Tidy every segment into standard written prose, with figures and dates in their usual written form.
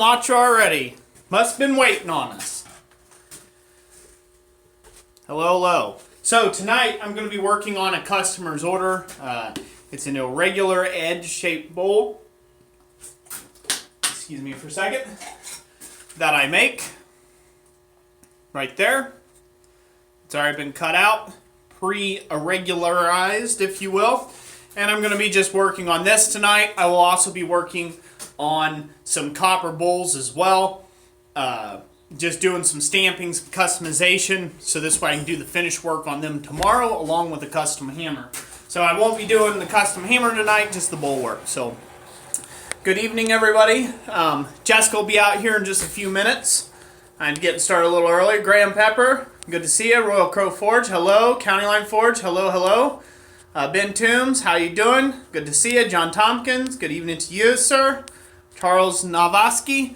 Watch already. Must have been waiting on us. Hello, hello. So tonight I'm going to be working on a customer's order. It's an irregular edge-shaped bowl. Excuse me for a second. That I make. Right there. It's already been cut out. Pre-irregularized, if you will. And I'm going to be just working on this tonight. I will also be working on some copper bowls as well. Just doing some stamping, some customization, so this way I can do the finished work on them tomorrow along with the custom hammer. So I won't be doing the custom hammer tonight, just the bowl work. So good evening, everybody. Jessica will be out here in just a few minutes. I'm getting started a little early. Graham Pepper, good to see you. Royal Crow Forge, hello. County Line Forge, hello, hello. Ben Toombs, how you doing? Good to see you. John Tompkins, good evening to you, sir. Charles Navaski,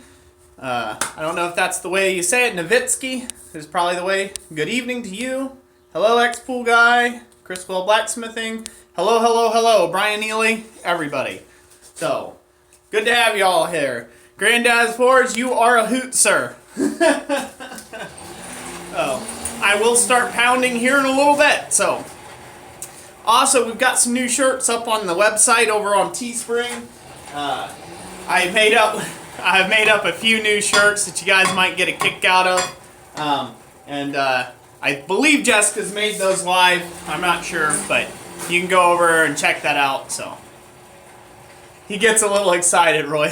I don't know if that's the way you say it. Novitsky is probably the way. Good evening to you. Hello, X-Pool Guy. Chriswell Blacksmithing. Hello, hello, hello. Brian Neely. Everybody. So, good to have you all here. Granddad's Forge, you are a hoot, sir. Oh, I will start pounding here in a little bit. So, also, we've got some new shirts up on the website over on Teespring. I've made up a few new shirts that you guys might get a kick out of. I believe Jessica's made those live. I'm not sure, but you can go over and check that out. So he gets a little excited, Roy.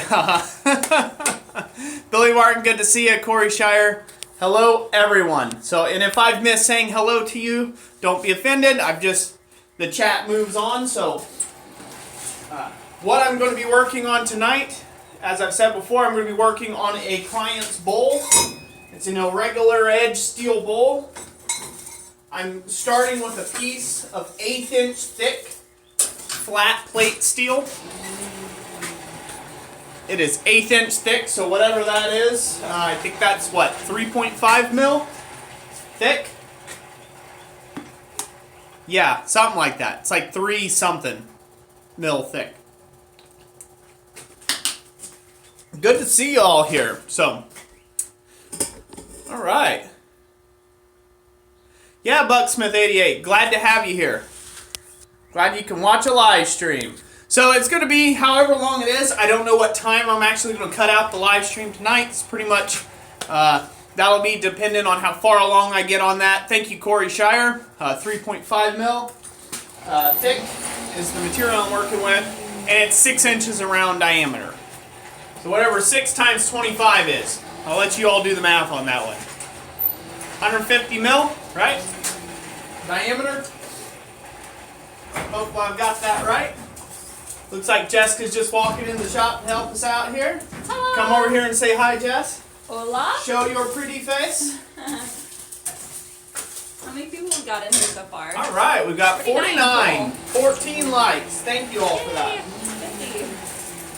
Billy Martin, good to see you. Corey Shire, hello, everyone. So, and if I've missed saying hello to you, don't be offended. The chat moves on, so... what I'm going to be working on tonight, as I've said before, I'm going to be working on a client's bowl. It's an irregular edge steel bowl. I'm starting with a piece of 1/8 inch thick flat plate steel. It is 1/8 inch thick, so whatever that is, I think that's what, 3.5 mil thick? Yeah, something like that. It's like 3 something mil thick. Good to see you all here. So, all right. Yeah, Bucksmith88, glad to have you here. Glad you can watch a live stream. So it's going to be however long it is. I don't know what time I'm actually going to cut out the live stream tonight. It's pretty much, that'll be dependent on how far along I get on that. Thank you, Corey Shire. 3.5 mil thick is the material I'm working with. And it's 6 inches around diameter. So whatever 6 times 25 is. I'll let you all do the math on that one. 150 mil, right? Diameter. Hopefully I've got that right. Looks like Jessica's just walking in the shop to help us out here. Hello. Come over here and say hi, Jess. Hola. Show your pretty face. How many people have got in here so far? All right, we've got 49. 14 likes. Thank you all for that. 50.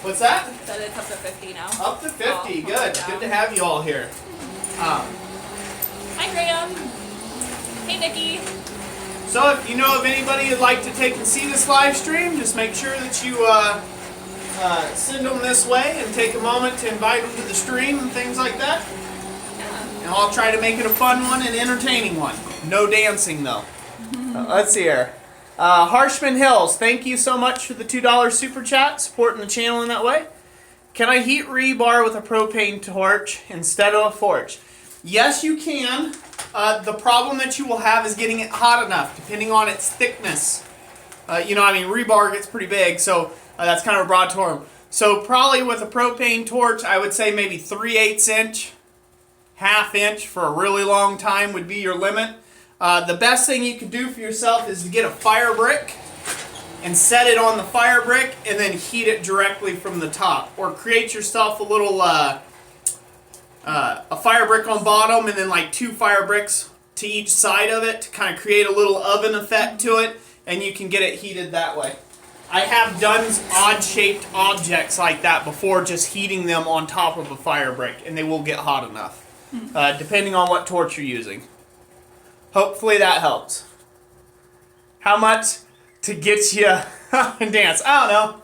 What's that? So it's up to 50 now. Up to 50. Oh, Good. Good to have you all here. Hi, Graham. Hey, Nikki. So if you know of anybody who'd like to take and see this live stream, just make sure that you send them this way and take a moment to invite them to the stream and things like that. Yeah. And I'll try to make it a fun one and entertaining one. No dancing though. Let's see here. Harshman Hills, thank you so much for the $2 super chat, supporting the channel in that way. Can I heat rebar with a propane torch instead of a forge? Yes, you can. The problem that you will have is getting it hot enough, depending on its thickness. Rebar gets pretty big, so that's kind of a broad term. So probably with a propane torch, I would say maybe 3/8 inch, 1/2 inch for a really long time would be your limit. The best thing you can do for yourself is to get a fire brick and set it on the fire brick and then heat it directly from the top. Or create yourself a little a fire brick on bottom and then like 2 fire bricks to each side of it to kind of create a little oven effect to it, and you can get it heated that way. I have done odd-shaped objects like that before, just heating them on top of a fire brick, and they will get hot enough, depending on what torch you're using. Hopefully that helps. How much to get you and dance? I don't know.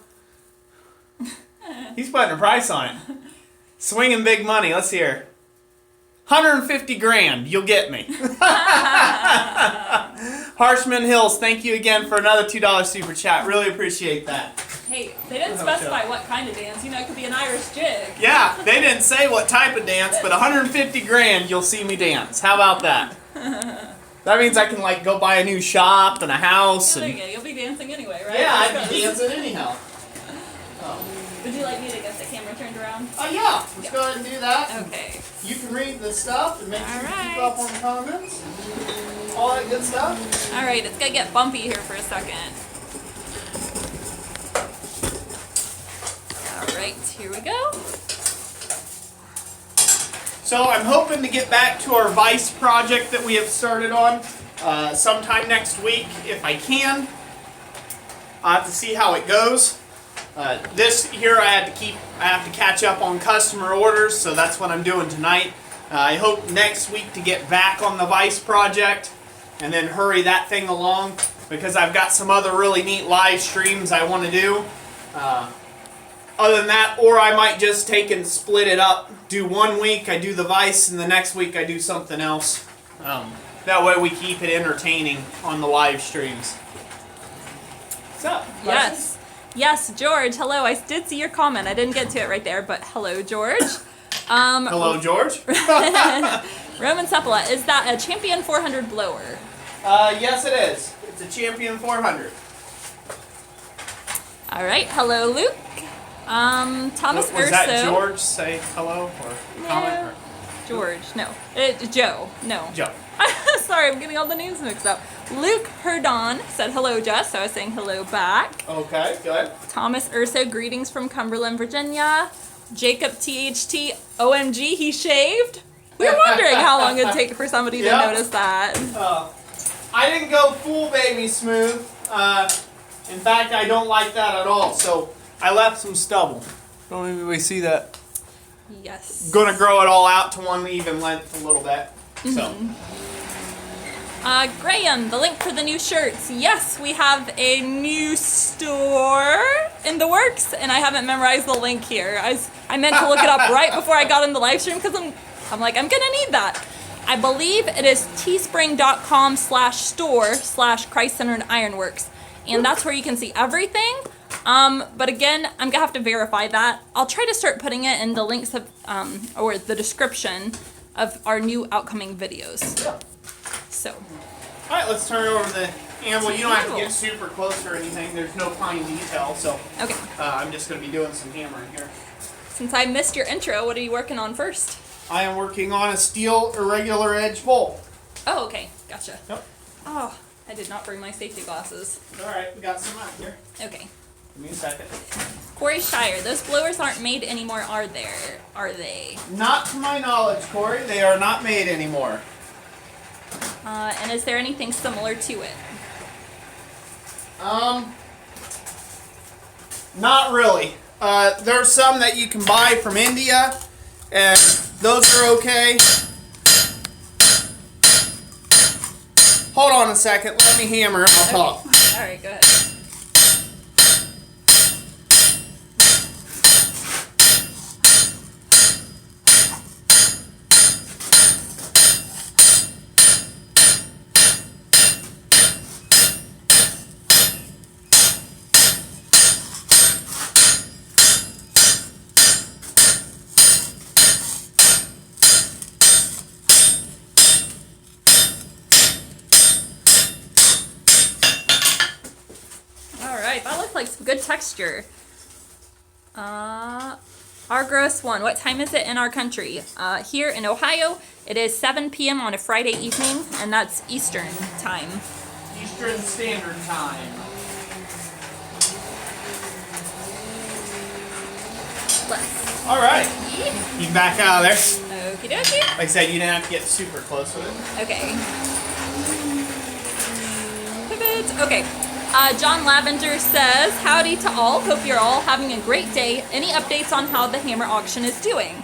He's putting a price on it. Swinging big money. Let's hear. 150 grand. You'll get me. Harshman Hills, thank you again for another $2 super chat. Really appreciate that. Hey, they didn't specify what kind of dance. You know, it could be an Irish jig. Yeah, they didn't say what type of dance, but 150 grand, you'll see me dance. How about that? That means I can like go buy a new shop and a house. Yeah, there And you go. You'll be dancing anyway, right? yeah, I'd be dancing anyhow. Oh. Would you like me to get the camera turned around? Yeah, let's go ahead and do that. Okay. You can read the stuff and make sure you Alright. keep up on the comments. All that good stuff. All right, it's gonna get bumpy here for a second. All right, here we go. So I'm hoping to get back to our Vice project that we have started on sometime next week if I can. I'll have to see how it goes. This year I have to catch up on customer orders, so that's what I'm doing tonight. I hope next week to get back on the Vice project and then hurry that thing along because I've got some other really neat live streams I want to do. Other than that, or I might just take and split it up. Do 1 week I do the Vice and the next week I do something else. That way we keep it entertaining on the live streams. What's up? Yes. Yes, George, hello. I did see your comment. I didn't get to it right there, but hello, George. Hello, George. Roman Sepula, is that a Champion 400 blower? Yes, it is. It's a Champion 400. All right, hello, Luke. Thomas Was Urso. that George say hello or comment? Or? George, no. Joe, no. Joe. Sorry, I'm getting all the names mixed up. Luke Herdon said hello, Jess, so I was saying hello back. Okay, good. Thomas Urso, greetings from Cumberland, Virginia. Jacob THT, OMG, he shaved? We were wondering how long it'd take for somebody to Yep. notice that. I didn't go full baby smooth. In fact, I don't like that at all, so I left some stubble. Don't anybody see that? Yes. Gonna grow it all out to one even length a little bit. So. Graham, the link for the new shirts. Yes, we have a new store in the works, and I haven't memorized the link here. I meant to look it up right before I got in the live stream because I'm like, I'm gonna need that. I believe it is teespring.com/store/Christ Centered Ironworks, and that's where you can see everything. But again, I'm gonna have to verify that. I'll try to start putting it in the links of, or the description of our new outcoming videos. Yeah. So. All right, let's turn it over to the anvil. You don't have to Anvil. get super close or anything. There's no fine detail, so Okay. I'm just going to be doing some hammering here. Since I missed your intro, what are you working on first? I am working on a steel irregular edge bolt. Oh, okay. Gotcha. Yep. Oh, I did not bring my safety glasses. All right, we got some out here. Okay. Give me a second. Corey Shire, those blowers aren't made anymore, are there? Are they? Not to my knowledge, Corey. They are not made anymore. And is there anything similar to it? Not really. There's some that you can buy from India, and those are okay. Hold on a second. Let me hammer and I'll talk. All right, go ahead. That looks like some good texture. Our gross one. What time is it in our country? Here in Ohio, it is 7 p.m. on a Friday evening, and that's Eastern time. Eastern Standard Time. Let's All right. see. You back out of there. Okie dokie. Like I said, you didn't have to get super close with it. Okay. Pivot. Okay. John Lavender says, howdy to all. Hope you're all having a great day. Any updates on how the hammer auction is doing?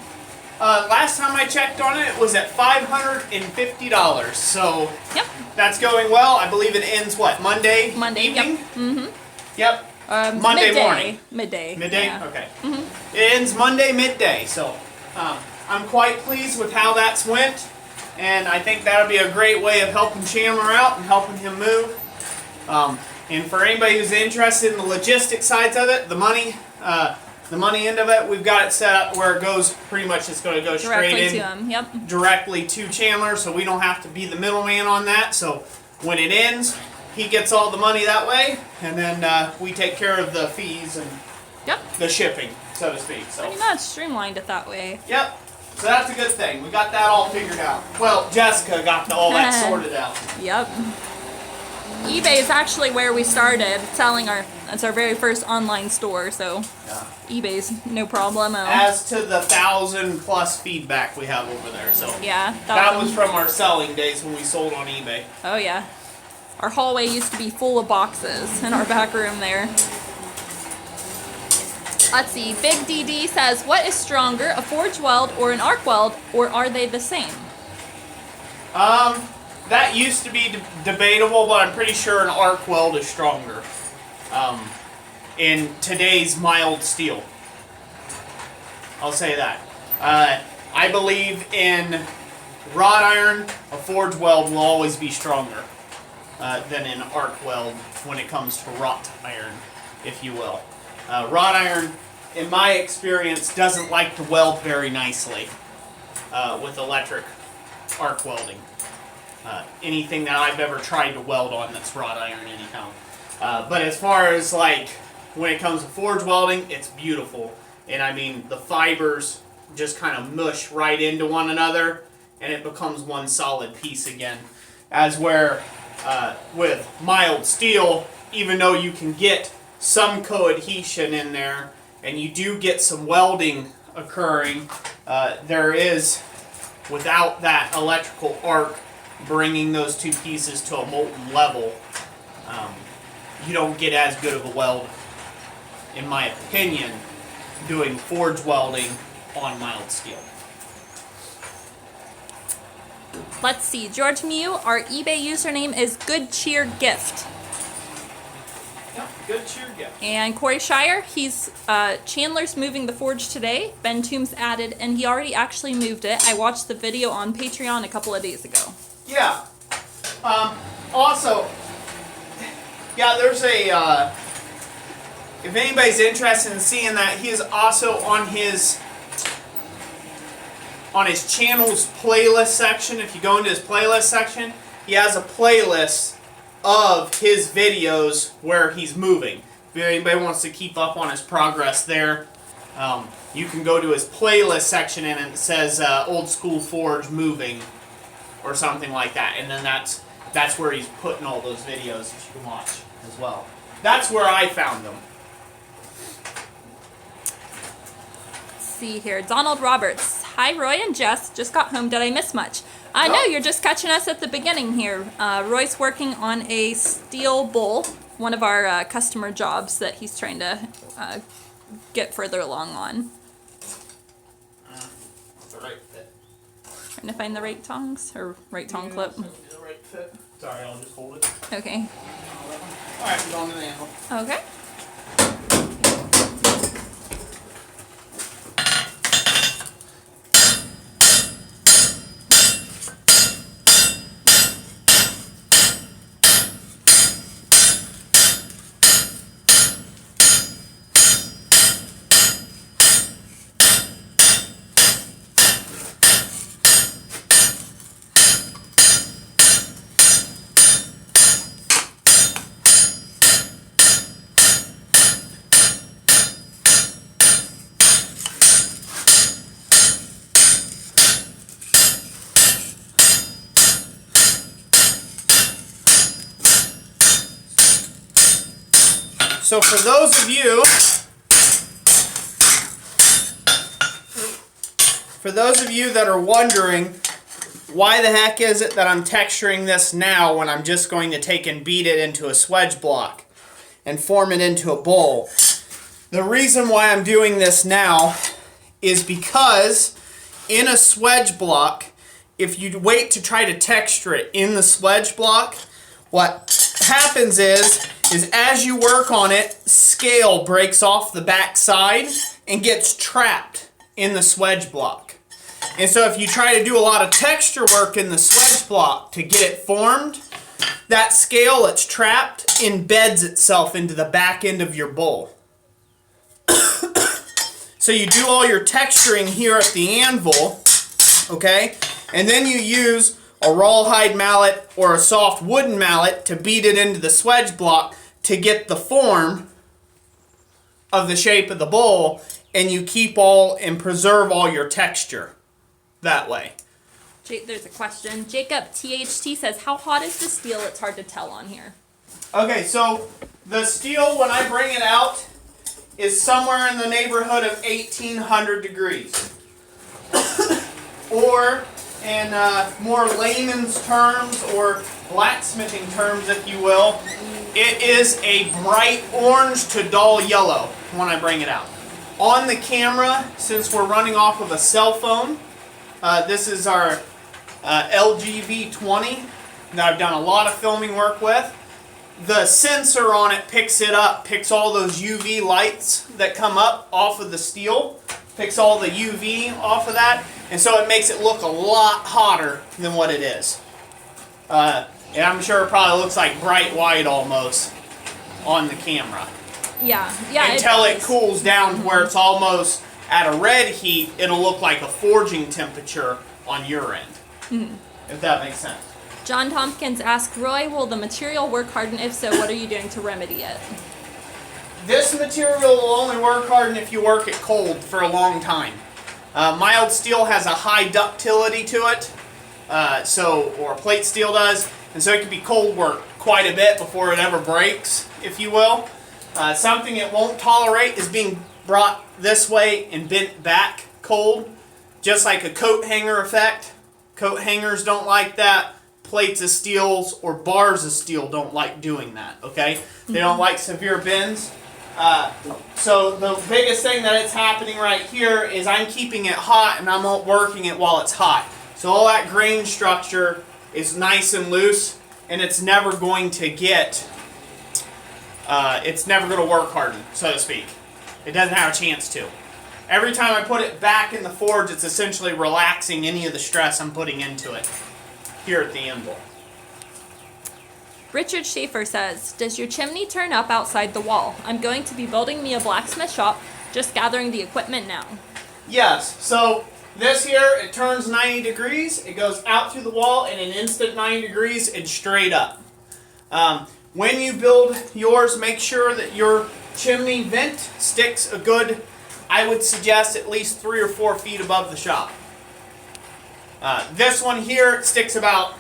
Last time I checked on it, it was at $550. So Yep. that's going well. I believe it ends what, Monday? Monday. Evening? Yep. Mm-hmm. Yep. Monday midday. morning. Midday. Midday? Yeah. Okay. It ends Monday midday, so I'm quite pleased with how that's went, and I think that'll be a great way of helping Chandler out and helping him move. And for anybody who's interested in the logistics sides of it, the money end of it, we've got it set up where it goes pretty much. It's going to go straight Directly in to him. Yep. directly to Chandler, so we don't have to be the middleman on that. So when it ends, he gets all the money that way, and then we take care of the fees and Yep. the shipping, so to speak. So Pretty much streamlined it that way. yep. So that's a good thing. We got that all figured out. Well, Jessica got all that sorted out. Yep. eBay is actually where we started selling that's our very first online store, so Yeah. eBay's no problemo. As to the 1,000+ feedback we have over there, so Yeah. that was from our selling days when we sold on eBay. Oh yeah. Our hallway used to be full of boxes in our back room there. Let's see. Big DD says, what is stronger, a forge weld or an arc weld, or are they the same? That used to be debatable, but I'm pretty sure an arc weld is stronger. In today's mild steel. I'll say that. I believe in wrought iron, a forge weld will always be stronger than an arc weld when it comes to wrought iron, if you will. Wrought iron, in my experience, doesn't like to weld very nicely with electric arc welding. Anything that I've ever tried to weld on that's wrought iron anyhow. But as far as like when it comes to forge welding, it's beautiful. And I mean, the fibers just kind of mush right into one another and it becomes one solid piece again. As where with mild steel, even though you can get some coadhesion in there and you do get some welding occurring, there is, without that electrical arc bringing those two pieces to a molten level, you don't get as good of a weld, in my opinion, doing forge welding on mild steel. Let's see. George Mew, our eBay username is Good Cheer Gift. Yep, good cheer gift. And Corey Shire, he's Chandler's moving the forge today. Ben Toombs added, and he already actually moved it. I watched the video on Patreon a couple of days ago. Yeah. Also, yeah, there's a, if anybody's interested in seeing that, he is also on his channel's playlist section. If you go into his playlist section, he has a playlist of his videos where he's moving. If anybody wants to keep up on his progress there, you can go to his playlist section and it says Old School Forge Moving or something like that. And then that's where he's putting all those videos that you can watch as well. That's where I found them. Let's see here. Donald Roberts. Hi, Roy and Jess. Just got home. Did I miss much? I know you're just catching us at the beginning here. Roy's working on a steel bowl, one of our customer jobs that he's trying to get further along on. The right fit. Trying to find the right tongs or right tong clip. The right fit. Sorry, I'll just hold it. Okay. Alright, we're going to the handle. Okay. So for those of you that are wondering, why the heck is it that I'm texturing this now when I'm just going to take and beat it into a swedge block and form it into a bowl? The reason why I'm doing this now is because in a swedge block, if you wait to try to texture it in the swedge block, what happens is as you work on it, scale breaks off the back side and gets trapped in the swedge block. And so if you try to do a lot of texture work in the swedge block to get it formed, that scale that's trapped embeds itself into the back end of your bowl. So you do all your texturing here at the anvil, okay? And then you use a rawhide mallet or a soft wooden mallet to beat it into the swedge block to get the form of the shape of the bowl, and you keep all and preserve all your texture that way. There's a question. Jacob THT says, how hot is the steel? It's hard to tell on here. Okay, so the steel, when I bring it out, is somewhere in the neighborhood of 1800 degrees. Or, in more layman's terms, or blacksmithing terms, if you will, it is a bright orange to dull yellow when I bring it out. On the camera, since we're running off of a cell phone, this is our LG V20 that I've done a lot of filming work with. The sensor on it picks it up, picks all those UV lights that come up off of the steel, picks all the UV off of that, and so it makes it look a lot hotter than what it is. And I'm sure it probably looks like bright white almost on the camera. Yeah. Until it cools down to where it's almost at a red heat, it'll look like a forging temperature on your end. If that makes sense. John Tompkins asked, Roy, will the material work hard, and if so, what are you doing to remedy it? This material will only work hard if you work it cold for a long time. Mild steel has a high ductility to it, or plate steel does, and so it can be cold work quite a bit before it ever breaks, if you will. Something it won't tolerate is being brought this way and bent back cold, just like a coat hanger effect. Coat hangers don't like that. Plates of steels or bars of steel don't like doing that, okay? They don't like severe bends. So the biggest thing that it's happening right here is I'm keeping it hot and I'm working it while it's hot. So all that grain structure is nice and loose, and it's never going to get, it's never going to work harden, so to speak. It doesn't have a chance to. Every time I put it back in the forge, it's essentially relaxing any of the stress I'm putting into it here at the anvil. Richard Schaefer says, does your chimney turn up outside the wall? I'm going to be building me a blacksmith shop, just gathering the equipment now. Yes, so this here, it turns 90 degrees, it goes out through the wall in an instant 90 degrees and straight up. When you build yours, make sure that your chimney vent sticks a good, I would suggest, at least 3 or 4 feet above the shop. This one here, it sticks about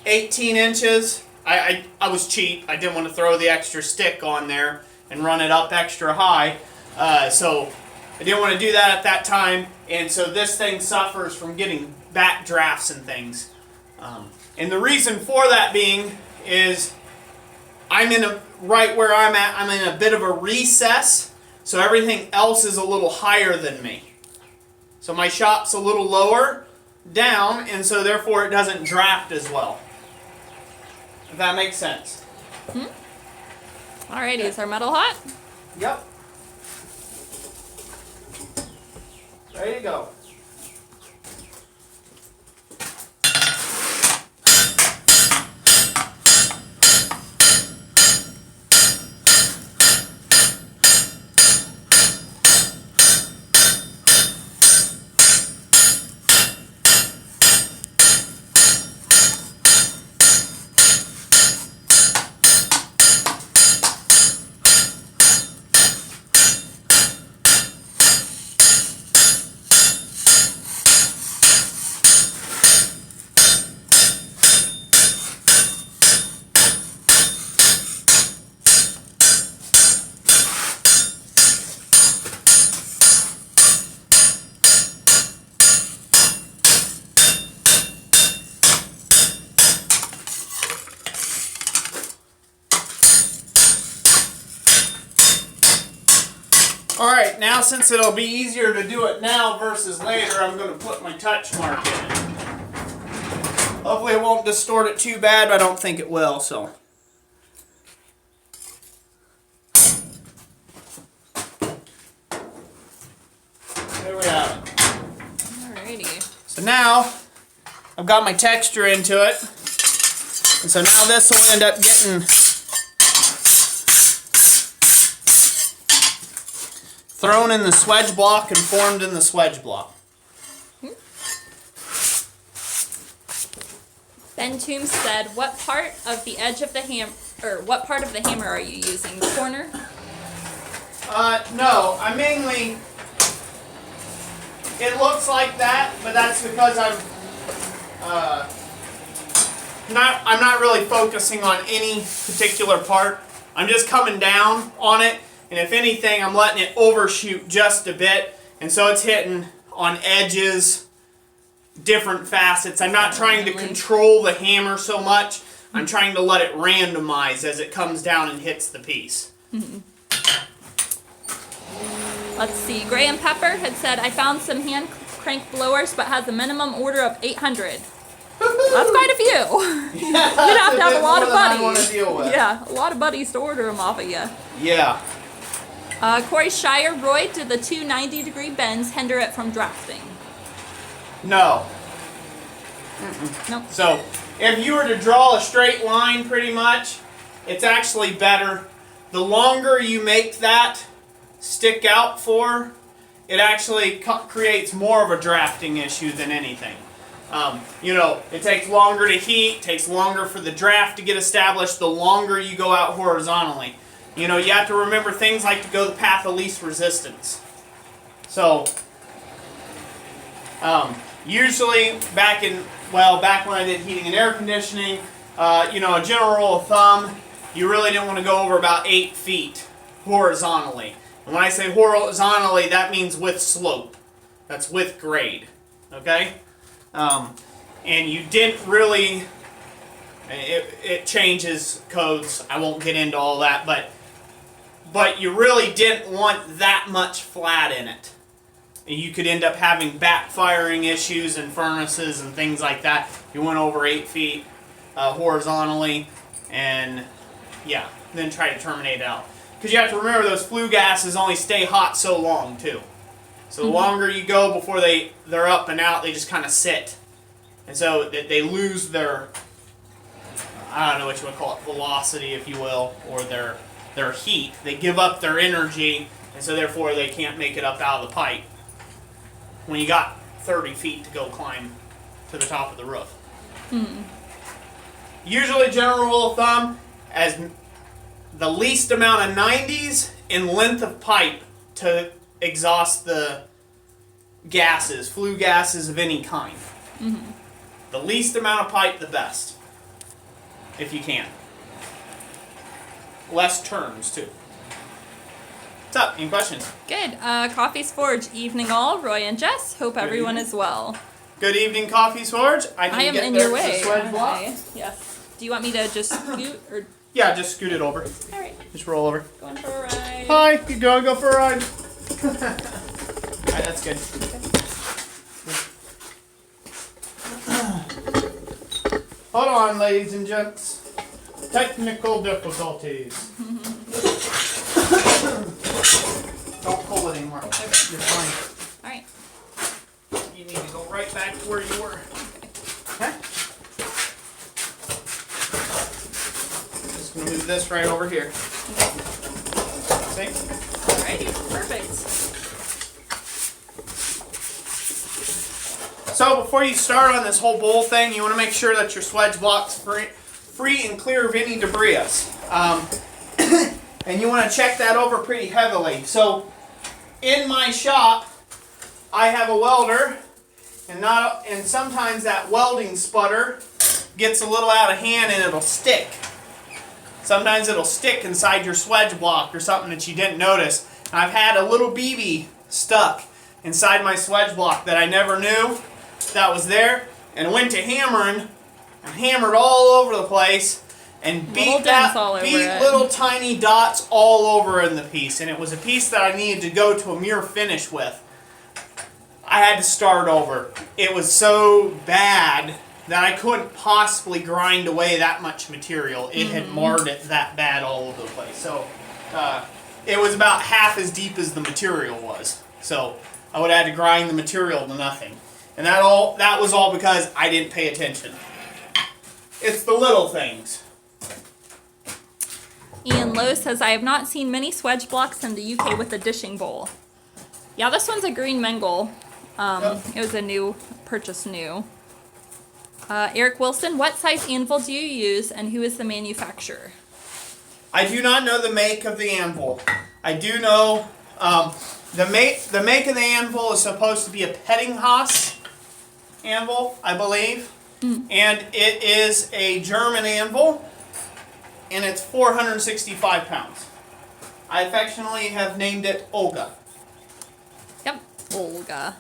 18 inches. I was cheap. I didn't want to throw the extra stick on there and run it up extra high. So I didn't want to do that at that time. And so this thing suffers from getting back drafts and things. And the reason for that being is right where I'm at, I'm in a bit of a recess. So everything else is a little higher than me. So my shop's a little lower down, and so therefore it doesn't draft as well. If that makes sense. Alrighty, is our metal hot? Yep. Ready to go. Alright, now since it'll be easier to do it now versus later, I'm going to put my touch mark in it. Hopefully it won't distort it too bad, but I don't think it will, so. There we have it. So now I've got my texture into it. And so now this will end up getting thrown in the swedge block and formed in the swedge block. Ben Toombs said, "What part of the edge of the what part of the hammer are you using? The corner?" No, I mainly. It looks like that, but that's because I'm not really focusing on any particular part. I'm just coming down on it, and if anything, I'm letting it overshoot just a bit, and so it's hitting on edges, different facets. I'm not trying to control the hammer so much. I'm trying to let it randomize as it comes down and hits the piece. Let's see. Graham Pepper had said, "I found some hand crank blowers, but has a minimum order of 800. That's quite a few. You'd have to have a lot of buddies. Yeah, a lot of buddies to order them off of you. Yeah. Corey Shire, Roy, did the 290-degree bends hinder it from drafting? No. Nope. So, if you were to draw a straight line pretty much, it's actually better. The longer you make that stick out for, it actually creates more of a drafting issue than anything. It takes longer to heat, takes longer for the draft to get established, the longer you go out horizontally. You have to remember things like to go the path of least resistance. So, usually back when I did heating and air conditioning, a general rule of thumb, you really didn't want to go over about 8 feet horizontally. And when I say horizontally, that means with slope. That's with grade. Okay? And you didn't really, it changes codes. I won't get into all that, but you really didn't want that much flat in it. And you could end up having backfiring issues in furnaces and things like that. You went over 8 feet horizontally, and then try to terminate it out. Because you have to remember those flue gases only stay hot so long too. So the longer you go before they're up and out, they just kind of sit. And so they lose their, I don't know what you would call it, velocity, if you will, or their heat. They give up their energy, and so therefore they can't make it up out of the pipe when you got 30 feet to go climb to the top of the roof. Usually, general rule of thumb, as the least amount of 90s in length of pipe to exhaust the gases, flue gases of any kind. The least amount of pipe, the best, if you can. Less turns, too. What's up? Any questions? Good. Coffee's Forge, evening all. Roy and Jess, hope everyone is well. Good evening, Coffee's Forge. I am in your way. Yes. Do you want me to just scoot or? Yeah, just scoot it over. All right. Just roll over. Going for a ride. Hi, you go for a ride. Alright, that's good. Hold on, ladies and gents. Technical difficulties. Don't pull it anymore. Okay. You're fine. Alright. You need to go right back to where you were. Okay? Just gonna move this right over here. See? Alrighty, perfect. So before you start on this whole bowl thing, you want to make sure that your swedge block's free and clear of any debris. And you want to check that over pretty heavily. So in my shop, I have a welder, and sometimes that welding sputter gets a little out of hand and it'll stick. Sometimes it'll stick inside your swedge block or something that you didn't notice. I've had a little BB stuck inside my swedge block that I never knew that was there, and went to hammering and hammered all over the place and beat little tiny dots all over in the piece. And it was a piece that I needed to go to a mirror finish with. I had to start over. It was so bad that I couldn't possibly grind away that much material. It had marred it that bad all over the place. So it was about half as deep as the material was. So I would have had to grind the material to nothing. And that was all because I didn't pay attention. It's the little things. Ian Lowe says, I have not seen many swedge blocks in the UK with a dishing bowl. Yeah, this one's a green Mengel. Yep. It was a new purchase new. Eric Wilson, what size anvil do you use and who is the manufacturer? I do not know the make of the anvil. I do know the make of the anvil is supposed to be a Pettinghaus anvil, I believe. And it is a German anvil, and it's 465 pounds. I affectionately have named it Olga. Yep, Olga.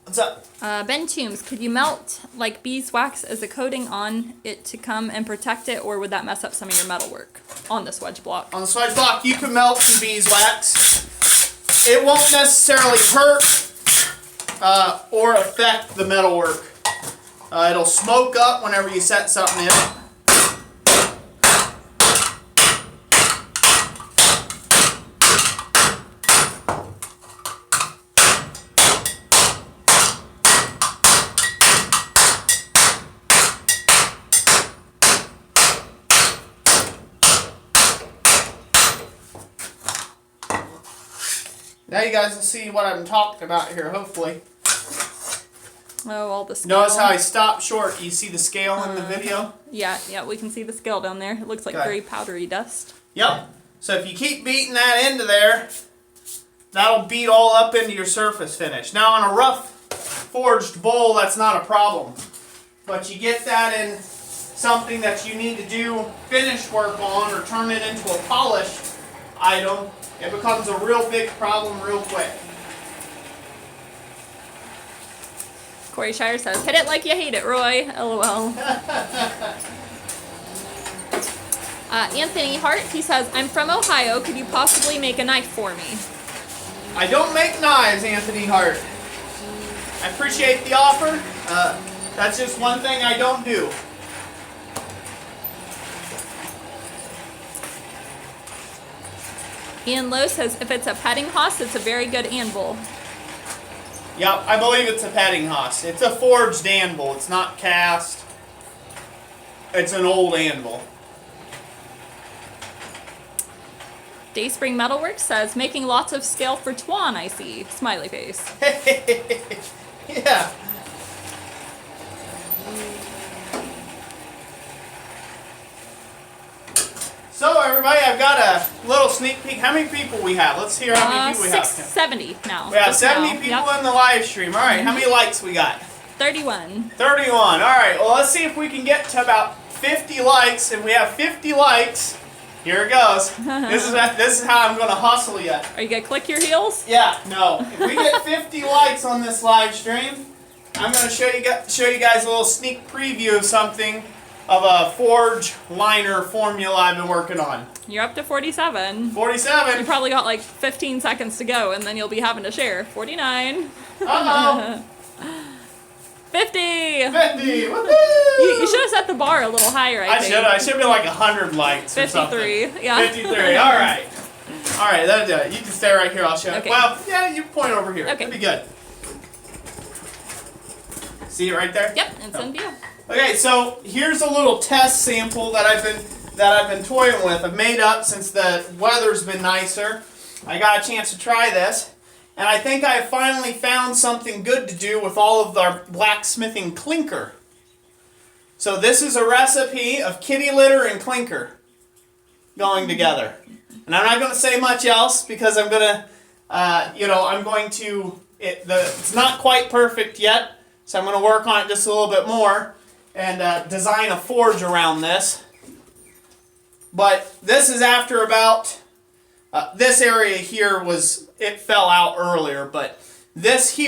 What's up? Ben Toombs, could you melt like beeswax as a coating on it to come and protect it, or would that mess up some of your metalwork on the swedge block? On the swedge block, you can melt some beeswax. It won't necessarily hurt or affect the metalwork. It'll smoke up whenever you set something in. Now you guys will see what I'm talking about here, hopefully. Oh, all the scale. Notice how I stopped short. You see the scale in the video? Yeah, we can see the scale down there. It looks like Okay. very powdery dust. Yep. So if you keep beating that into there, that'll beat all up into your surface finish. Now on a rough forged bowl, that's not a problem. But you get that in something that you need to do finish work on or turn it into a polished item, it becomes a real big problem real quick. Corey Shire says, hit it like you hate it, Roy. LOL. Anthony Hart, he says, I'm from Ohio. Could you possibly make a knife for me? I don't make knives, Anthony Hart. I appreciate the offer. That's just one thing I don't do. Ian Lowe says, if it's a Pettinghaus, it's a very good anvil. Yep, I believe it's a Pettinghaus. It's a forged anvil. It's not cast. It's an old anvil. Dayspring Metalworks says, making lots of scale for Tuan, I see. Smiley face. Yeah. So everybody, I've got a little sneak peek. How many people we have? Let's hear how many people we have. 670 now. We have Just 70 now. people Yep. in the live stream. All right, how many likes we got? 31. 31. All right, well, let's see if we can get to about 50 likes. If we have 50 likes, here it goes. This is how I'm going to hustle you. Are you going to click your heels? Yeah, no. If we get 50 likes on this live stream, I'm going to show you guys a little sneak preview of something, of a forge liner formula I've been working on. You're up to 47. 47. You probably got like 15 seconds to go, and then you'll be having to share. 49. Uh-oh. 50. 50. Woohoo! You should have set the bar a little higher, I think. I should be like 100 likes or something. 53. Yeah. 53. All right. All right, that'll do it. You can stay right here. I'll show you. Okay. Well, yeah, you point over here. Okay. That'd be good. See it right there? Yep, it's in view. Okay, so here's a little test sample that I've been toying with. I've made up since the weather's been nicer. I got a chance to try this, and I think I finally found something good to do with all of our blacksmithing clinker. So this is a recipe of kitty litter and clinker going together. And I'm not going to say much else because I'm going to, it's not quite perfect yet, so I'm going to work on it just a little bit more and design a forge around this. But this is after about, this area here it fell out earlier, but this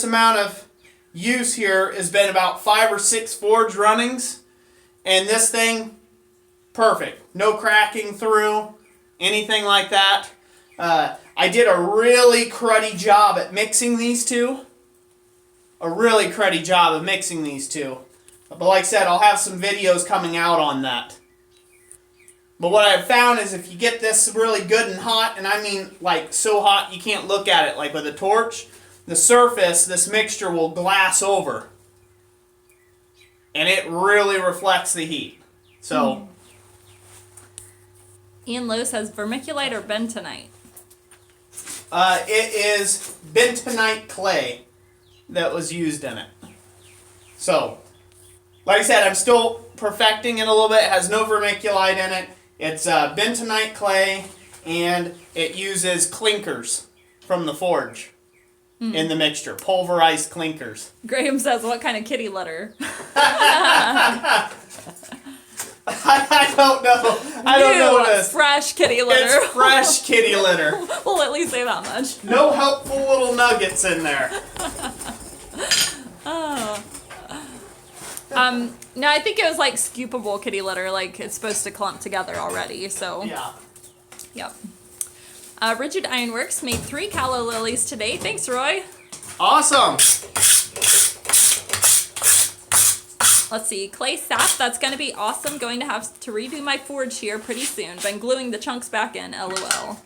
amount of use here has been about 5 or 6 forge runnings, and this thing, perfect. No cracking through, anything like that. I did a really cruddy job at mixing these two. But like I said, I'll have some videos coming out on that. But what I've found is if you get this really good and hot, and I mean like so hot you can't look at it like with a torch, the surface, this mixture will glass over. And it really reflects the heat. So, Ian Lowe says vermiculite or bentonite. it is bentonite clay that was used in it. So, like I said, I'm still perfecting it a little bit. It has no vermiculite in it. It's bentonite clay, and it uses clinkers from the forge in the mixture. Pulverized clinkers. Graham says, what kind of kitty litter? I don't know. I don't know this. Fresh kitty litter. It's fresh kitty litter. We'll at least say that much. No helpful little nuggets in there. No, I think it was like scoopable kitty litter, like it's supposed to clump together already, so. Yeah. Yep. Rigid Ironworks made 3 calla lilies today. Thanks, Roy. Awesome. Let's see, clay sap, that's going to be awesome. Going to have to redo my forge here pretty soon. Been gluing the chunks back in, LOL.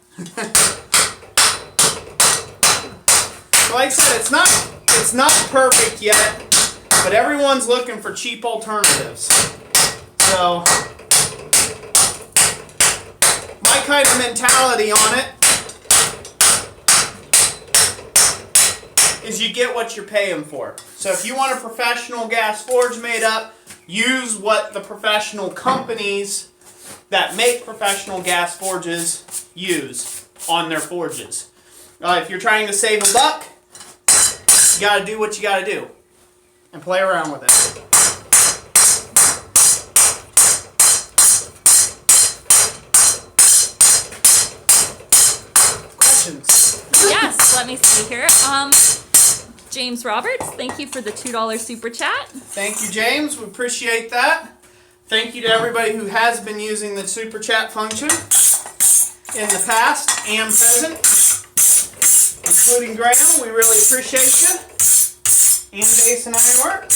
Like I said, it's not perfect yet, but everyone's looking for cheap alternatives. So, my kind of mentality on it is you get what you're paying for. So if you want a professional gas forge made up, use what the professional companies that make professional gas forges use on their forges. If you're trying to save a buck, you gotta do what you gotta do and play around with it. Questions? Yes, let me see here. James Roberts, thank you for the $2 super chat. Thank you, James. We appreciate that. Thank you to everybody who has been using the super chat function in the past and present, including Graham. We really appreciate you. And Jason Ironwork.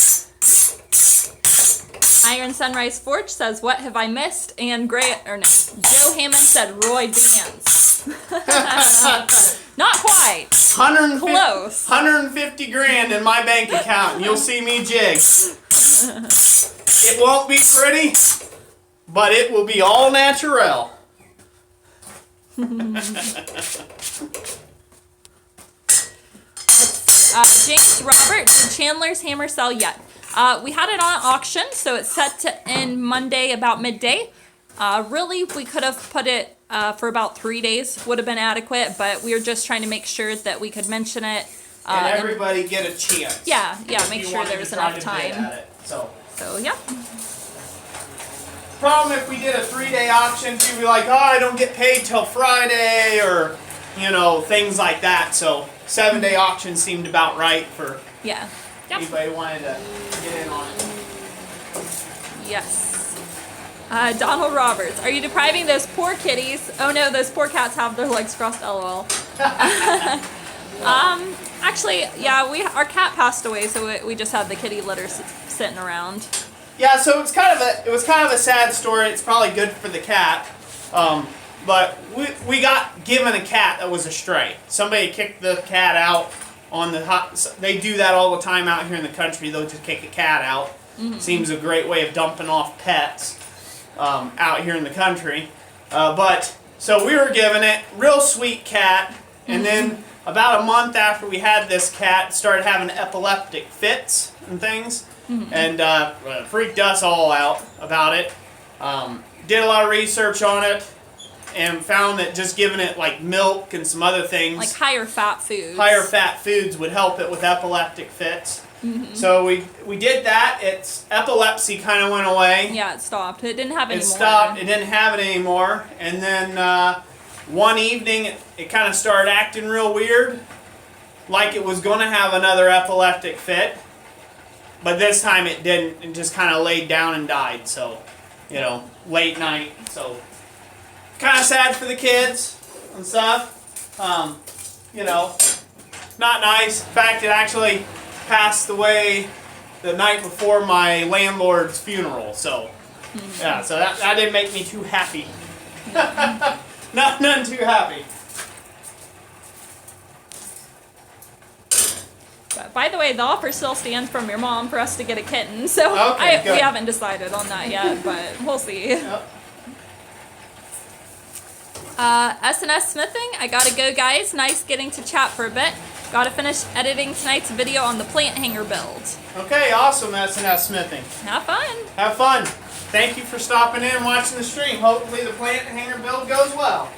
Iron Sunrise Forge says, what have I missed? And Joe Hammond said, Roy Dance. Not quite. 150, Close. 150 grand in my bank account, and you'll see me jig. It won't be pretty, but it will be all natural. James Robert, did Chandler's hammer sell yet? We had it on auction, so it's set to end Monday about midday. Really, we could have put it for about 3 days, would have been adequate, but we were just trying to make sure that we could mention it. And everybody get a chance. Yeah, make sure there was enough time. So Yeah. Problem if we did a 3-day auction, you'd be like, oh, I don't get paid till Friday, or, things like that. So 7-day auction seemed about right for anybody who wanted to get in on it. Yes. Donald Roberts, are you depriving those poor kitties? Oh no, those poor cats have their legs crossed, LOL. Actually, yeah, our cat passed away, so we just had the kitty litter sitting around. Yeah, so it was kind of a sad story. It's probably good for the cat, but we got given a cat that was a stray. Somebody kicked the cat out on the They do that all the time out here in the country. They'll just kick a cat out. Mm-hmm. Seems a great way of dumping off pets out here in the country. So we were given it, real sweet cat, and then about a month after we had this cat, started having epileptic fits and things. And freaked us all out about it. Did a lot of research on it and found that just giving it like milk and some other things, like higher fat foods would help it with epileptic fits. So we did that. Its epilepsy kind of went away. Yeah, it stopped. It didn't have it anymore. It stopped. It didn't have it anymore. And then one evening it kind of started acting real weird, like it was going to have another epileptic fit. But this time it didn't. It just kind of laid down and died. So, late night. So, kind of sad for the kids and stuff. Not nice. In fact, it actually passed away the night before my landlord's funeral. So, yeah. So that didn't make me too happy. None too happy. By the way, the offer still stands from your mom for us to get a kitten. So Okay, we good. haven't decided on that yet, but we'll see. Yep. S&S Smithing, I gotta go, guys. Nice getting to chat for a bit. Gotta finish editing tonight's video on the plant hanger build. Okay, awesome, S&S Smithing. Have fun. Have fun. Thank you for stopping in and watching the stream. Hopefully the plant hanger build goes well.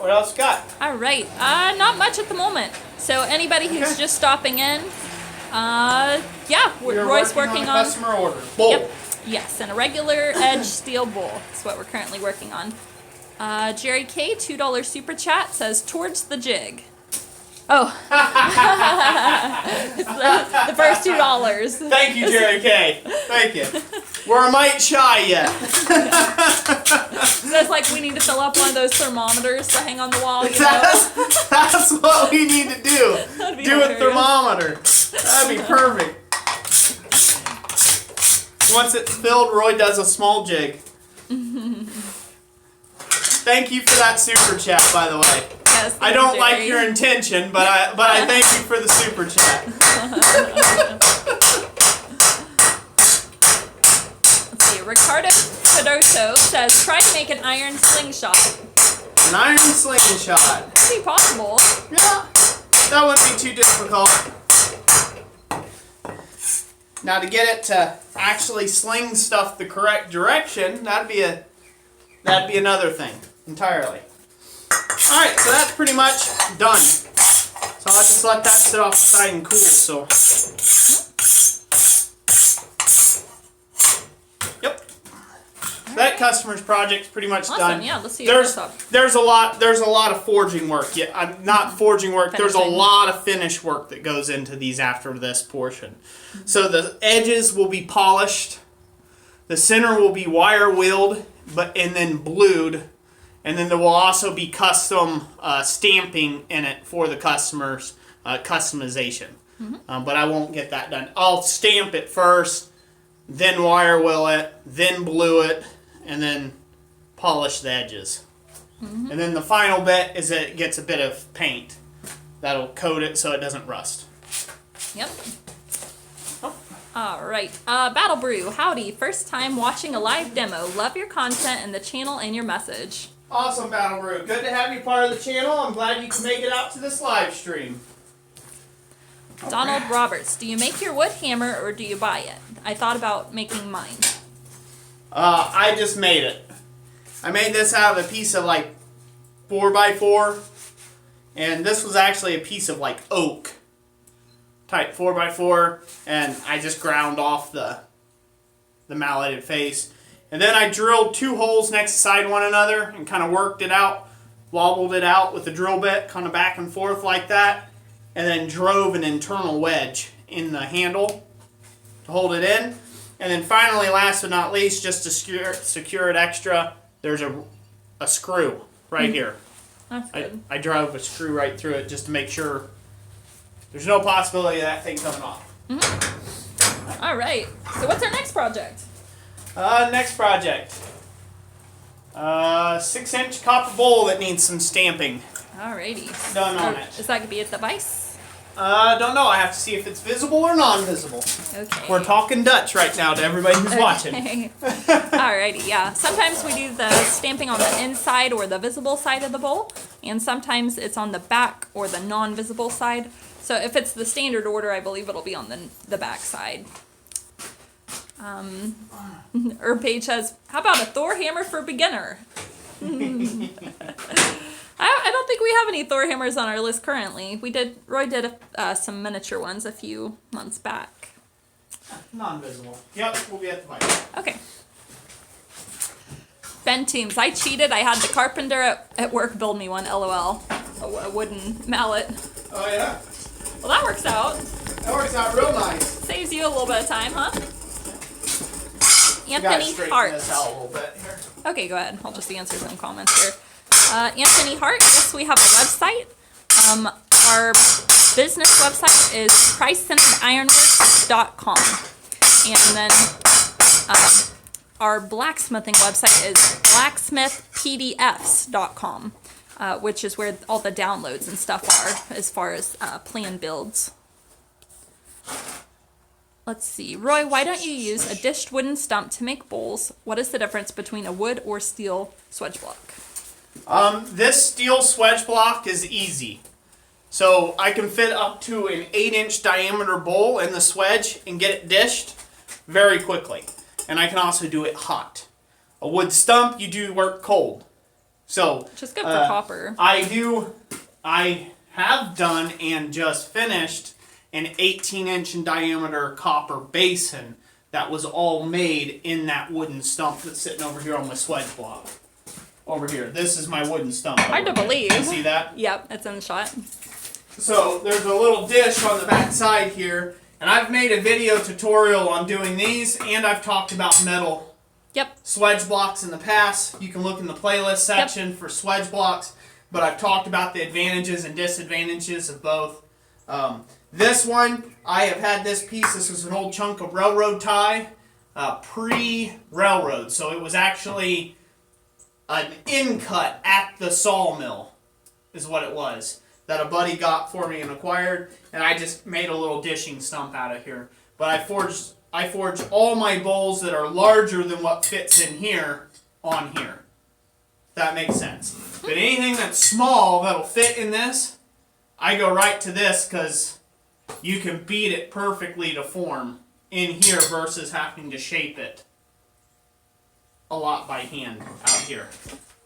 What else you got? All right. Not much at the moment. So anybody who's Okay. just stopping in, yeah, You're Roy's working on a on. customer order. Bowl. Yep. Yes, and a regular edge steel bowl. That's what we're currently working on. Jerry K, $2 super chat says towards the jig. Oh, it's the first $2. Thank you, Jerry K. Thank you. We're a mite shy yet. That's like we need to fill up one of those thermometers to hang on the wall. You know? That's what we need to do. That'd be Do a hilarious. thermometer. That'd be perfect. Once it's filled, Roy does a small jig. Thank you for that super chat, by the way. Yes, I don't Jerry. like your intention, but I thank you for the super chat. Let's see. Ricardo Pedoso says try to make an iron slingshot. An iron slingshot. Could be possible. Yeah, that wouldn't be too difficult. Now to get it to actually sling stuff the correct direction, that'd be another thing entirely. All right, so that's pretty much done. So I'll just let that sit off the side and cool. So, yep. That customer's project's pretty much Awesome. done. Yeah, let's see. There's what's up. there's a lot of forging work. Yeah, not forging work. There's a Finishing. lot of finish work that goes into these after this portion. So the edges will be polished. The center will be wire wheeled, and then blued, and then there will also be custom stamping in it for the customer's customization. But I won't get that done. I'll stamp it first, then wire wheel it, then blue it, and then polish the edges. And then the final bit is that it gets a bit of paint that'll coat it so it doesn't rust. Yep. Oh. All right. Battle Brew, howdy. First time watching a live demo. Love your content and the channel and your message. Awesome, Battle Brew. Good to have you part of the channel. I'm glad you could make it out to this live stream. Donald Roberts, do you make your wood hammer or do you buy it? I thought about making mine. I just made it. I made this out of a piece of like 4x4, and this was actually a piece of like oak type 4x4, and I just ground off the malleted face. And then I drilled 2 holes next to side one another and kind of worked it out, wobbled it out with the drill bit, kind of back and forth like that, and then drove an internal wedge in the handle to hold it in. And then finally, last but not least, just to secure it extra, there's a screw right here. That's good. I drove a screw right through it just to make sure there's no possibility of that thing coming off. All right. So what's our next project? Next project. 6-inch copper bowl that needs some stamping. Alrighty. Done on it. Is that gonna be at the vise? Don't know. I have to see if it's visible or non-visible. Okay. We're talking Dutch right now to everybody who's watching. Okay. Alrighty, yeah. Sometimes we do the stamping on the inside or the visible side of the bowl, and sometimes it's on the back or the non-visible side. So if it's the standard order, I believe it'll be on the back side. Herb Page says, how about a Thor hammer for beginner? I don't think we have any Thor hammers on our list currently. Roy did some miniature ones a few months back. Non-visible. Yep, we'll be at the mic. Okay. Ben Toombs, I cheated. I had the carpenter at work build me one, LOL. A wooden mallet. Oh yeah? Well, that works out. That works out real nice. Saves you a little bit of time, huh? Gotta Anthony straighten Hart. this out a little bit here. Okay, go ahead. I'll just answer some comments here. Anthony Hart, yes, we have a website. Our business website is ChristCenteredIronworks.com. And then our blacksmithing website is blacksmithpdfs.com, which is where all the downloads and stuff are as far as plan builds. Let's see. Roy, why don't you use a dished wooden stump to make bowls? What is the difference between a wood or steel swedge block? This steel swedge block is easy. So I can fit up to an 8-inch diameter bowl in the swedge and get it dished very quickly. And I can also do it hot. A wood stump, you do work cold. So Which is good for copper. I have done and just finished an 18-inch in diameter copper basin that was all made in that wooden stump that's sitting over here on my swedge block. Over here. This is my wooden stump. Hard to believe. You see that? Yep, it's in the shot. So there's a little dish on the back side here, and I've made a video tutorial on doing these, and I've talked about metal swedge blocks in the past. You can look in the playlist section for swedge blocks, but I've talked about the advantages and disadvantages of both. This one, I have had this piece. This was an old chunk of railroad tie, pre-railroad. So it was actually an in-cut at the sawmill, is what it was, that a buddy got for me and acquired. And I just made a little dishing stump out of here. But I forged all my bowls that are larger than what fits in here on here. That makes sense. But anything that's small that'll fit in this, I go right to this because you can beat it perfectly to form in here versus having to shape it a lot by hand out here.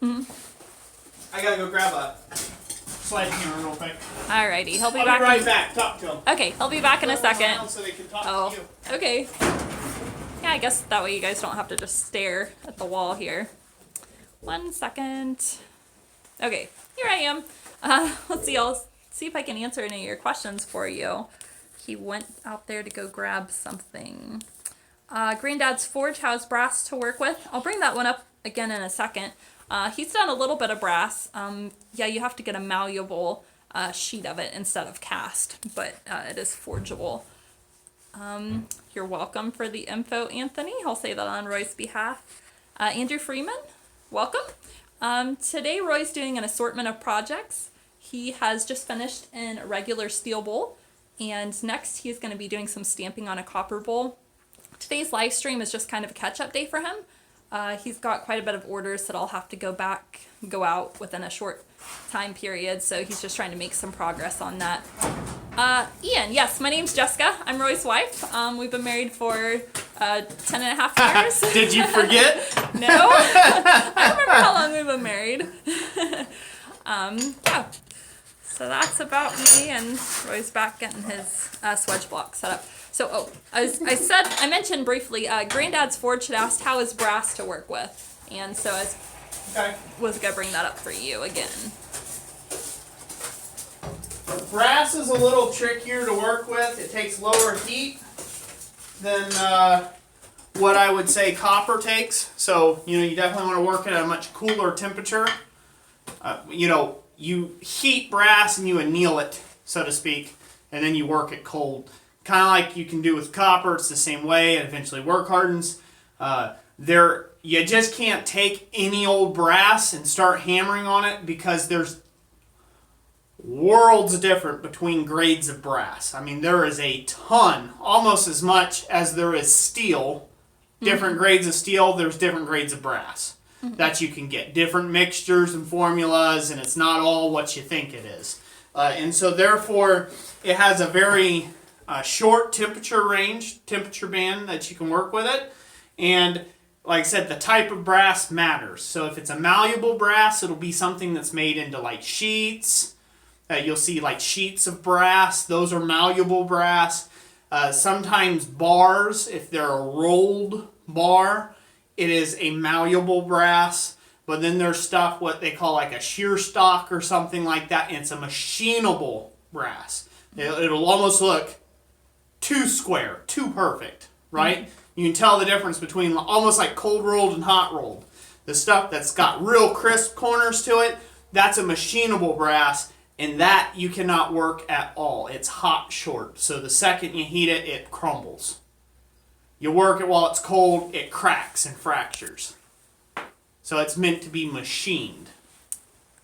I gotta go grab a sledgehammer real quick. Alrighty, he'll be I'll back. be right back. Talk to him. Okay, he'll be back in a second. So they can talk Oh, to you. okay. Yeah, I guess that way you guys don't have to just stare at the wall here. 1 second. Okay, here I am. Let's see, I'll see if I can answer any of your questions for you. He went out there to go grab something. Granddad's Forge has brass to work with. I'll bring that one up again in a second. He's done a little bit of brass. Yeah, you have to get a malleable sheet of it instead of cast, but it is forgeable. You're welcome for the info, Anthony. I'll say that on Roy's behalf. Andrew Freeman, welcome. Today Roy's doing an assortment of projects. He has just finished in a regular steel bowl, and next he's going to be doing some stamping on a copper bowl. Today's live stream is just kind of a catch-up day for him. He's got quite a bit of orders that I'll have to go out within a short time period, so he's just trying to make some progress on that. Ian, yes, my name's Jessica. I'm Roy's wife. We've been married for 10 and a half years. Did you forget? No. I remember how long we've been married. Yeah. So that's about me, and Roy's back getting his swedge block set up. So, I mentioned briefly, Granddad's Forge had asked how is brass to work with, and so I was going to bring that up for you again. Brass is a little trickier to work with. It takes lower heat than what I would say copper takes. So, you definitely want to work at a much cooler temperature. You heat brass and you anneal it, so to speak, and then you work it cold. Kind of like you can do with copper. It's the same way. It eventually work hardens. You just can't take any old brass and start hammering on it because there's worlds different between grades of brass. I mean, there is a ton, almost as much as there is steel. Different grades of steel, there's different grades of brass that you can get. Different mixtures and formulas, and it's not all what you think it is. And so therefore, it has a very short temperature band that you can work with it. And like I said, the type of brass matters. So if it's a malleable brass, it'll be something that's made into like sheets. You'll see like sheets of brass. Those are malleable brass. Sometimes bars, if they're a rolled bar, it is a malleable brass. But then there's stuff, what they call like a shear stock or something like that, and it's a machinable brass. It'll almost look too square, too perfect, right? You can tell the difference between almost like cold rolled and hot rolled. The stuff that's got real crisp corners to it, that's a machinable brass, and that you cannot work at all. It's hot short, so the second you heat it, it crumbles. You work it while it's cold, it cracks and fractures. So it's meant to be machined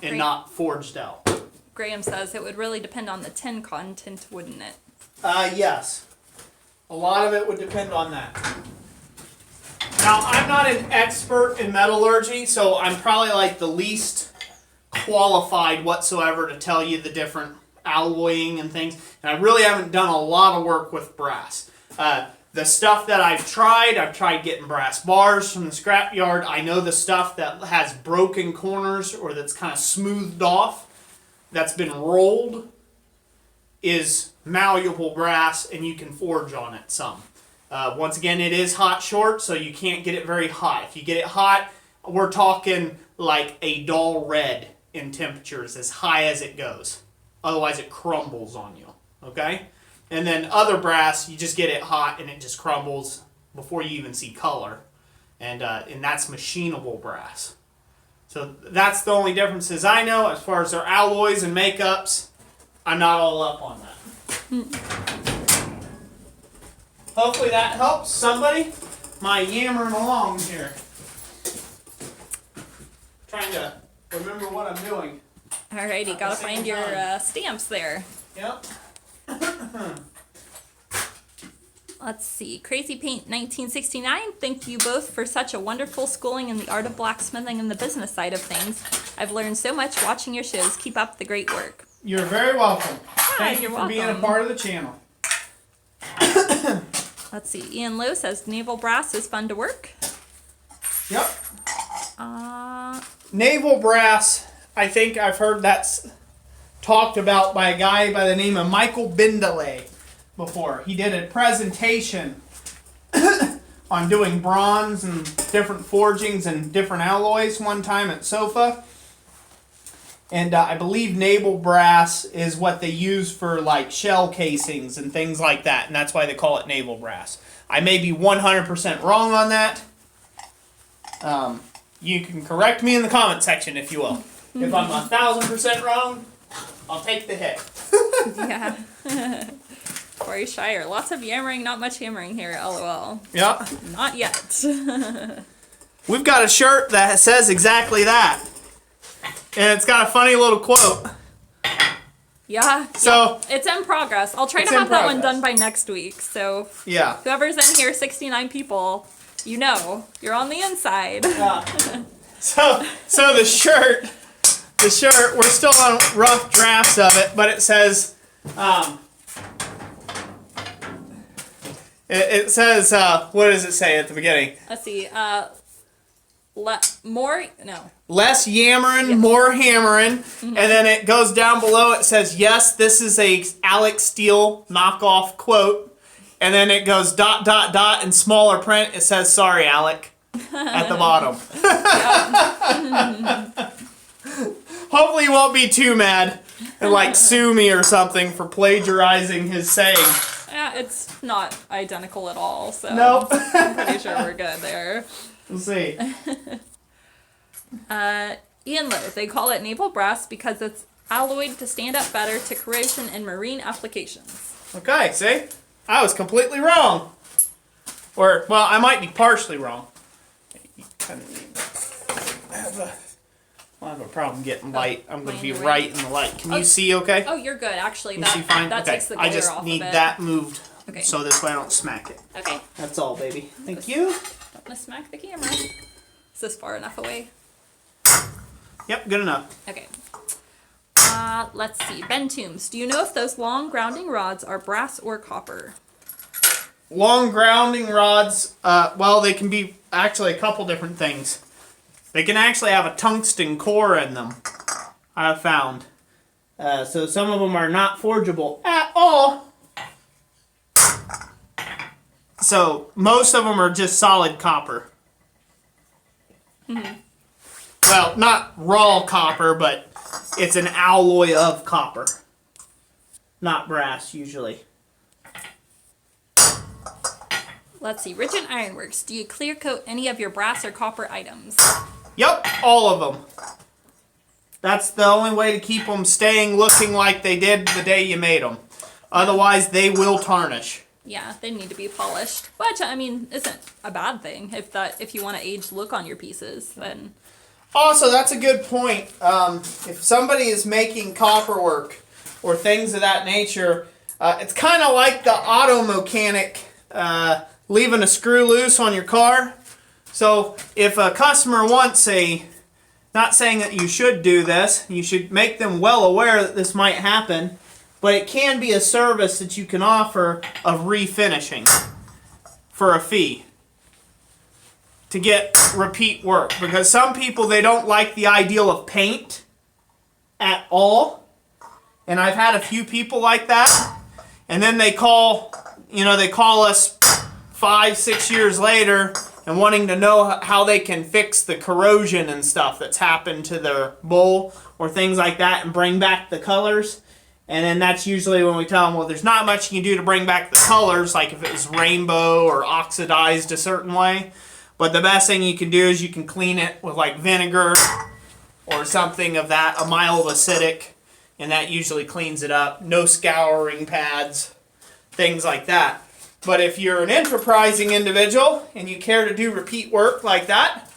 and Great. not forged out. Graham says it would really depend on the tin content, wouldn't it? Yes. A lot of it would depend on that. Now, I'm not an expert in metallurgy, so I'm probably like the least qualified whatsoever to tell you the different alloying and things. And I really haven't done a lot of work with brass. The stuff that I've tried getting brass bars from the scrapyard. I know the stuff that has broken corners or that's kind of smoothed off, that's been rolled, is malleable brass, and you can forge on it some. Once again, it is hot short, so you can't get it very hot. If you get it hot, we're talking like a dull red in temperatures, as high as it goes. Otherwise, it crumbles on you, okay? And then other brass, you just get it hot and it just crumbles before you even see color. And that's machinable brass. So that's the only differences I know as far as their alloys and makeups. I'm not all up on that. Hopefully that helps somebody. My yammering along here. Trying to remember what I'm doing. Alrighty, gotta find your stamps there. Yep. Let's see. Crazy Paint 1969. Thank you both for such a wonderful schooling in the art of blacksmithing and the business side of things. I've learned so much watching your shows. Keep up the great work. You're very welcome. Thank you you're for being a welcome. part of the channel. Let's see. Ian Lowe says naval brass is fun to work. Yep. Uh, Naval brass, I think I've heard that's talked about by a guy by the name of Michael Bendelay before. He did a presentation on doing bronze and different forgings and different alloys one time at SOFA. And I believe naval brass is what they use for like shell casings and things like that. And that's why they call it naval brass. I may be 100% wrong on that. You can correct me in the comment section if you will. If I'm 1,000% wrong, I'll take the hit. yeah. Corey Shire. Lots of yammering, not much hammering here. LOL. Yeah. Not yet. We've got a shirt that says exactly that. And it's got a funny little quote. Yeah. So It's in progress. I'll try to It's in have that one progress. done by next week. So yeah. whoever's in here, 69 people, you know, you're on the inside. So the shirt, we're still on rough drafts of it, but it says, it says, what does it say at the beginning? Let's see. Less yammering, more hammering, and then it goes down below. It says, "Yes, this is a Alex Steele knockoff quote," and then it goes ... in smaller print. It says, "Sorry, Alec," at the bottom. Hopefully, he won't be too mad and like sue me or something for plagiarizing his saying. Yeah, it's not identical at all. So Nope. I'm pretty sure we're good there. We'll see. Ian Lowe, they call it naval brass because it's alloyed to stand up better to corrosion in marine applications. Okay, see? I was completely wrong. Or, well, I might be partially wrong. You kind of need I'll have a problem getting light. I'm going to be right in the light. Can you see okay? Oh, you're good. Actually, Can you see fine? that Okay. takes the glare I just off need of it. that moved Okay. so this way I don't smack it. Okay. That's all, baby. Thank you. Don't want to smack the camera. Is this far enough away? Yep, good enough. Okay. Let's see. Ben Toombs, do you know if those long grounding rods are brass or copper? Long grounding rods, well, they can be actually a couple different things. They can actually have a tungsten core in them, I've found. So some of them are not forgeable at all. So most of them are just solid copper. Well, not raw copper, but it's an alloy of copper. Not brass, usually. Let's see. Rigid Ironworks, do you clear coat any of your brass or copper items? Yep, all of them. That's the only way to keep them staying looking like they did the day you made them. Otherwise, they will tarnish. Yeah, they need to be polished, which I mean isn't a bad thing if you want to age look on your pieces. Then Also, that's a good point. If somebody is making copper work or things of that nature, it's kind of like the auto mechanic leaving a screw loose on your car. So if a customer wants not saying that you should do this, you should make them well aware that this might happen, but it can be a service that you can offer of refinishing for a fee to get repeat work. Because some people, they don't like the ideal of paint at all. And I've had a few people like that. And then they call us 5-6 years later and wanting to know how they can fix the corrosion and stuff that's happened to their bowl or things like that and bring back the colors. And then that's usually when we tell them, well, there's not much you can do to bring back the colors, like if it was rainbow or oxidized a certain way. But the best thing you can do is you can clean it with like vinegar or something of that, a mild acidic, and that usually cleans it up. No scouring pads, things like that. But if you're an enterprising individual and you care to do repeat work like that,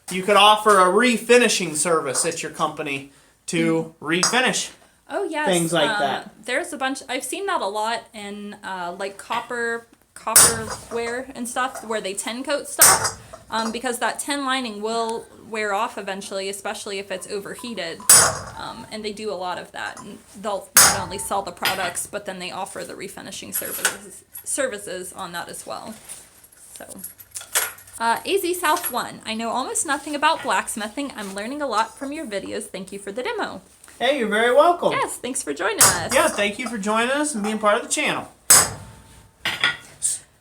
you could offer a refinishing service at your company to refinish. Oh yes, things like that. There's a bunch. I've seen that a lot in like copperware and stuff, where they tin coat stuff, because that tin lining will wear off eventually, especially if it's overheated. And they do a lot of that. And they'll not only sell the products, but then they offer the refinishing services on that as well. So. AZ South 1. I know almost nothing about blacksmithing. I'm learning a lot from your videos. Thank you for the demo. Hey, you're very welcome. Yes, thanks for joining us. Yeah, thank you for joining us and being part of the channel.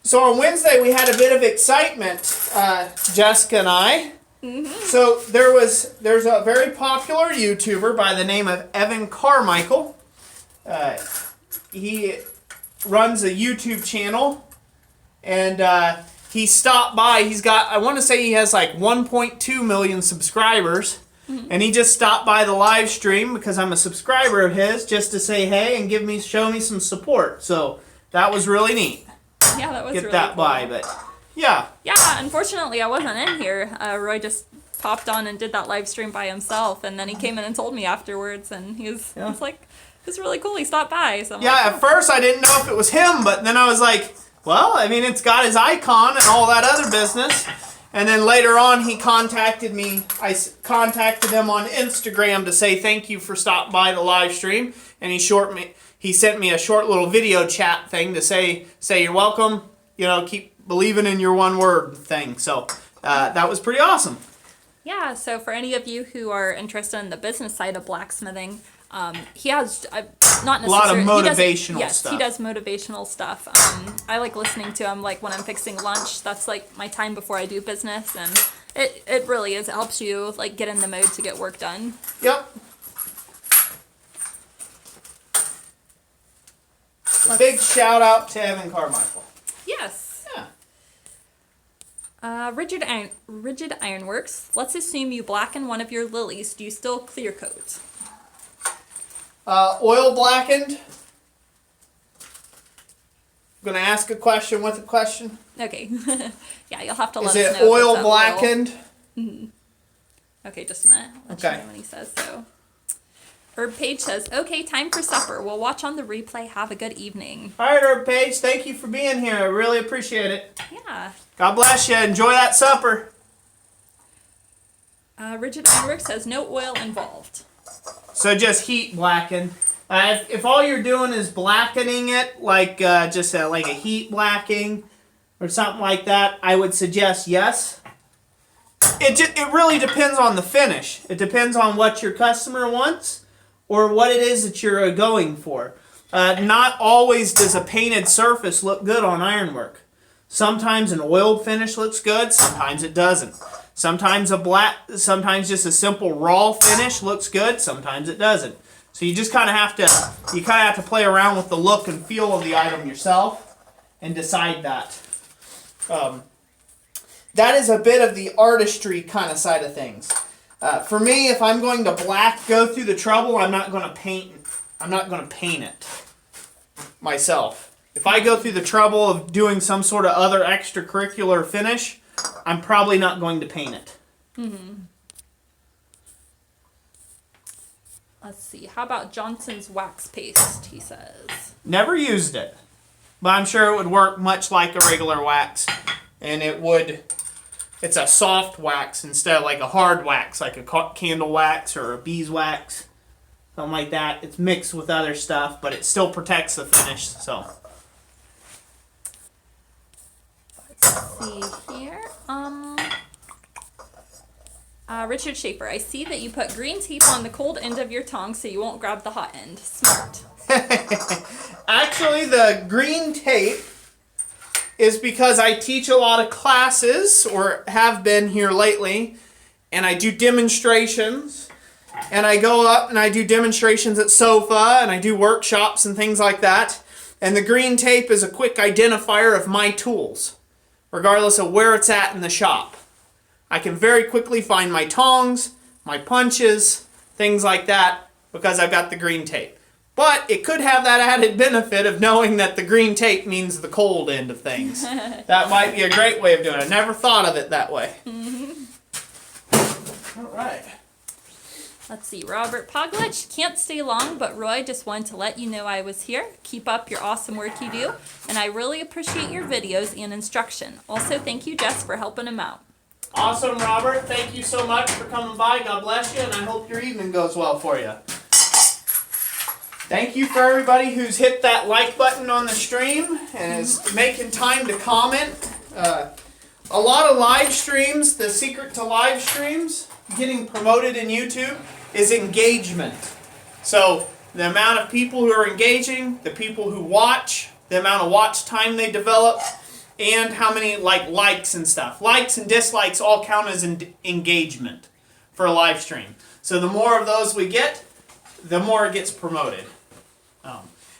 So on Wednesday we had a bit of excitement, Jessica and I. Mm-hmm. So there's a very popular YouTuber by the name of Evan Carmichael. He runs a YouTube channel, and he stopped by. I want to say he has like 1.2 million subscribers. Mm-hmm. And he just stopped by the live stream because I'm a subscriber of his, just to say hey and show me some support. So that was really neat. Yeah, that was Get really that cool. by, but yeah. Yeah, unfortunately I wasn't in here. Roy just popped on and did that live stream by himself, and then he came in and told me afterwards, and he was like, it's really cool. He stopped by. So at first I didn't know if it was him, but then I was like, well, I mean, it's got his icon and all that other business. And then later on, he contacted me. I contacted him on Instagram to say thank you for stopping by the live stream. And he sent me a short little video chat thing to say you're welcome. Keep believing in your one word thing. So that was pretty awesome. Yeah. So for any of you who are interested in the business side of blacksmithing, he has not necessarily a lot of motivational stuff. He does motivational stuff. I like listening to him, like when I'm fixing lunch. That's like my time before I do business, and it really is. It helps you like get in the mode to get work done. Yep. Big shout out to Evan Carmichael. Yes. Yeah. Rigid Ironworks. Let's assume you blacken one of your lilies. Do you still clear coat? Oil blackened. I'm going to ask a question with a question. Okay. Yeah, you'll have to let us know. know. Is it oil blackened? Mm-hmm. Okay, just a minute. Let Okay. you know when he says so. Herb Page says, okay, time for supper. We'll watch on the replay. Have a good evening. All right, Herb Page. Thank you for being here. I really appreciate it. Yeah. God bless you. Enjoy that supper. Rigid Ironworks says, no oil involved. So just heat blacken. If all you're doing is blackening it, like just like a heat blacking or something like that, I would suggest yes. It really depends on the finish. It depends on what your customer wants or what it is that you're going for. Not always does a painted surface look good on ironwork. Sometimes an oiled finish looks good, sometimes it doesn't. Sometimes sometimes just a simple raw finish looks good, sometimes it doesn't. So you just kind of have to play around with the look and feel of the item yourself and decide that. That is a bit of the artistry kind of side of things. For me, if I'm going to go through the trouble, I'm not going to paint it myself. if I go through the trouble of doing some sort of other extracurricular finish, I'm probably not going to paint it. Let's see. How about Johnson's wax paste, he says. Never used it, but I'm sure it would work much like a regular wax. And it's a soft wax instead of like a hard wax, like a candle wax or a beeswax. Something like that. It's mixed with other stuff, but it still protects the finish, so. Let's see here. Richard Schaefer, I see that you put green tape on the cold end of your tongue so you won't grab the hot end. Smart. Actually, the green tape is because I teach a lot of classes, or have been here lately, and I do demonstrations, and I go up and I do demonstrations at SOFA, and I do workshops and things like that, and the green tape is a quick identifier of my tools, regardless of where it's at in the shop. I can very quickly find my tongs, my punches, things like that, because I've got the green tape. But it could have that added benefit of knowing that the green tape means the cold end of things. That might be a great way of doing it. I never thought of it that way. All right. Let's see. Robert Poglich, can't stay long, but Roy, just wanted to let you know I was here. Keep up your awesome work you do, and I really appreciate your videos and instruction. Also, thank you, Jess, for helping him out. Awesome, Robert. Thank you so much for coming by. God bless you, and I hope your evening goes well for you. Thank you for everybody who's hit that like button on the stream and is making time to comment. A lot of live streams, the secret to live streams, getting promoted in YouTube, is engagement. So the amount of people who are engaging, the people who watch, the amount of watch time they develop, and how many likes and stuff. Likes and dislikes all count as engagement for a live stream. So the more of those we get, the more it gets promoted.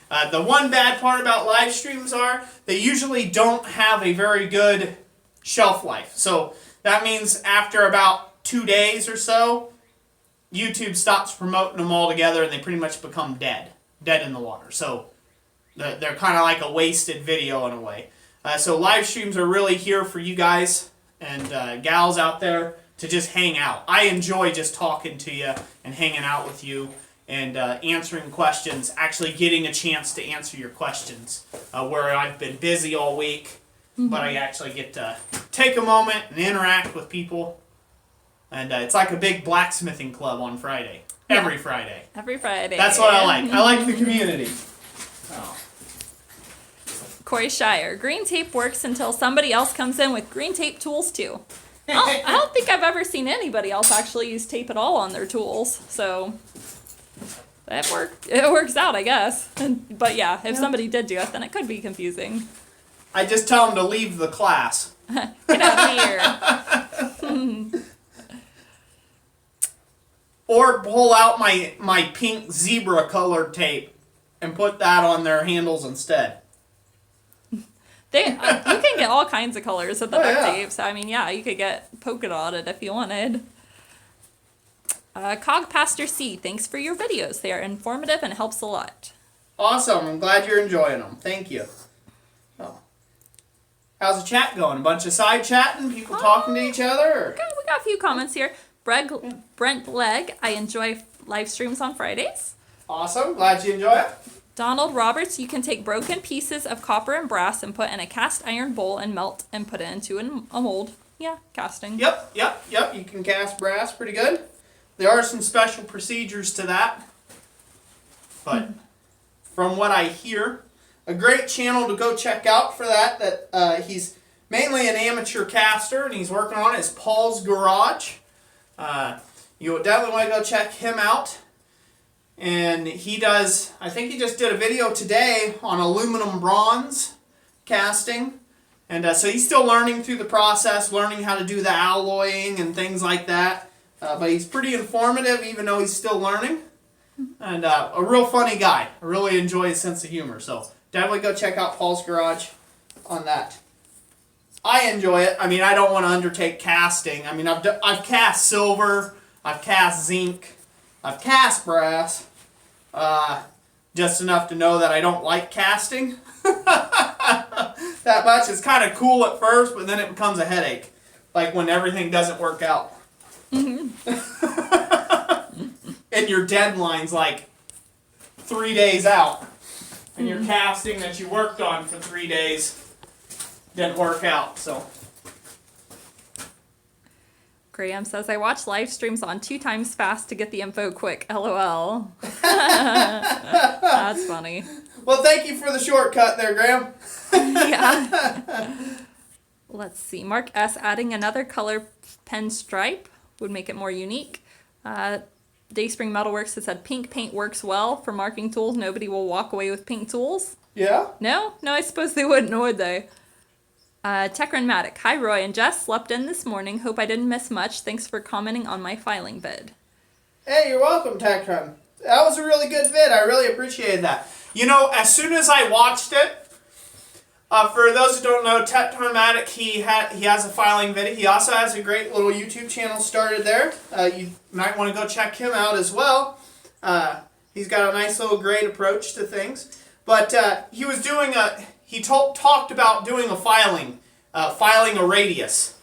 The one bad part about live streams are they usually don't have a very good shelf life. So that means after about 2 days or so, YouTube stops promoting them altogether and they pretty much become dead in the water. So they're kind of like a wasted video in a way. So live streams are really here for you guys and gals out there to just hang out. I enjoy just talking to you and hanging out with you and answering questions, actually getting a chance to answer your questions where I've been busy all week, but I actually get to take a moment and interact with people. And it's like a big blacksmithing club on Friday. Every Friday. Every Friday. That's what I like. I like the community. Oh. Corey Shire, green tape works until somebody else comes in with green tape tools too. I don't think I've ever seen anybody else actually use tape at all on their tools, so it works out, I guess. But yeah, if somebody did do it, then it could be confusing. I just tell them to leave the class. Get out of here. Or pull out my pink zebra colored tape and put that on their handles instead. You can get all kinds of colors with the duct tape. So, I mean, yeah, you could get polka dotted if you wanted. Cog Pastor C, thanks for your videos. They are informative and helps a lot. Awesome. I'm glad you're enjoying them. Thank you. Oh. How's the chat going? A bunch of side chatting? People talking to each other? Or? We got a few comments here. Brent Legg, I enjoy live streams on Fridays. Awesome. Glad you enjoy it. Donald Roberts, you can take broken pieces of copper and brass and put in a cast iron bowl and melt and put it into a mold. Yeah, casting. Yep. You can cast brass pretty good. There are some special procedures to that. But from what I hear, a great channel to go check out for that he's mainly an amateur caster and he's working on is Paul's Garage. You definitely want to go check him out. And he does, I think he just did a video today on aluminum bronze casting. And so he's still learning through the process, learning how to do the alloying and things like that. But he's pretty informative even though he's still learning. And a real funny guy. I really enjoy his sense of humor. So definitely go check out Paul's Garage on that. I enjoy it. I mean, I don't want to undertake casting. I mean, I've cast silver, I've cast zinc, I've cast brass. just enough to know that I don't like casting that much. It's kind of cool at first, but then it becomes a headache, like when everything doesn't work out. Mm-hmm. And your deadline's like 3 days out, and your casting that you worked on for 3 days didn't work out. So Graham says, I watch live streams on 2 times fast to get the info quick. LOL. That's funny. Well, thank you for the shortcut there, Graham. Yeah. Let's see. Mark S. adding another color pen stripe would make it more unique. Dayspring Metalworks has said pink paint works well for marking tools. Nobody will walk away with pink tools. Yeah? No, I suppose they wouldn't, would they? Techronmatic. Hi, Roy and Jess. Slept in this morning. Hope I didn't miss much. Thanks for commenting on my filing vid. Hey, you're welcome, Techron. That was a really good vid. I really appreciated that. You know, as soon as I watched it, for those who don't know, Techronmatic, he has a filing video. He also has a great little YouTube channel started there. You might want to go check him out as well. He's got a nice little great approach to things. But he was doing talked about doing a filing a radius.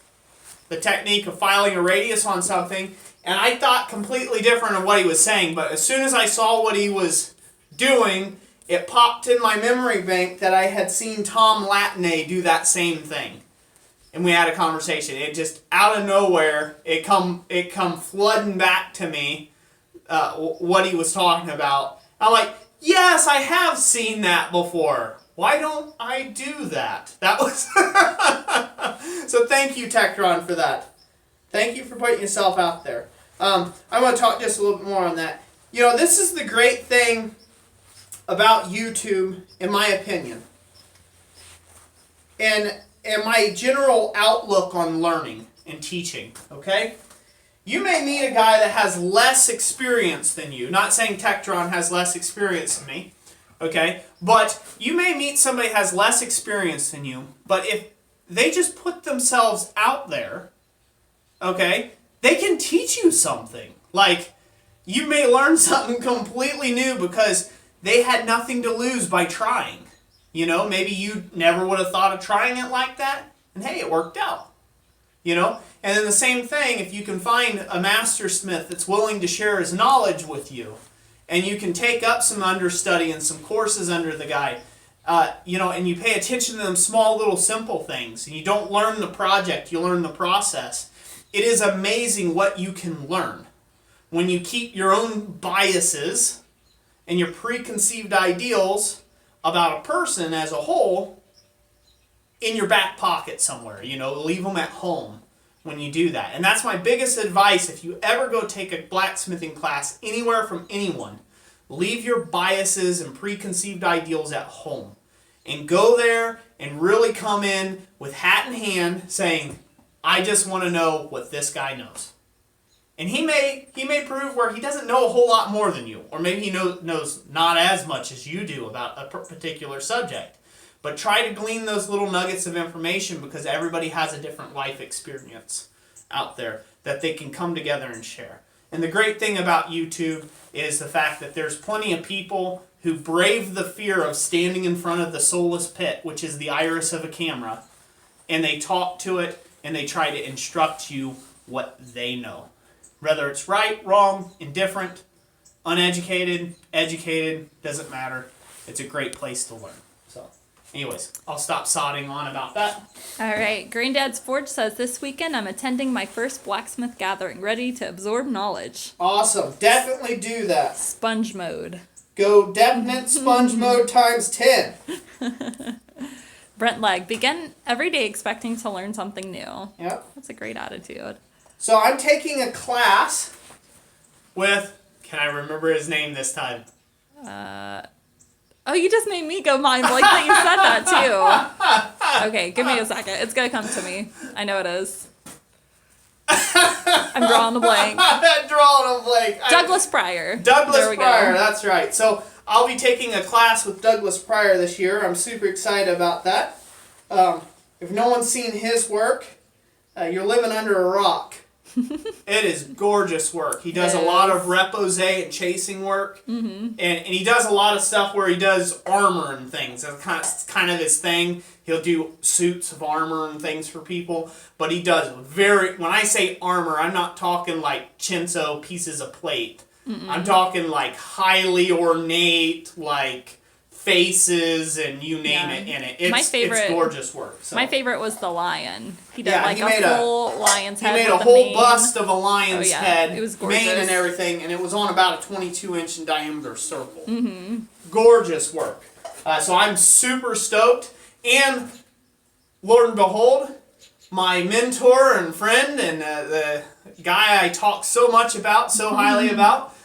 The technique of filing a radius on something. And I thought completely different of what he was saying. But as soon as I saw what he was doing, it popped in my memory bank that I had seen Tom Latney do that same thing. And we had a conversation. It just, out of nowhere, it come flooding back to me what he was talking about. I'm like, yes, I have seen that before. Why don't I do that? That was... So thank you, Techron, for that. Thank you for putting yourself out there. I want to talk just a little bit more on that. You know, this is the great thing about YouTube, in my opinion, and my general outlook on learning and teaching, okay? You may meet a guy that has less experience than you. Not saying Tektron has less experience than me, okay? But you may meet somebody that has less experience than you, but if they just put themselves out there, okay, they can teach you something. Like, you may learn something completely new because they had nothing to lose by trying. You know, maybe you never would have thought of trying it like that, and hey, it worked out. You know? And then the same thing, if you can find a mastersmith that's willing to share his knowledge with you, and you can take up some understudy and some courses under the guy, you know, and you pay attention to them small little simple things, and you don't learn the project, you learn the process. It is amazing what you can learn when you keep your own biases and your preconceived ideals about a person as a whole in your back pocket somewhere. You know, leave them at home when you do that. And that's my biggest advice if you ever go take a blacksmithing class anywhere from anyone. Leave your biases and preconceived ideals at home. And go there and really come in with hat in hand saying, I just want to know what this guy knows. And he may prove where he doesn't know a whole lot more than you. Or maybe he knows not as much as you do about a particular subject. But try to glean those little nuggets of information because everybody has a different life experience out there that they can come together and share. And the great thing about YouTube is the fact that there's plenty of people who brave the fear of standing in front of the soulless pit, which is the iris of a camera, and they talk to it and they try to instruct you what they know. Whether it's right, wrong, indifferent, uneducated, educated, doesn't matter. It's a great place to learn. So, anyways, I'll stop sodding on about that. All right. Granddad's Forge says, this weekend I'm attending my first blacksmith gathering, ready to absorb knowledge. Awesome. Definitely do that. Sponge mode. Go definite sponge mode times 10. Brent Legg, begin every day expecting to learn something new. Yep. That's a great attitude. So I'm taking a class with, can I remember his name this time? Oh, you just made me go mind blank that you said that too. Okay, give me a second. It's going to come to me. I know it is. I'm drawing a blank. Drawing a blank. Douglas Pryor. Douglas Pryor, that's right. So I'll be taking a class with Douglas Pryor this year. I'm super excited about that. If no one's seen his work, you're living under a rock. It is gorgeous work. He does a lot of repose and chasing work, and he does a lot of stuff where he does armor and things. That's kind of his thing. He'll do suits of armor and things for people, but he does when I say armor, I'm not talking like chintz pieces of plate. I'm talking like highly ornate, like faces and you name it in it. It's gorgeous work. So. My favorite was the lion. He did a full lion's head. He made a whole bust of a lion's head, it was gorgeous. mane and everything, and it was on about a 22-inch in diameter circle. Gorgeous work. So I'm super stoked. And Lord and behold, my mentor and friend and the guy I talk so much about, so highly about,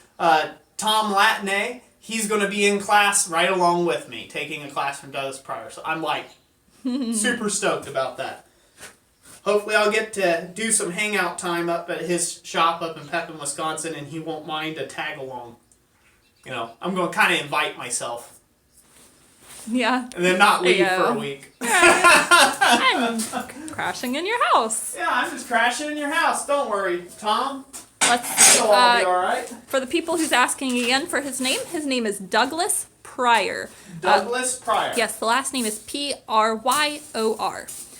Tom Latney, he's going to be in class right along with me, taking a class from Douglas Pryor. So I'm like super stoked about that. Hopefully I'll get to do some hangout time up at his shop up in Pepin, Wisconsin, and he won't mind a tag along. You know, I'm going to kind of invite myself. Yeah. And then not leave for a week. I'm crashing in your house. Yeah, I'm just crashing in your house. Don't worry, Tom. Let's see. It'll all be all right. For the people who's asking again for his name is Douglas Pryor. Douglas Pryor. Yes, the last name is Pryor.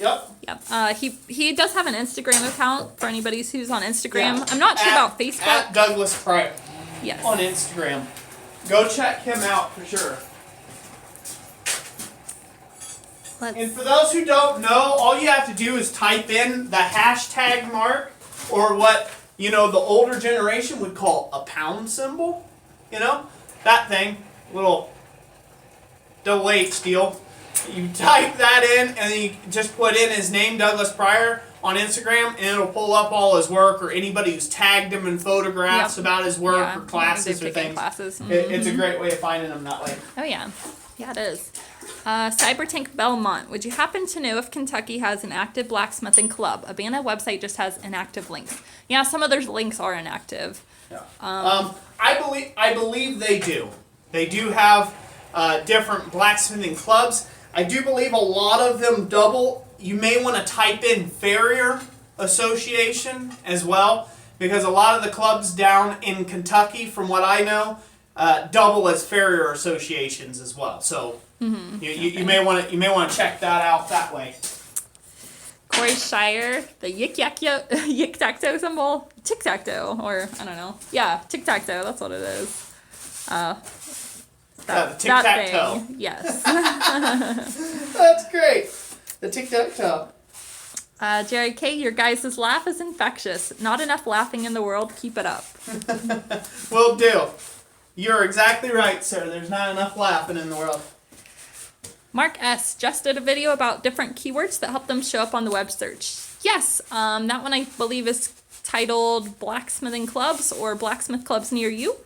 Yep. Yep. He does have an Instagram account for anybody who's on Instagram. Yeah. I'm not sure about Facebook. At Douglas Pryor. Yes. On Instagram. Go check him out for sure. And for those who don't know, all you have to do is type in the hashtag mark, or what, the older generation would call a pound symbol. That thing, little double H deal. You type that in, and then you just put in his name, Douglas Pryor, on Instagram, and it'll pull up all his work, or anybody who's tagged him in photographs about his work, or classes or things. It's a great way of finding him that way. Oh, yeah. Yeah, it is. Cybertank Belmont, would you happen to know if Kentucky has an active blacksmithing club? Abana website just has inactive links. Yeah, some of their links are inactive. Yeah. I believe they do. They do have different blacksmithing clubs. I do believe a lot of them double. You may want to type in Farrier Association as well, because a lot of the clubs down in Kentucky, from what I know, double as Farrier Associations as well. So you may want to check that out that way. Corey Shire, the Yik-Tac-Toe symbol, Tic-Tac-Toe, or I don't know. Yeah, Tic-Tac-Toe, that's what it is. The Tic-Tac-Toe. Yes. That's great. The Tic-Tac-Toe. Jerry K., your guys' laugh is infectious. Not enough laughing in the world. Keep it up. Will do. You're exactly right, sir. There's not enough laughing in the world. Mark S. just did a video about different keywords that help them show up on the web search. Yes, that one I believe is titled Blacksmithing Clubs or Blacksmith Clubs Near You.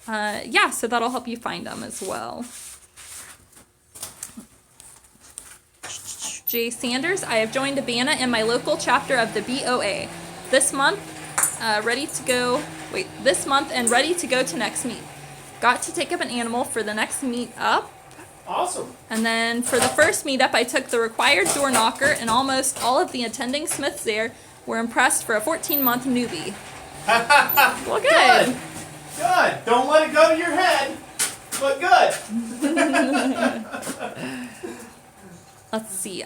Yeah, so that'll help you find them as well. Jay Sanders, I have joined Abana in my local chapter of the BOA. This month and ready to go to next meet. Got to take up an animal for the next meet up. Awesome. And then for the first meetup, I took the required door knocker, and almost all of the attending smiths there were impressed for a 14-month newbie. Well, good. Good. Don't let it go to your head, but good. Let's see.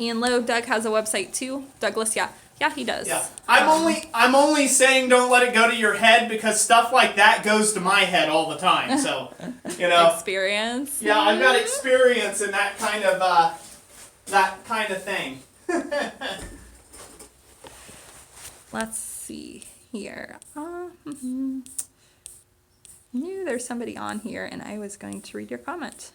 Ian Lowe, Doug has a website too. Douglas, yeah, he does. Yeah. I'm only saying don't let it go to your head because stuff like that goes to my head all the time. So, Experience. Yeah, I've got experience in that kind of thing. Let's see here. Knew there's somebody on here, and I was going to read your comment.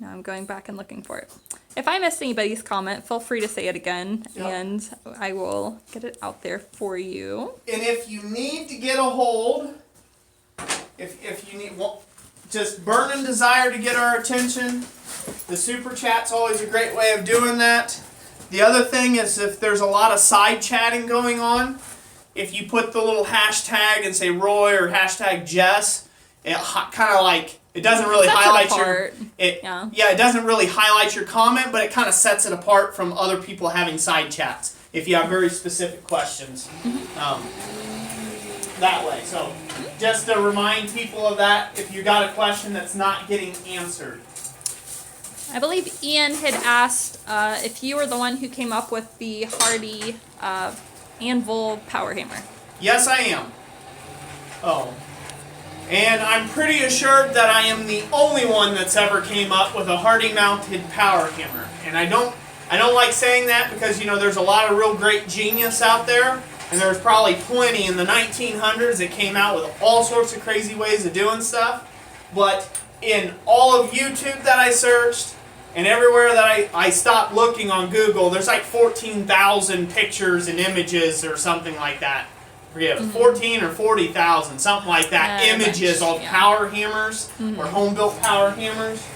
Now I'm going back and looking for it. If I missed anybody's comment, feel free to say it again, and I will get it out there for you. And if you need to get a hold, if you need just burning desire to get our attention, the super chat's always a great way of doing that. The other thing is if there's a lot of side chatting going on, if you put the little hashtag and say Roy or hashtag Jess, it kind of like, it doesn't really highlight it doesn't really highlight your comment, but it kind of sets it apart from other people having side chats. if you have very specific questions that way. So just to remind people of that, if you got a question that's not getting answered. I believe Ian had asked if you were the one who came up with the Hardy anvil power hammer. Yes, I am. Oh. And I'm pretty assured that I am the only one that's ever came up with a Hardy mounted power hammer. And I don't like saying that because, you know, there's a lot of real great genius out there. And there's probably plenty in the 1900s that came out with all sorts of crazy ways of doing stuff. But in all of YouTube that I searched, and everywhere that I stopped looking on Google, there's like 14,000 pictures and images or something like that. I forget, 14 or 40,000, something like that, images of power hammers or home-built power hammers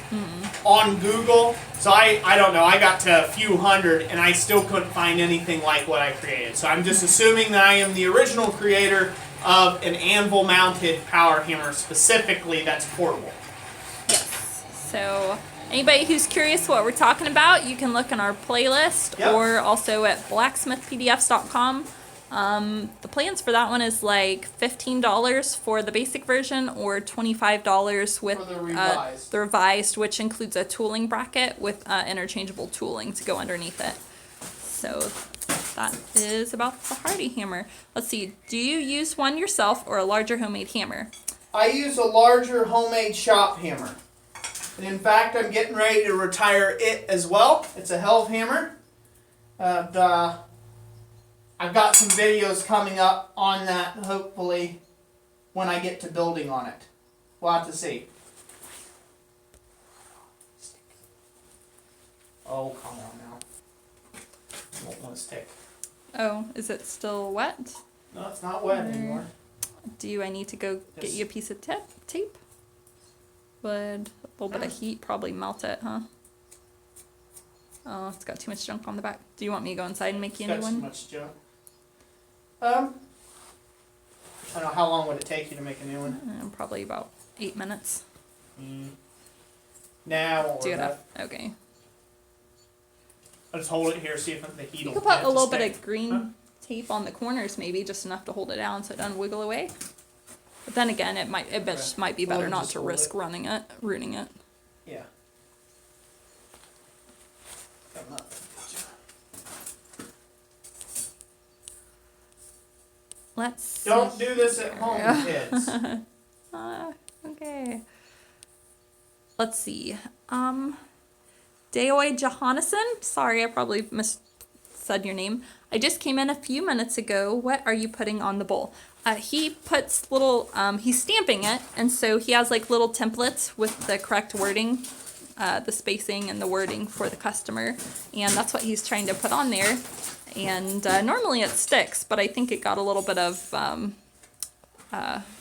on Google. So I don't know, I got to a few hundred and I still couldn't find anything like what I created. So I'm just assuming that I am the original creator of an anvil-mounted power hammer specifically that's portable. Yes. So anybody who's curious what we're talking about, you can look in our playlist or also at blacksmithpdfs.com. The plans for that one is like $15 for the basic version or $25 with the revised, which includes a tooling bracket with interchangeable tooling to go underneath it. So that is about the Hardy hammer. Let's see, do you use one yourself or a larger homemade hammer? I use a larger homemade shop hammer. And in fact, I'm getting ready to retire it as well. It's a hell of a hammer. I've got some videos coming up on that, hopefully, when I get to building on it. We'll have to see. Oh, come on now. Won't want to stick. Oh, is it still wet? No, it's not wet anymore. Do I need to go get you a piece of tape? Would a little bit of heat probably melt it, huh? Oh, it's got too much junk on the back. Do you want me to go inside and make you a new one? Too much junk. I don't know, how long would it take you to make a new one? Probably about 8 minutes. Now, do it. Okay. I'll just hold it here, see if the heat will. You could put a little bit of green tape on the corners, maybe just enough to hold it down so it doesn't wiggle away. But then again, it might be better not to risk ruining it. Yeah. Don't do this at home, kids. Okay. Let's see. Daoy Johannesson. Sorry, I probably said your name. I just came in a few minutes ago. What are you putting on the bowl? He puts little, he's stamping it, and so he has like little templates with the correct wording, the spacing and the wording for the customer, and that's what he's trying to put on there. And normally it sticks, but I think it got a little bit of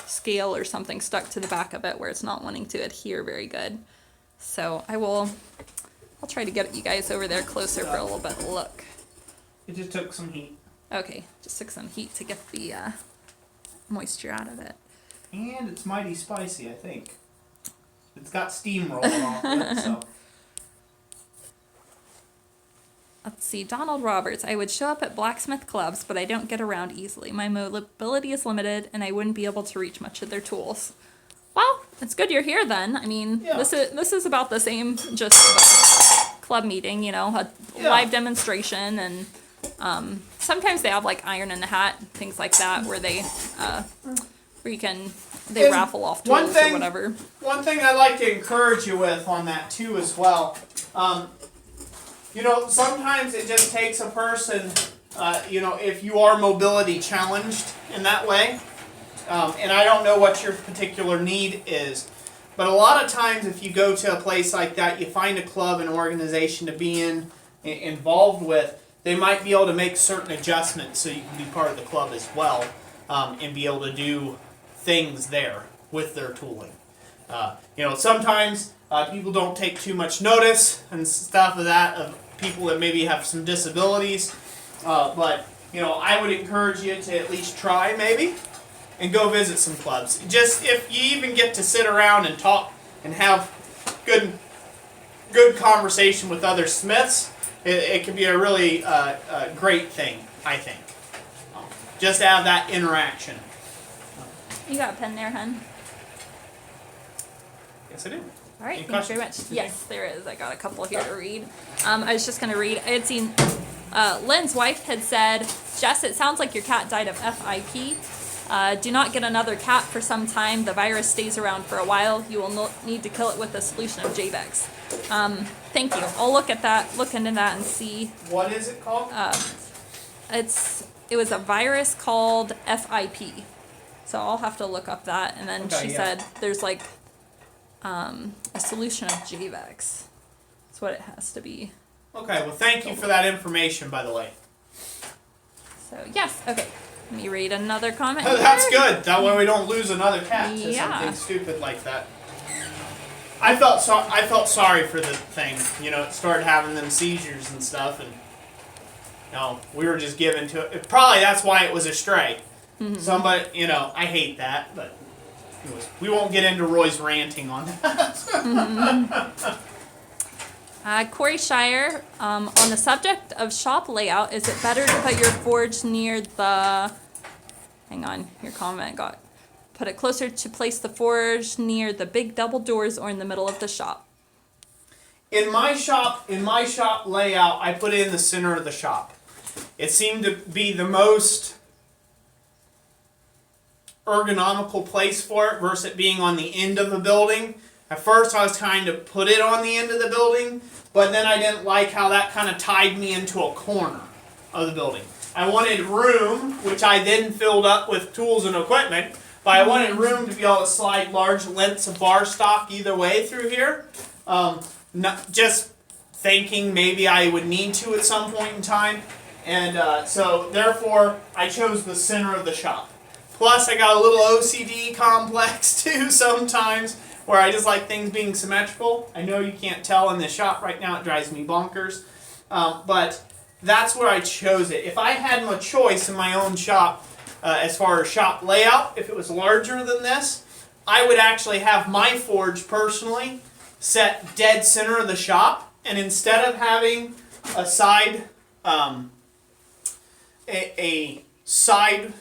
scale or something stuck to the back of it where it's not wanting to adhere very good. So I'll try to get you guys over there closer for a little bit of a look. It just took some heat. Okay, just took some heat to get the moisture out of it. And it's mighty spicy, I think. It's got steam rolling off it, so. Let's see, Donald Roberts. I would show up at blacksmith clubs, but I don't get around easily. My mobility is limited, and I wouldn't be able to reach much of their tools. Well, it's good you're here then. I mean, this is about the same, just a club meeting, you know, a live demonstration, and sometimes they have like iron in the hat, things like that, where they raffle off tools or whatever. One thing I'd like to encourage you with on that too as well. You know, sometimes it just takes a person, you know, if you are mobility challenged in that way, and I don't know what your particular need is, but a lot of times if you go to a place like that, you find a club, an organization to be involved with, they might be able to make certain adjustments so you can be part of the club as well, and be able to do things there with their tooling. You know, sometimes people don't take too much notice and stuff of that, of people that maybe have some disabilities, but you know, I would encourage you to at least try maybe and go visit some clubs. Just if you even get to sit around and talk and have good conversation with other smiths, It can be a really great thing, I think. Just to have that interaction. You got a pen there, hun? Yes, I do. All right, Any thanks very much. questions? Yes, there is. I got a couple here to read. I was just going to read. I had seen Lynn's wife had said, Jess, it sounds like your cat died of FIP. Do not get another cat for some time. The virus stays around for a while. You will need to kill it with a solution of Javex. Thank you. I'll look into that and see. What is it called? It was a virus called FIP. So I'll have to look up that. And then she said there's like a solution of Javex. That's what it has to be. Okay, well thank you for that information, by the way. So yes, okay. Let me read another comment. That's here. good. That way we don't lose another cat to something stupid like that. I felt sorry for the thing. You know, it started having them seizures and stuff, and we were just given to it. Probably that's why it was a stray. Mm-hmm. Somebody, I hate that, but we won't get into Roy's ranting on that. Mm-hmm. Corey Shire, on the subject of shop layout, is it better to put your forge near the... Hang on, your comment got... Put it closer to place the forge near the big double doors or in the middle of the shop? In my shop layout, I put it in the center of the shop. It seemed to be the most ergonomical place for it versus it being on the end of the building. At first I was trying to put it on the end of the building, but then I didn't like how that kind of tied me into a corner of the building. I wanted room, which I then filled up with tools and equipment, but I wanted room to be able to slide large lengths of bar stock either way through here. Not just thinking maybe I would need to at some point in time. And so therefore I chose the center of the shop. Plus I got a little OCD complex too sometimes, where I just like things being symmetrical. I know you can't tell in this shop right now, it drives me bonkers. But that's where I chose it. If I had my choice in my own shop, as far as shop layout, if it was larger than this, I would actually have my forge personally set dead center of the shop, and instead of having a side, a side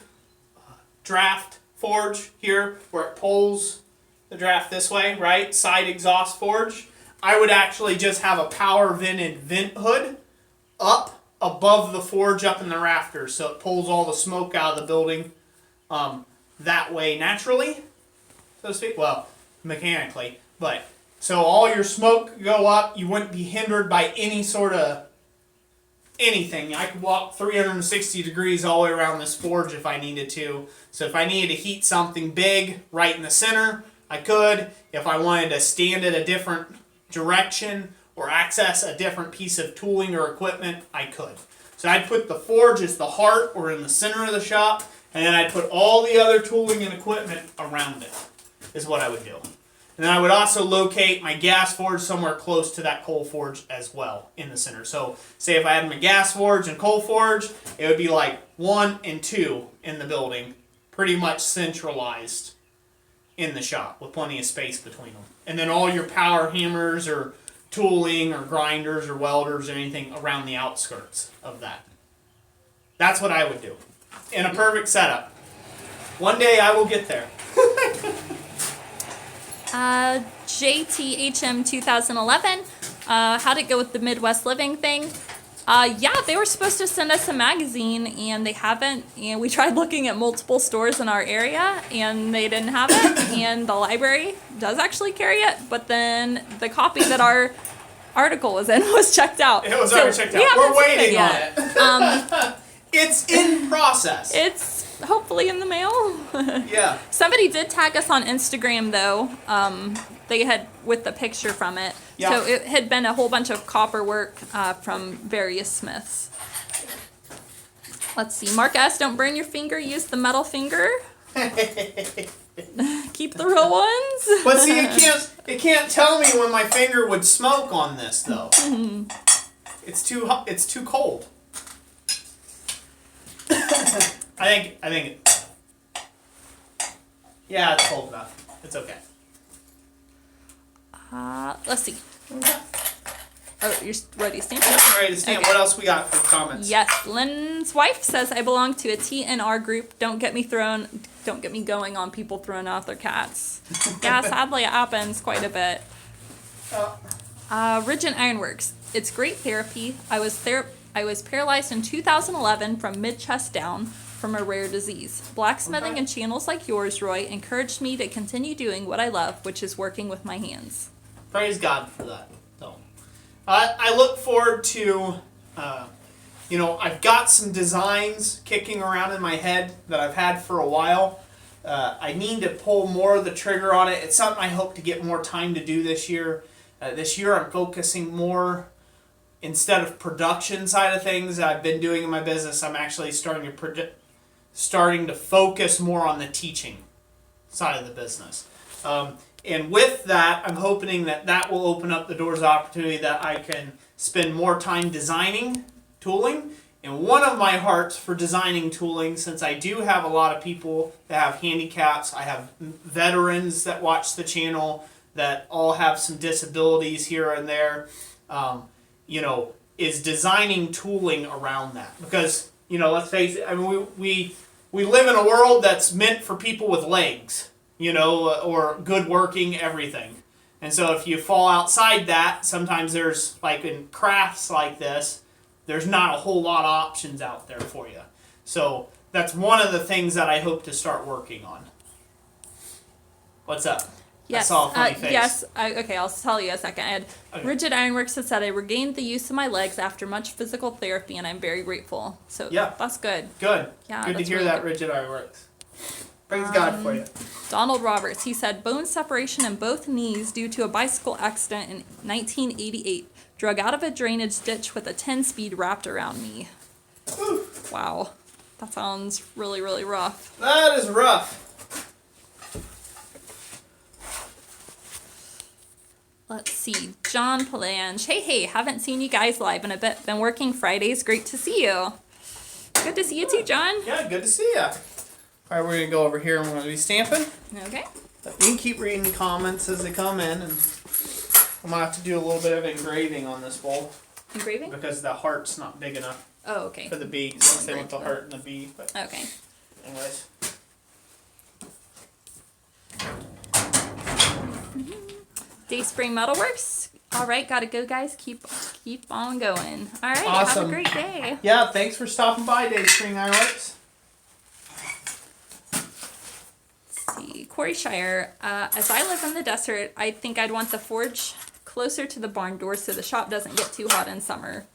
draft forge here where it pulls the draft this way, right? Side exhaust forge. I would actually just have a power vented vent hood up above the forge up in the rafters, so it pulls all the smoke out of the building that way naturally, so to speak. Well, mechanically, but so all your smoke could go up. You wouldn't be hindered by any sort of anything. I could walk 360 degrees all the way around this forge if I needed to. So if I needed to heat something big right in the center, I could. If I wanted to stand at a different direction or access a different piece of tooling or equipment, I could. So I'd put the forge as the heart or in the center of the shop, and then I'd put all the other tooling and equipment around it, is what I would do. And then I would also locate my gas forge somewhere close to that coal forge as well in the center. So say if I had my gas forge and coal forge, it would be like 1 and 2 in the building, pretty much centralized in the shop with plenty of space between them. And then all your power hammers or tooling or grinders or welders or anything around the outskirts of that. That's what I would do in a perfect setup. One day I will get there. JTHM 2011, how'd it go with the Midwest Living thing? Yeah, they were supposed to send us a magazine, and they haven't. And we tried looking at multiple stores in our area, and they didn't have it. And the library does actually carry it, but then the copy that our article was in was checked out. It was already checked out. We're waiting on it. It's in process. It's hopefully in the mail. Yeah. Somebody did tag us on Instagram, though. They had, with the picture from it. Yeah. So it had been a whole bunch of copper work from various smiths. Let's see. Mark S., don't burn your finger. Use the metal finger. Keep the real ones. But see, it can't tell me when my finger would smoke on this, though. It's too hot. It's too cold. I think it. Yeah, it's cold enough. It's okay. Let's see. Oh, you're ready to stamp? Ready to stamp. Okay. What else we got for comments? Yes, Lynn's wife says I belong to a TNR group. Don't get me going on people throwing out their cats. Yeah, sadly it happens quite a bit. Rigid Ironworks. It's great therapy. I was paralyzed in 2011 from mid-chest down from a rare disease. Blacksmithing and channels like yours, Roy, encouraged me to continue doing what I love, which is working with my hands. Praise God for that. So, I look forward to, I've got some designs kicking around in my head that I've had for a while. I need to pull more of the trigger on it. It's something I hope to get more time to do this year. This year I'm focusing more, instead of production side of things I've been doing in my business, I'm actually starting to focus more on the teaching side of the business. And with that, I'm hoping that will open up the doors of opportunity that I can spend more time designing tooling. And one of my hearts for designing tooling, since I do have a lot of people that have handicaps, I have veterans that watch the channel that all have some disabilities here and there, is designing tooling around that. Because, let's face it, I mean, we live in a world that's meant for people with legs, or good working everything. And so if you fall outside that, sometimes there's, like in crafts like this, there's not a whole lot of options out there for you. So that's one of the things that I hope to start working on. What's up? Yes. I saw a funny face. Yes. Okay, I'll tell you a second. I had Rigid Ironworks has said I regained the use of my legs after much physical therapy, and I'm very grateful. So yeah, that's good. Good. Yeah, good to hear really that good. Rigid Ironworks. Praise God for you. Donald Roberts, he said bone separation in both knees due to a bicycle accident in 1988. Drug out of a drainage ditch with a 10-speed wrapped around me. Ooh. Wow, that sounds really, really rough. That is rough. Let's see, John Palange. Hey, haven't seen you guys live in a bit. Been working Fridays. Great to see you. Good to see you too, John. Yeah, good to see you. All right, we're going to go over here and we're going to be stamping. Okay. You can keep reading comments as they come in, and I'm going to have to do a little bit of engraving on this bowl. Engraving? Because the heart's not big enough Oh, okay. for the bee, since they want the heart and the bee. But Okay. anyways. Dayspring Metalworks. All right, gotta go, guys. Keep on going. All right, Awesome. have a great day. Yeah, thanks for stopping by, Dayspring Ironworks. Let's see, Corey Shire. As I live in the desert, I think I'd want the forge closer to the barn door so the shop doesn't get too hot in summer.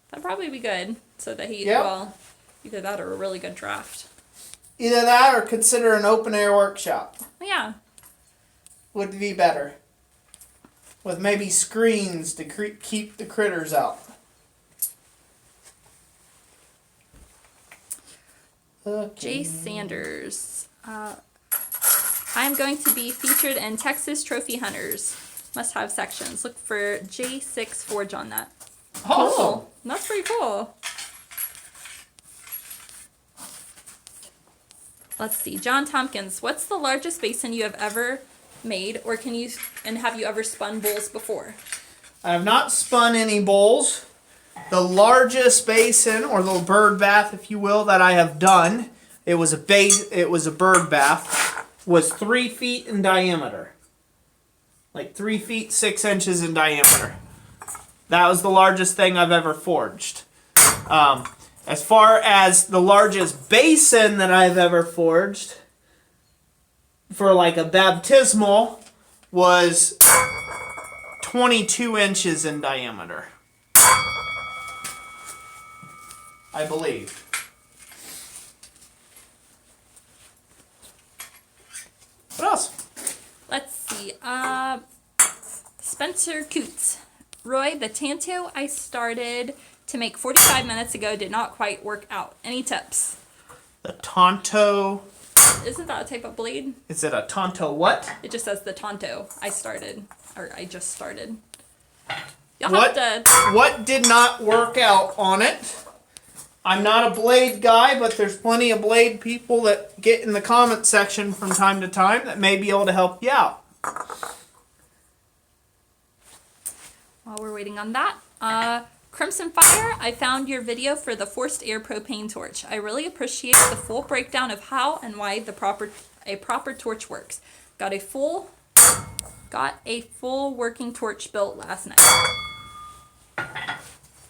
That'd probably be good, so that either that or a really good draft. Either that or consider an open air workshop. Yeah. Would be better. With maybe screens to keep the critters out. Jay Sanders. I'm going to be featured in Texas Trophy Hunters. Must have sections. Look for J6 Forge on that. Awesome. Cool. That's pretty cool. Let's see. John Tompkins. What's the largest basin you have ever made, or have you ever spun bowls before? I have not spun any bowls. The largest basin, or the bird bath, if you will, that I have done, it was a bird bath, was 3 feet in diameter. Like 3 feet 6 inches in diameter. That was the largest thing I've ever forged. As far as the largest basin that I've ever forged, for like a baptismal, was 22 inches in diameter. I believe. What else? Let's see. Spencer Coots. Roy, the Tanto I started to make 45 minutes ago did not quite work out. Any tips? The Tonto. Isn't that a type of blade? Is it a Tonto what? It just says the Tonto I just started. You'll What? have to... What did not work out on it? I'm not a blade guy, but there's plenty of blade people that get in the comment section from time to time that may be able to help you out. while we're waiting on that, Crimson Fire, I found your video for the forced air propane torch. I really appreciate the full breakdown of how and why a proper torch works. Got a full working torch built last night.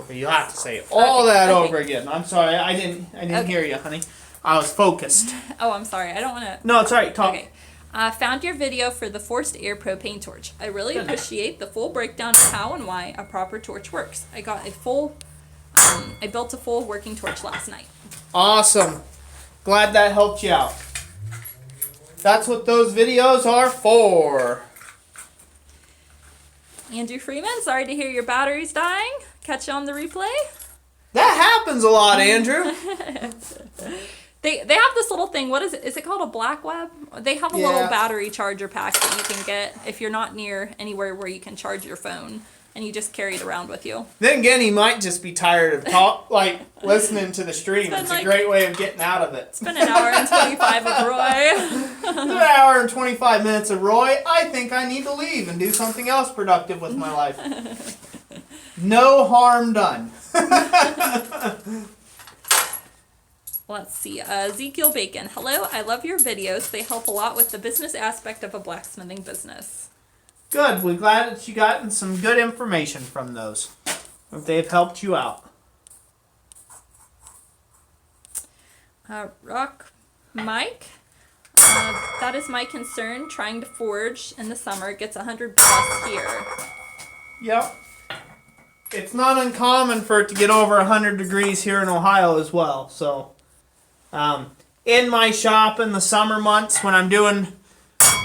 You have to say all that okay. over again. I'm sorry, I didn't hear you, honey. I was focused. Oh, I'm sorry. I don't want to. No, it's all right. Talk. Okay. Found your video for the forced air propane torch. I really appreciate the full breakdown of how and why a proper torch works. I built a full working torch last night. Awesome. Glad that helped you out. That's what those videos are for. Andrew Freeman, sorry to hear your battery's dying. Catch you on the replay. That happens a lot, Andrew. They have this little thing. What is it? Is it called a black web? They have a little battery charger pack that you can get if you're not near anywhere where you can charge your phone, and you just carry it around with you. Then again, he might just be tired of listening to the stream. It's a great way of getting out of it. It's been an hour and 25 of Roy. An hour and 25 minutes of Roy. I think I need to leave and do something else productive with my life. No harm done. Let's see. Ezekiel Bacon. Hello, I love your videos. They help a lot with the business aspect of a blacksmithing business. Good. We're glad that you gotten some good information from those. If they've helped you out. Rock Mike. That is my concern. Trying to forge in the summer gets 100 plus here. Yep. It's not uncommon for it to get over 100 degrees here in Ohio as well. So, in my shop in the summer months when I'm doing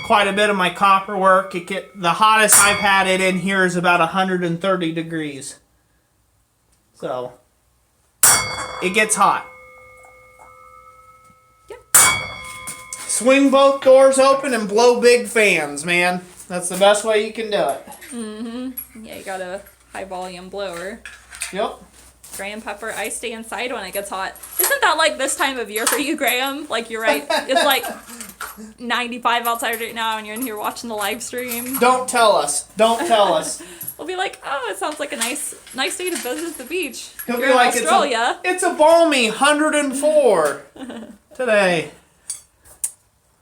quite a bit of my copper work, the hottest I've had it in here is about 130 degrees. So, it gets hot. Yep. Swing both doors open and blow big fans, man. That's the best way you can do it. Mm-hmm. Yeah, you got a high volume blower. Yep. Graham Pepper, I stay inside when it gets hot. Isn't that like this time of year for you, Graham? Like, you're right. It's like 95 outside right now and you're in here watching the live stream. Don't tell us. Don't tell us. We'll be like, oh, it sounds like a nice day to visit the beach. He'll be like, Australia. It's a balmy 104 today.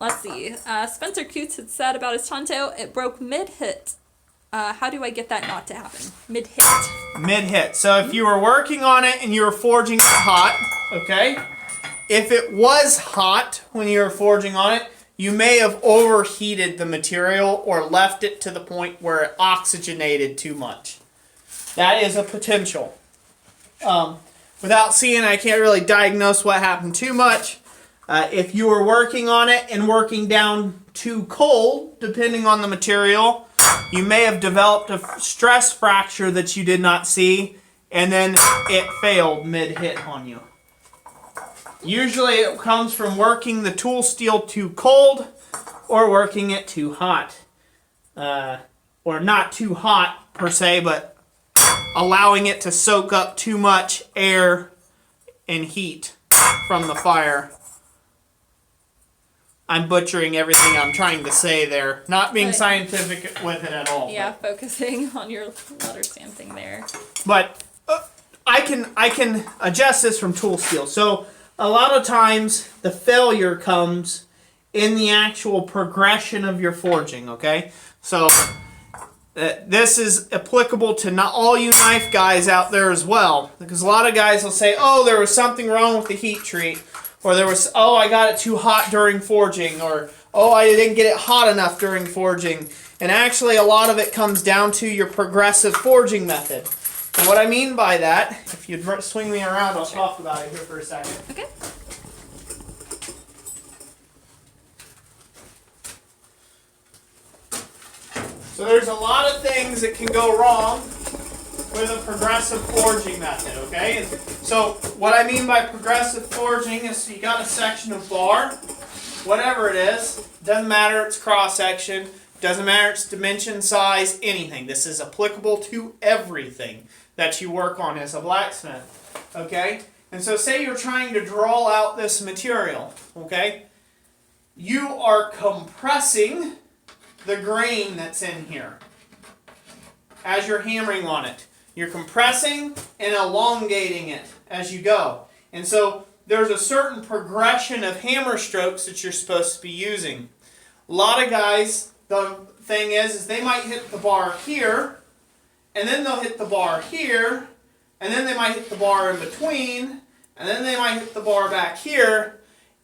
Let's see. Spencer Coots had said about his Tonto, it broke mid-hit. How do I get that not to happen? Mid-hit. Mid-hit. So if you were working on it and you were forging it hot, okay? If it was hot when you were forging on it, you may have overheated the material or left it to the point where it oxygenated too much. That is a potential. Without seeing, I can't really diagnose what happened too much. If you were working on it and working down too cold, depending on the material, you may have developed a stress fracture that you did not see, and then it failed mid-hit on you. Usually it comes from working the tool steel too cold or working it too hot. Or not too hot per se, but allowing it to soak up too much air and heat from the fire. I'm butchering everything I'm trying to say there. Not being scientific with it at all. Yeah, focusing on your letter stamping there. But I can adjust this from tool steel. So a lot of times the failure comes in the actual progression of your forging, okay? So this is applicable to not all you knife guys out there as well. Because a lot of guys will say, oh, there was something wrong with the heat treat. Or there was, oh, I got it too hot during forging. Or, oh, I didn't get it hot enough during forging. And actually, a lot of it comes down to your progressive forging method. And what I mean by that, if you'd swing me around, I'll talk about it here for a second. Okay. So there's a lot of things that can go wrong with a progressive forging method, okay? So what I mean by progressive forging is you got a section of bar, whatever it is, doesn't matter its cross section, doesn't matter its dimension, size, anything. This is applicable to everything that you work on as a blacksmith, okay? And so say you're trying to draw out this material, okay? You are compressing the grain that's in here. as you're hammering on it. You're compressing and elongating it as you go. And so there's a certain progression of hammer strokes that you're supposed to be using. A lot of guys, the thing is they might hit the bar here, and then they'll hit the bar here, and then they might hit the bar in between, and then they might hit the bar back here,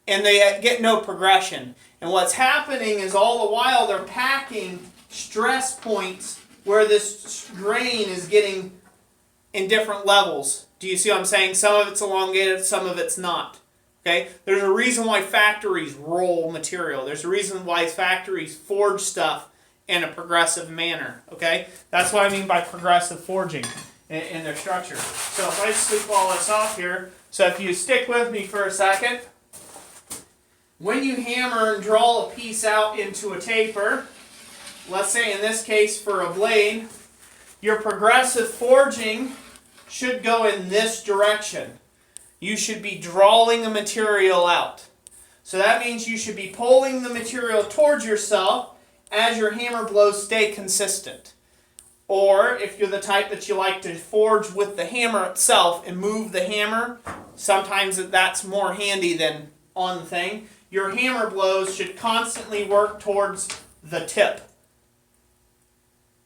and they get no progression. And what's happening is all the while they're packing stress points where this grain is getting in different levels. Do you see what I'm saying? Some of it's elongated, some of it's not. Okay? There's a reason why factories roll material. There's a reason why factories forge stuff in a progressive manner. Okay? That's what I mean by progressive forging in their structure. So if I sweep all this off here, so if you stick with me for a second, when you hammer and draw a piece out into a taper, let's say in this case for a blade, your progressive forging should go in this direction. You should be drawing the material out. So that means you should be pulling the material towards yourself as your hammer blows stay consistent. Or if you're the type that you like to forge with the hammer itself and move the hammer, sometimes that's more handy than on the thing. Your hammer blows should constantly work towards the tip,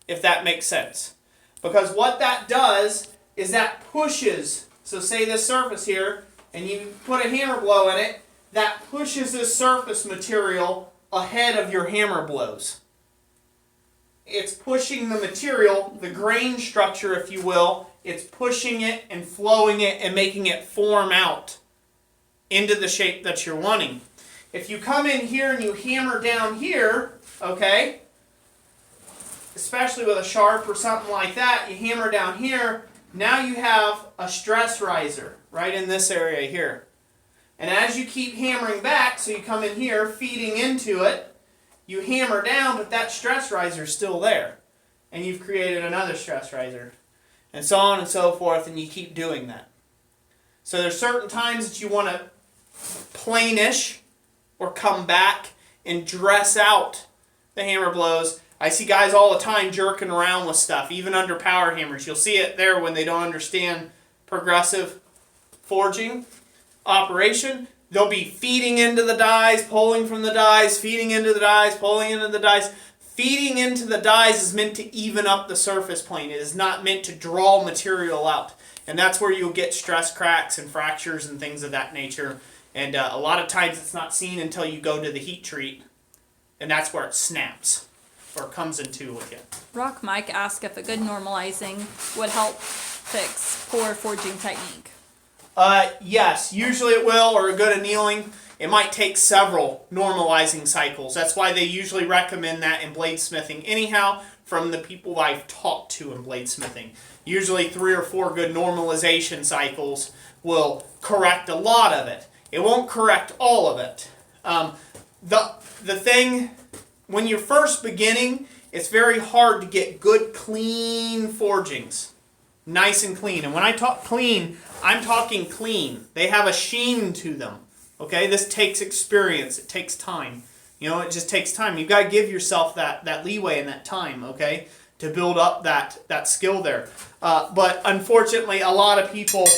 if that makes sense. Because what that does is that pushes, so say this surface here, and you put a hammer blow in it, that pushes this surface material ahead of your hammer blows. It's pushing the material, the grain structure if you will, it's pushing it and flowing it and making it form out into the shape that you're wanting. If you come in here and you hammer down here, okay, especially with a sharp or something like that, you hammer down here, now you have a stress riser right in this area here. And as you keep hammering back, so you come in here, feeding into it, you hammer down, but that stress riser is still there. And you've created another stress riser. And so on and so forth, and you keep doing that. So there's certain times that you want to planish or come back and dress out the hammer blows. I see guys all the time jerking around with stuff, even under power hammers. You'll see it there when they don't understand progressive forging operation. They'll be feeding into the dies, pulling from the dies, feeding into the dies, pulling into the dies. Feeding into the dies is meant to even up the surface plane. It is not meant to draw material out. And that's where you'll get stress cracks and fractures and things of that nature. And a lot of times it's not seen until you go to the heat treat. And that's where it snaps or comes into with you. Rock Mike asked if a good normalizing would help fix poor forging technique. Yes, usually it will, or a good annealing. It might take several normalizing cycles. That's why they usually recommend that in bladesmithing anyhow, from the people I've talked to in bladesmithing. Usually 3 or 4 good normalization cycles will correct a lot of it. It won't correct all of it. The thing, when you're first beginning, it's very hard to get good, clean forgings. Nice and clean. And when I talk clean, I'm talking clean. They have a sheen to them. Okay, this takes experience. It takes time. You know, it just takes time. You've got to give yourself that leeway and that time, okay, to build up that skill there. But unfortunately, a lot of people,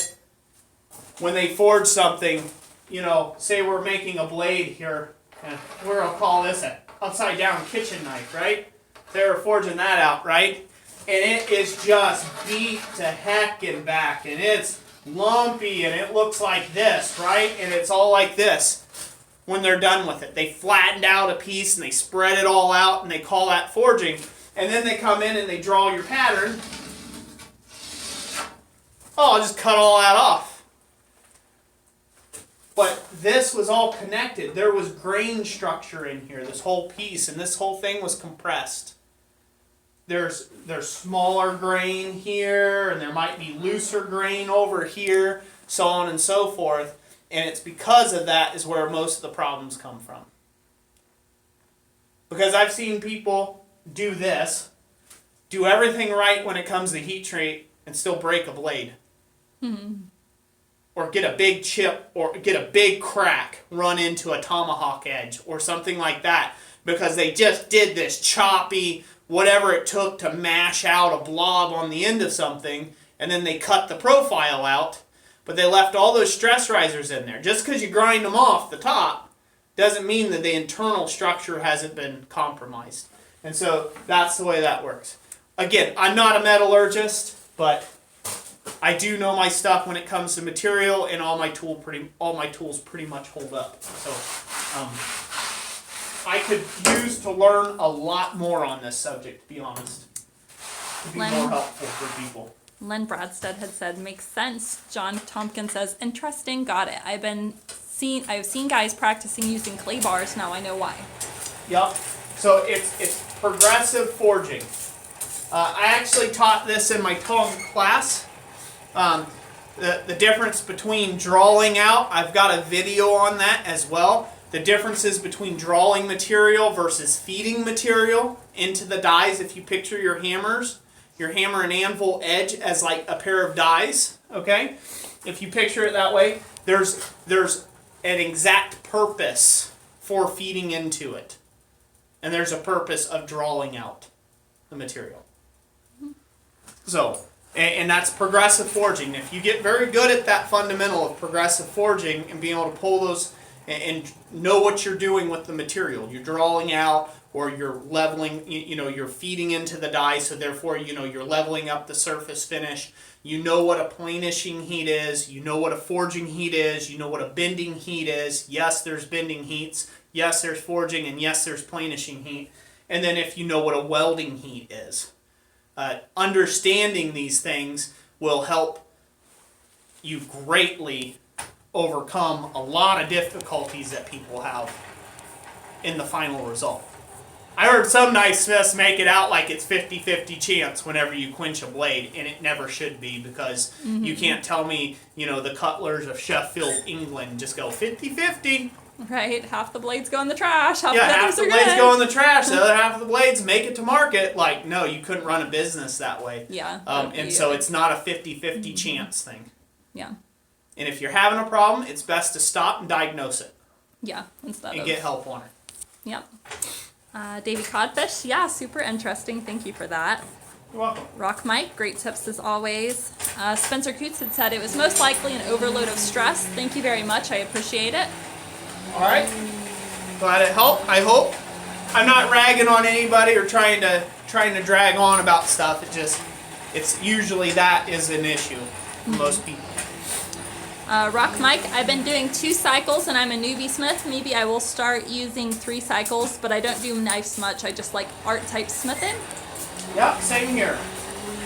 when they forge something, you know, say we're making a blade here, and we're going to call this an upside down kitchen knife, right? They were forging that out, right? And it is just beat to heck and back, and it's lumpy, and it looks like this, right? And it's all like this when they're done with it. They flattened out a piece, and they spread it all out, and they call that forging. And then they come in and they draw your pattern. Oh, I'll just cut all that off. But this was all connected. There was grain structure in here, this whole piece, and this whole thing was compressed. There's smaller grain here, and there might be looser grain over here, so on and so forth. And it's because of that is where most of the problems come from. Because I've seen people do this, do everything right when it comes to heat treat, and still break a blade. Mm-hmm. Or get a big chip, or get a big crack, run into a tomahawk edge, or something like that. Because they just did this choppy, whatever it took to mash out a blob on the end of something, and then they cut the profile out, but they left all those stress risers in there. Just because you grind them off the top doesn't mean that the internal structure hasn't been compromised. And so that's the way that works. Again, I'm not a metallurgist, but I do know my stuff when it comes to material, and all my tools pretty much hold up. So I could use to learn a lot more on this subject, to be honest, to be more helpful for people. Len Bradstead had said, makes sense. John Tompkins says, interesting, got it. I've seen guys practicing using clay bars, now I know why. Yep. So it's progressive forging. I actually taught this in my tongue class. The difference between drawing out, I've got a video on that as well. The differences between drawing material versus feeding material into the dies. If you picture your hammer and anvil edge as like a pair of dies, okay? If you picture it that way, there's an exact purpose for feeding into it. And there's a purpose of drawing out the material. So, and that's progressive forging. If you get very good at that fundamental of progressive forging and being able to pull those and know what you're doing with the material, you're drawing out or you're leveling, you're feeding into the die, so therefore, you're leveling up the surface finish. You know what a planishing heat is. You know what a forging heat is. You know what a bending heat is. Yes, there's bending heats. Yes, there's forging, and yes, there's planishing heat. And then if you know what a welding heat is. Understanding these things will help you greatly overcome a lot of difficulties that people have in the final result. I heard some knifesmiths make it out like it's 50-50 chance whenever you quench a blade, and it never should be, because you can't tell me, the cutlers of Sheffield, England just go 50-50. Right, half the blades go in the trash, half the blades go in the trash, the other half of the blades make it to market. Like, no, you couldn't run a business that way. Yeah. And so it's not a 50-50 chance thing. Yeah. And if you're having a problem, it's best to stop and diagnose it. Yeah, and get help on it. Yep. Davy Codfish, yeah, super interesting. Thank you for that. You're welcome. Rock Mike, great tips as always. Spencer Coots had said it was most likely an overload of stress. Thank you very much. I appreciate it. All right. Glad it helped. I hope. I'm not ragging on anybody or trying to drag on about stuff. It's usually that is an issue for most people. Rock Mike, I've been doing 2 cycles and I'm a newbie smith. Maybe I will start using 3 cycles, but I don't do knives much. I just like art type smithing. Yep, same here.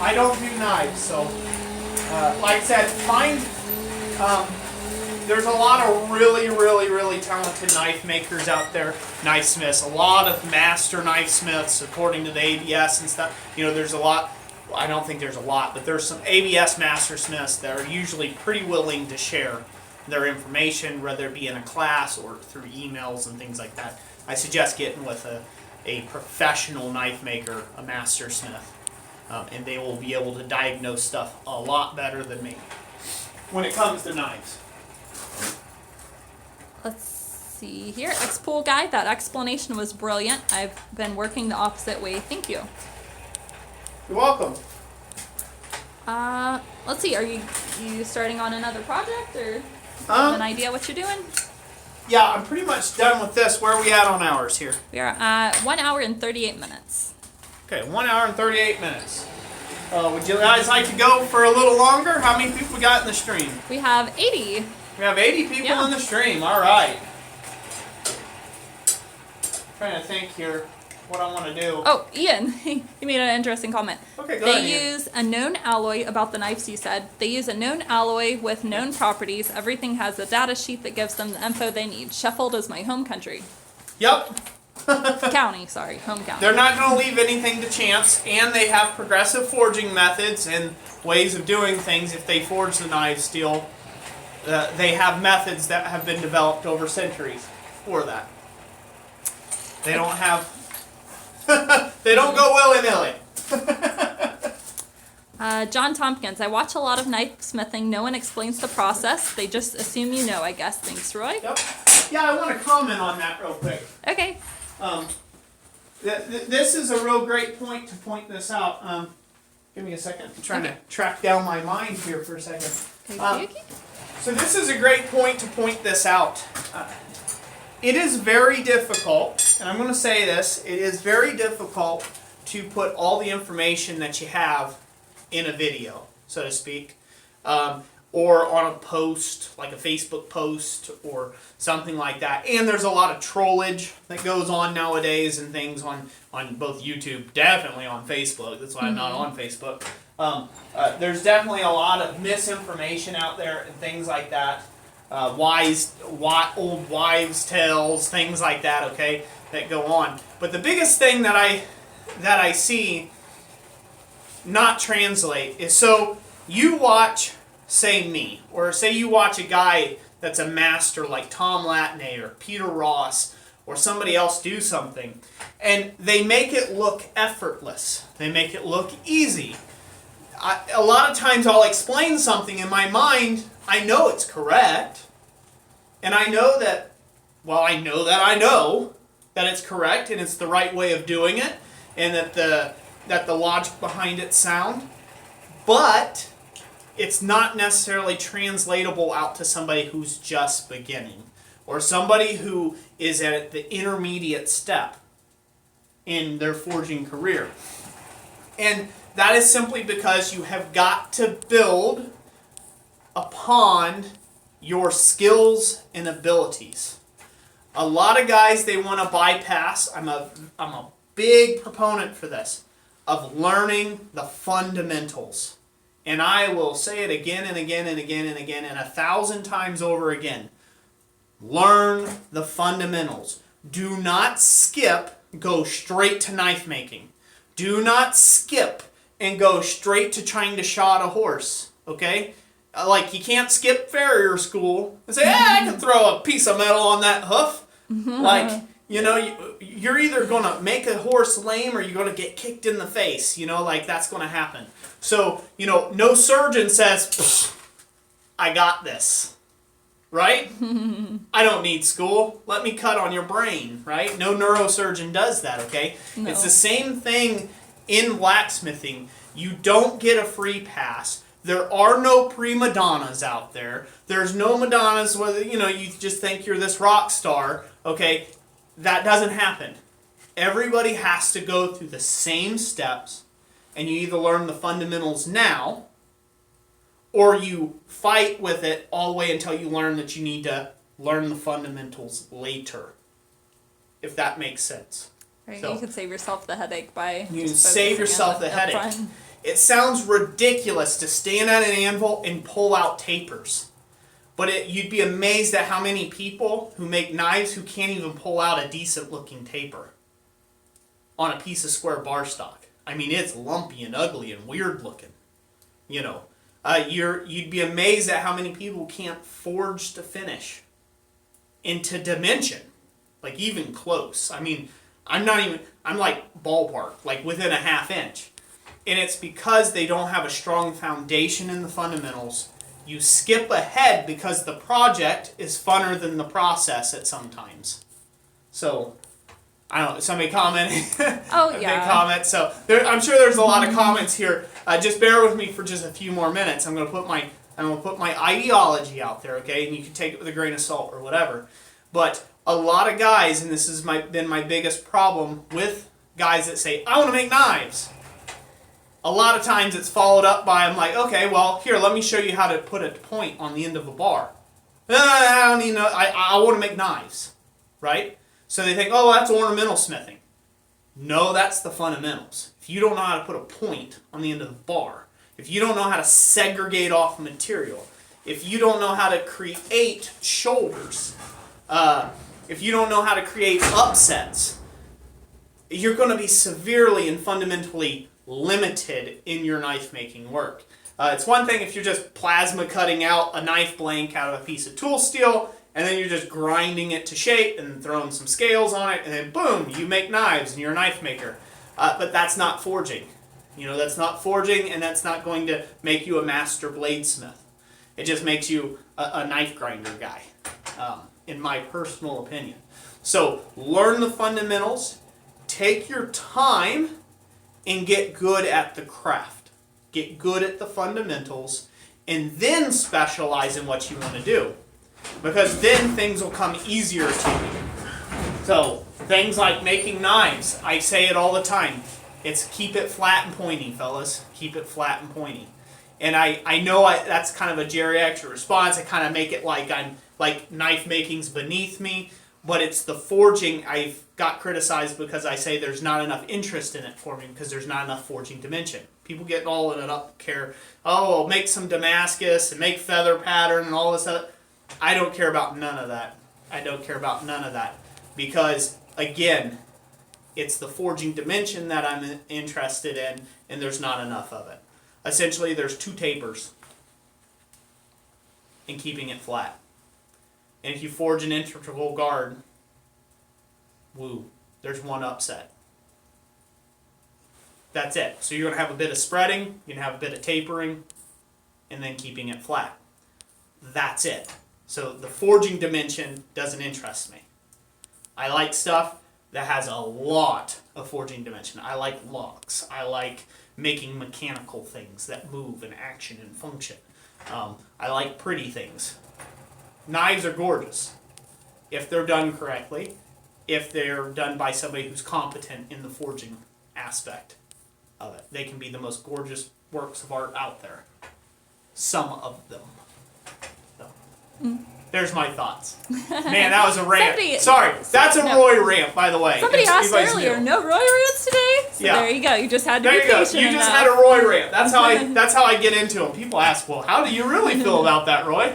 I don't do knives, so like I said, there's a lot of really, really, really talented knife makers out there, knife smiths. A lot of master knife smiths, according to the ABS and stuff. There's a lot. I don't think there's a lot, but there's some ABS master smiths that are usually pretty willing to share their information, whether it be in a class or through emails and things like that. I suggest getting with a professional knife maker, a master smith, and they will be able to diagnose stuff a lot better than me when it comes to knives. Let's see here. X-Pool guy, that explanation was brilliant. I've been working the opposite way. Thank you. You're welcome. Let's see. Are you starting on another project, or have an idea what you're doing? Yeah, I'm pretty much done with this. Where are we at on hours here? We are at 1 hour and 38 minutes. Okay, 1 hour and 38 minutes. Would you guys like to go for a little longer? How many people we got in the stream? We have 80. We have 80 people in the stream. All right. Trying to think here what I want to do. Oh, Ian, he made an interesting comment. Okay, go ahead. They use a known alloy, about the knives you said. They use a known alloy with known properties. Everything has a data sheet that gives them the info they need. Sheffield is my home country. Yep. County, sorry, home county. They're not going to leave anything to chance, and they have progressive forging methods and ways of doing things. If they forge the knife steel, they have methods that have been developed over centuries for that. They don't have... they don't go willy-nilly. John Tompkins, I watch a lot of knife smithing. No one explains the process. They just assume you know, I guess. Thanks, Roy. Yep. Yeah, I want to comment on that real quick. Okay. this is a real great point to point this out. Give me a second. I'm trying to track down my mind here for a second. So this is a great point to point this out. It is very difficult, and I'm going to say this, it is very difficult to put all the information that you have in a video, so to speak, or on a post, like a Facebook post or something like that. And there's a lot of trollage that goes on nowadays and things on both YouTube, definitely on Facebook. That's why I'm not on Facebook. There's definitely a lot of misinformation out there and things like that. Old wives' tales, things like that, okay, that go on. But the biggest thing that I see not translate is, so you watch, say me, or say you watch a guy that's a master like Tom Latney or Peter Ross or somebody else do something, and they make it look effortless. They make it look easy. A lot of times I'll explain something in my mind, I know it's correct, and I know that it's correct and it's the right way of doing it, and that the logic behind it's sound, but it's not necessarily translatable out to somebody who's just beginning, or somebody who is at the intermediate step in their forging career. And that is simply because you have got to build upon your skills and abilities. A lot of guys, they want to bypass, I'm a big proponent for this, of learning the fundamentals. And I will say it again and again and again and again and 1,000 times over again. Learn the fundamentals. Do not skip, go straight to knife making. Do not skip and go straight to trying to shod a horse, okay? Like, you can't skip farrier school and say, I can throw a piece of metal on that hoof. Like, you're either going to make a horse lame or you're going to get kicked in the face. Like, that's going to happen. So, no surgeon says, I got this, right? I don't need school. Let me cut on your brain, right? No neurosurgeon does that, okay? No. It's the same thing in blacksmithing. You don't get a free pass. There are no prima donnas out there. There's no Madonnas whether, you just think you're this rock star, okay? That doesn't happen. Everybody has to go through the same steps, and you either learn the fundamentals now, or you fight with it all the way until you learn that you need to learn the fundamentals later, if that makes sense. Right, so, you can save yourself the headache by... You can save yourself the headache. It sounds ridiculous to stand at an anvil and pull out tapers. But you'd be amazed at how many people who make knives who can't even pull out a decent looking taper on a piece of square bar stock. I mean, it's lumpy and ugly and weird looking. You'd be amazed at how many people can't forge to finish into dimension. Like, even close. I mean, I'm like ballpark, like within a half inch. And it's because they don't have a strong foundation in the fundamentals. You skip ahead because the project is funner than the process at sometimes. So, I don't know, somebody commenting? Oh, yeah. Big comment. So, I'm sure there's a lot of comments here. Just bear with me for just a few more minutes. I'm going to put my ideology out there, okay? And you can take it with a grain of salt or whatever. But a lot of guys, and this has been my biggest problem with guys that say, I want to make knives. A lot of times it's followed up by, I'm like, okay, well, here, let me show you how to put a point on the end of a bar. I don't even know, I want to make knives, right? So they think, oh, that's ornamental smithing. No, that's the fundamentals. If you don't know how to put a point on the end of the bar, if you don't know how to segregate off material, if you don't know how to create shoulders, if you don't know how to create upsets, you're going to be severely and fundamentally limited in your knife making work. It's one thing if you're just plasma cutting out a knife blank out of a piece of tool steel, and then you're just grinding it to shape and throwing some scales on it, and then boom, you make knives and you're a knife maker. But that's not forging. That's not forging, and that's not going to make you a master bladesmith. It just makes you a knife grinder guy, in my personal opinion. So learn the fundamentals. take your time and get good at the craft. Get good at the fundamentals, and then specialize in what you want to do. Because then things will come easier to you. So, things like making knives, I say it all the time. It's keep it flat and pointy, fellas. Keep it flat and pointy. And I know that's kind of a geriatric response. I kind of make it like I'm like knife making's beneath me, but it's the forging. I've got criticized because I say there's not enough interest in it for me because there's not enough forging dimension. People get all in it up care. Oh, I'll make some Damascus and make feather pattern and all this other. I don't care about none of that. I don't care about none of that because again, it's the forging dimension that I'm interested in, and there's not enough of it. Essentially, there's 2 tapers in keeping it flat. And if you forge an integral guard, woo, there's 1 upset. That's it. So you're going to have a bit of spreading, you're going to have a bit of tapering, and then keeping it flat. That's it. So the forging dimension doesn't interest me. I like stuff that has a lot of forging dimension. I like locks. I like making mechanical things that move and action and function. I like pretty things. Knives are gorgeous if they're done correctly, if they're done by somebody who's competent in the forging aspect of it. They can be the most gorgeous works of art out there. Some of them. So, there's my thoughts. Man, that was a rant. Sorry, that's a Roy rant, by the way. Somebody asked earlier, no Roy rants today? So there you go. You just had to be patient. There you go. You just had a Roy rant. That's how I get into them. People ask, well, how do you really feel about that, Roy?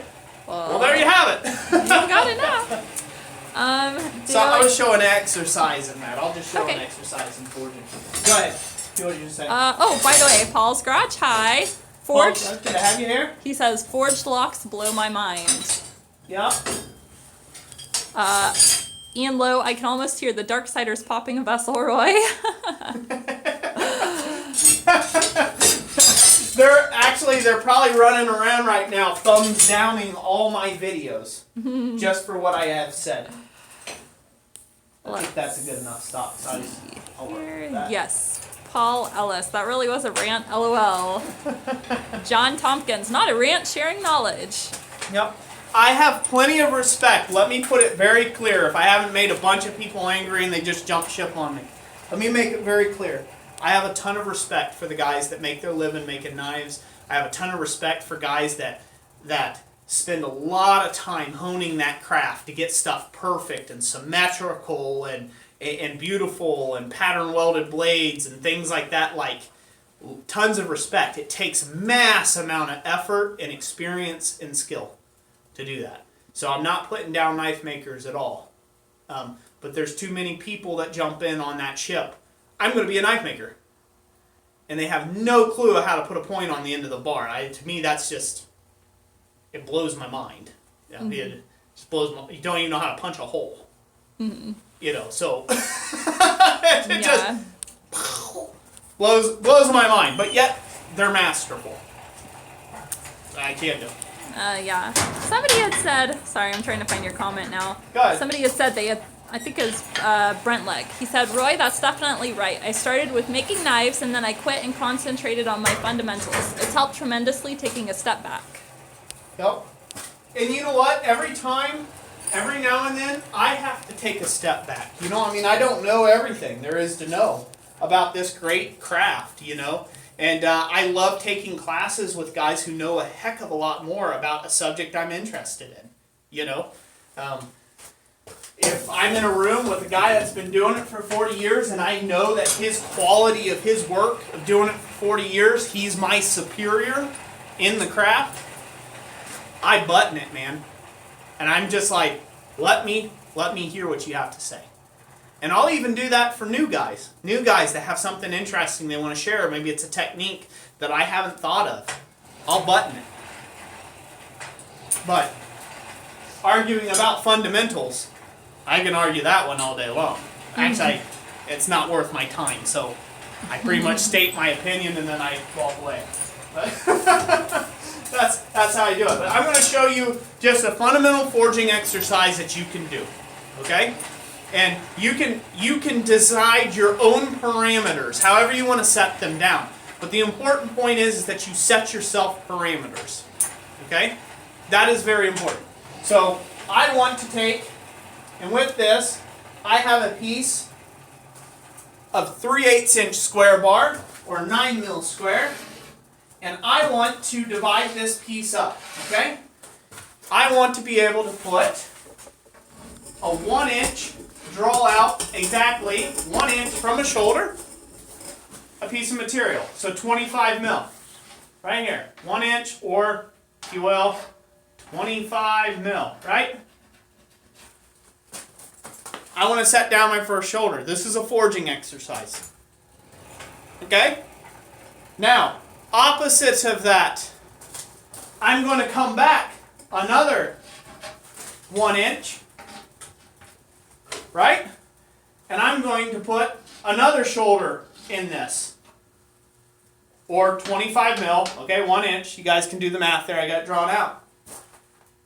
Well, there you have it. You got it now. So I was showing exercise in that. I'll just show an exercise in forging. Go ahead. See what you say. Oh, by the way, Paul Scratch, hi. Forged. Paul, good to have you here. He says, forged locks blow my mind. Yeah. Ian Lowe, I can almost hear the Darksiders popping a vessel, Roy. They're probably running around right now, thumbs downing all my videos, just for what I have said. I think that's a good enough stop size. Yes. Paul Ellis, that really was a rant, LOL. John Tompkins, not a rant, sharing knowledge. Yep. I have plenty of respect. Let me put it very clear. If I haven't made a bunch of people angry and they just jump ship on me. Let me make it very clear. I have a ton of respect for the guys that make their living making knives. I have a ton of respect for guys that spend a lot of time honing that craft to get stuff perfect and symmetrical and beautiful and pattern welded blades and things like that. Like, tons of respect. It takes mass amount of effort and experience and skill to do that. So I'm not putting down knife makers at all. But there's too many people that jump in on that ship. I'm going to be a knife maker. And they have no clue how to put a point on the end of the bar. To me, that's just, it blows my mind. It just blows my, you don't even know how to punch a hole. You know, so it just blows my mind. But yet, they're masterful. I can't do it. Yeah. Somebody had said, sorry, I'm trying to find your comment now. Go ahead. Somebody had said they had, I think it was Brent Legg. He said, Roy, that's definitely right. I started with making knives and then I quit and concentrated on my fundamentals. It's helped tremendously taking a step back. Yep. And you know what? Every now and then, I have to take a step back. You know, I mean, I don't know everything there is to know about this great craft, you know. And I love taking classes with guys who know a heck of a lot more about a subject I'm interested in, you know. If I'm in a room with a guy that's been doing it for 40 years and I know that his quality of his work of doing it for 40 years, he's my superior in the craft, I button it, man. And I'm just like, let me hear what you have to say. And I'll even do that for new guys that have something interesting they want to share. Maybe it's a technique that I haven't thought of. I'll button it. But arguing about fundamentals, I can argue that one all day long. Actually, it's not worth my time, so I pretty much state my opinion and then I walk away. That's how I do it. But I'm going to show you just a fundamental forging exercise that you can do. Okay? And you can decide your own parameters, however you want to set them down. But the important point is that you set yourself parameters. Okay? That is very important. So I want to take, and with this, I have a piece of 3/8 inch square bar, or 9 mil square, and I want to divide this piece up. Okay? I want to be able to put a 1 inch, draw out exactly 1 inch from a shoulder, a piece of material. So 25 mil. Right here. 1 inch, or, if you will, 25 mil. Right? I want to set down my first shoulder. This is a forging exercise. Okay? Now, opposites of that. I'm going to come back another 1 inch. Right? And I'm going to put another shoulder in this. Or 25 mil, okay, 1 inch. You guys can do the math there, I got it drawn out.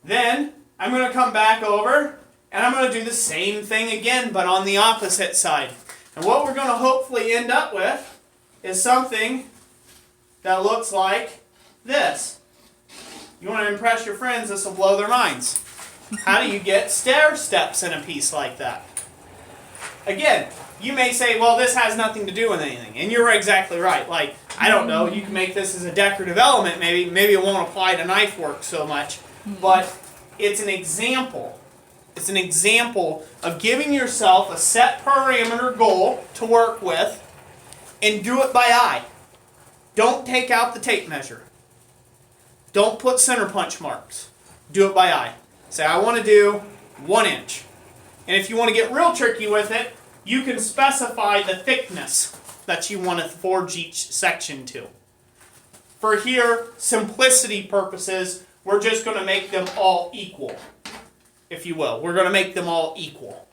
Then, I'm going to come back over, and I'm going to do the same thing again, but on the opposite side. And what we're going to hopefully end up with is something that looks like this. You want to impress your friends, this will blow their minds. How do you get stair steps in a piece like that? Again, you may say, well, this has nothing to do with anything. And you're exactly right. Like, I don't know, you can make this as a decorative element maybe. Maybe it won't apply to knife work so much. But it's an example. It's an example of giving yourself a set parameter goal to work with and do it by eye. Don't take out the tape measure. Don't put center punch marks. Do it by eye. Say, I want to do 1 inch. And if you want to get real tricky with it, you can specify the thickness that you want to forge each section to. For here, simplicity purposes, we're just going to make them all equal, if you will. We're going to make them all equal,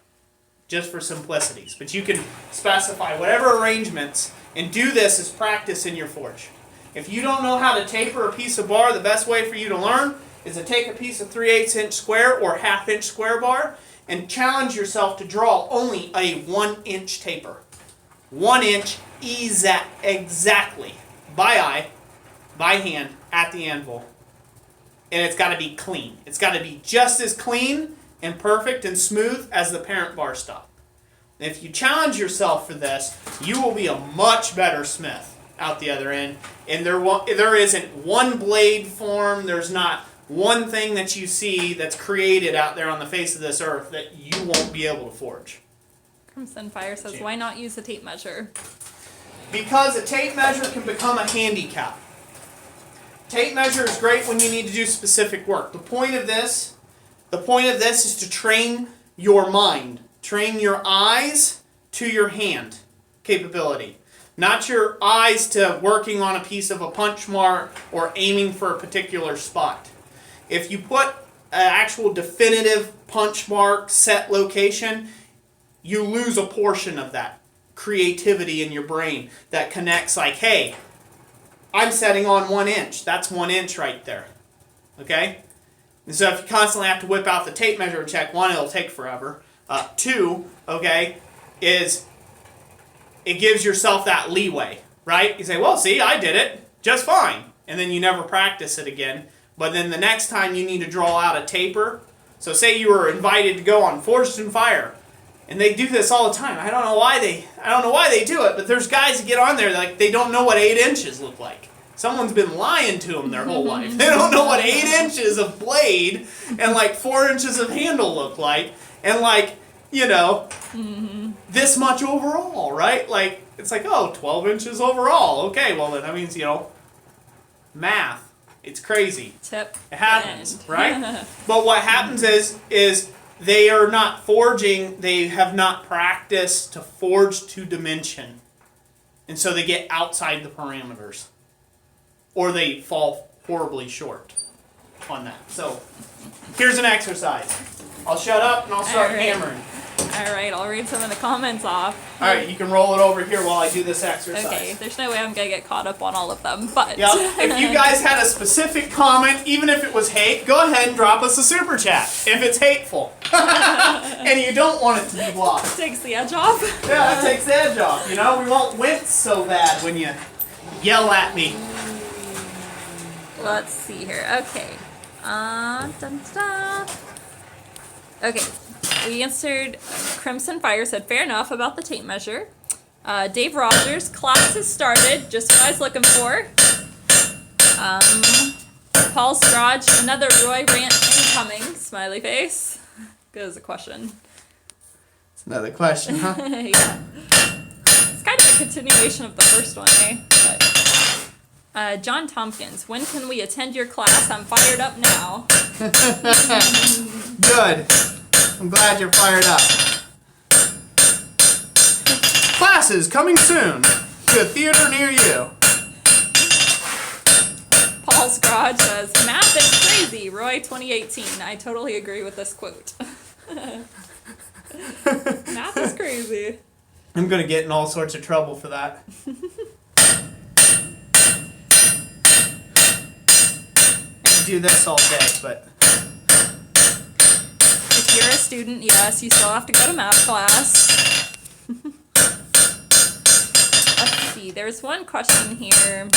just for simplicities. But you can specify whatever arrangements, and do this as practice in your forge. If you don't know how to taper a piece of bar, the best way for you to learn is to take a piece of 3/8 inch square or 1/2 inch square bar and challenge yourself to draw only a 1 inch taper. 1 inch exactly, by eye, by hand, at the anvil. And it's got to be clean. It's got to be just as clean and perfect and smooth as the parent bar stock. And if you challenge yourself for this, you will be a much better smith out the other end. And there isn't one blade form, there's not one thing that you see that's created out there on the face of this earth that you won't be able to forge. Crimson Fire says, why not use a tape measure? Because a tape measure can become a handicap. Tape measure is great when you need to do specific work. The point of this is to train your mind. Train your eyes to your hand capability. Not your eyes to working on a piece of a punch mark or aiming for a particular spot. If you put an actual definitive punch mark set location, you lose a portion of that creativity in your brain that connects like, hey, I'm setting on 1 inch. That's 1 inch right there. Okay? And so if you constantly have to whip out the tape measure and check, one, it'll take forever. Two, okay, is it gives yourself that leeway, right? You say, well, see, I did it just fine. And then you never practice it again. But then the next time you need to draw out a taper, so say you were invited to go on Forged in Fire, and they do this all the time. I don't know why they do it, but there's guys that get on there like they don't know what 8 inches look like. Someone's been lying to them their whole life. They don't know what 8 inches of blade and like 4 inches of handle look like, and like, you know, this much overall, right? Like, it's like, oh, 12 inches overall. Okay, well, that means, you know, math. It's crazy. Tip. It happens, right? But what happens is they are not forging, they have not practiced to forge to dimension. And so they get outside the parameters. Or they fall horribly short on that. So, here's an exercise. I'll shut up and I'll start hammering. All right, I'll read some of the comments off. All right, you can roll it over here while I do this exercise. Okay, there's no way I'm gonna get caught up on all of them, but... Yep. If you guys had a specific comment, even if it was hate, go ahead and drop us a super chat if it's hateful. And you don't want it to be blocked. Takes the edge off. Yeah, it takes the edge off, you know? We won't wince so bad when you yell at me. Let's see here. Okay. Dun, dun. Okay. We answered Crimson Fire said, fair enough about the tape measure. Dave Rogers, class has started. Just what I was looking for. Paul Scrooge, another Roy rant incoming. Smiley face. Good as a question. It's another question, huh? Yeah. It's kind of a continuation of the first one, eh? But, John Tompkins, when can we attend your class? I'm fired up now. Good. I'm glad you're fired up. Classes coming soon to a theater near you. Paul Scrooge says, math is crazy. Roy 2018. I totally agree with this quote. Math is crazy. I'm going to get in all sorts of trouble for that. I could do this all day, but... If you're a student, yes, you still have to go to math class. Let's see, there's one question here.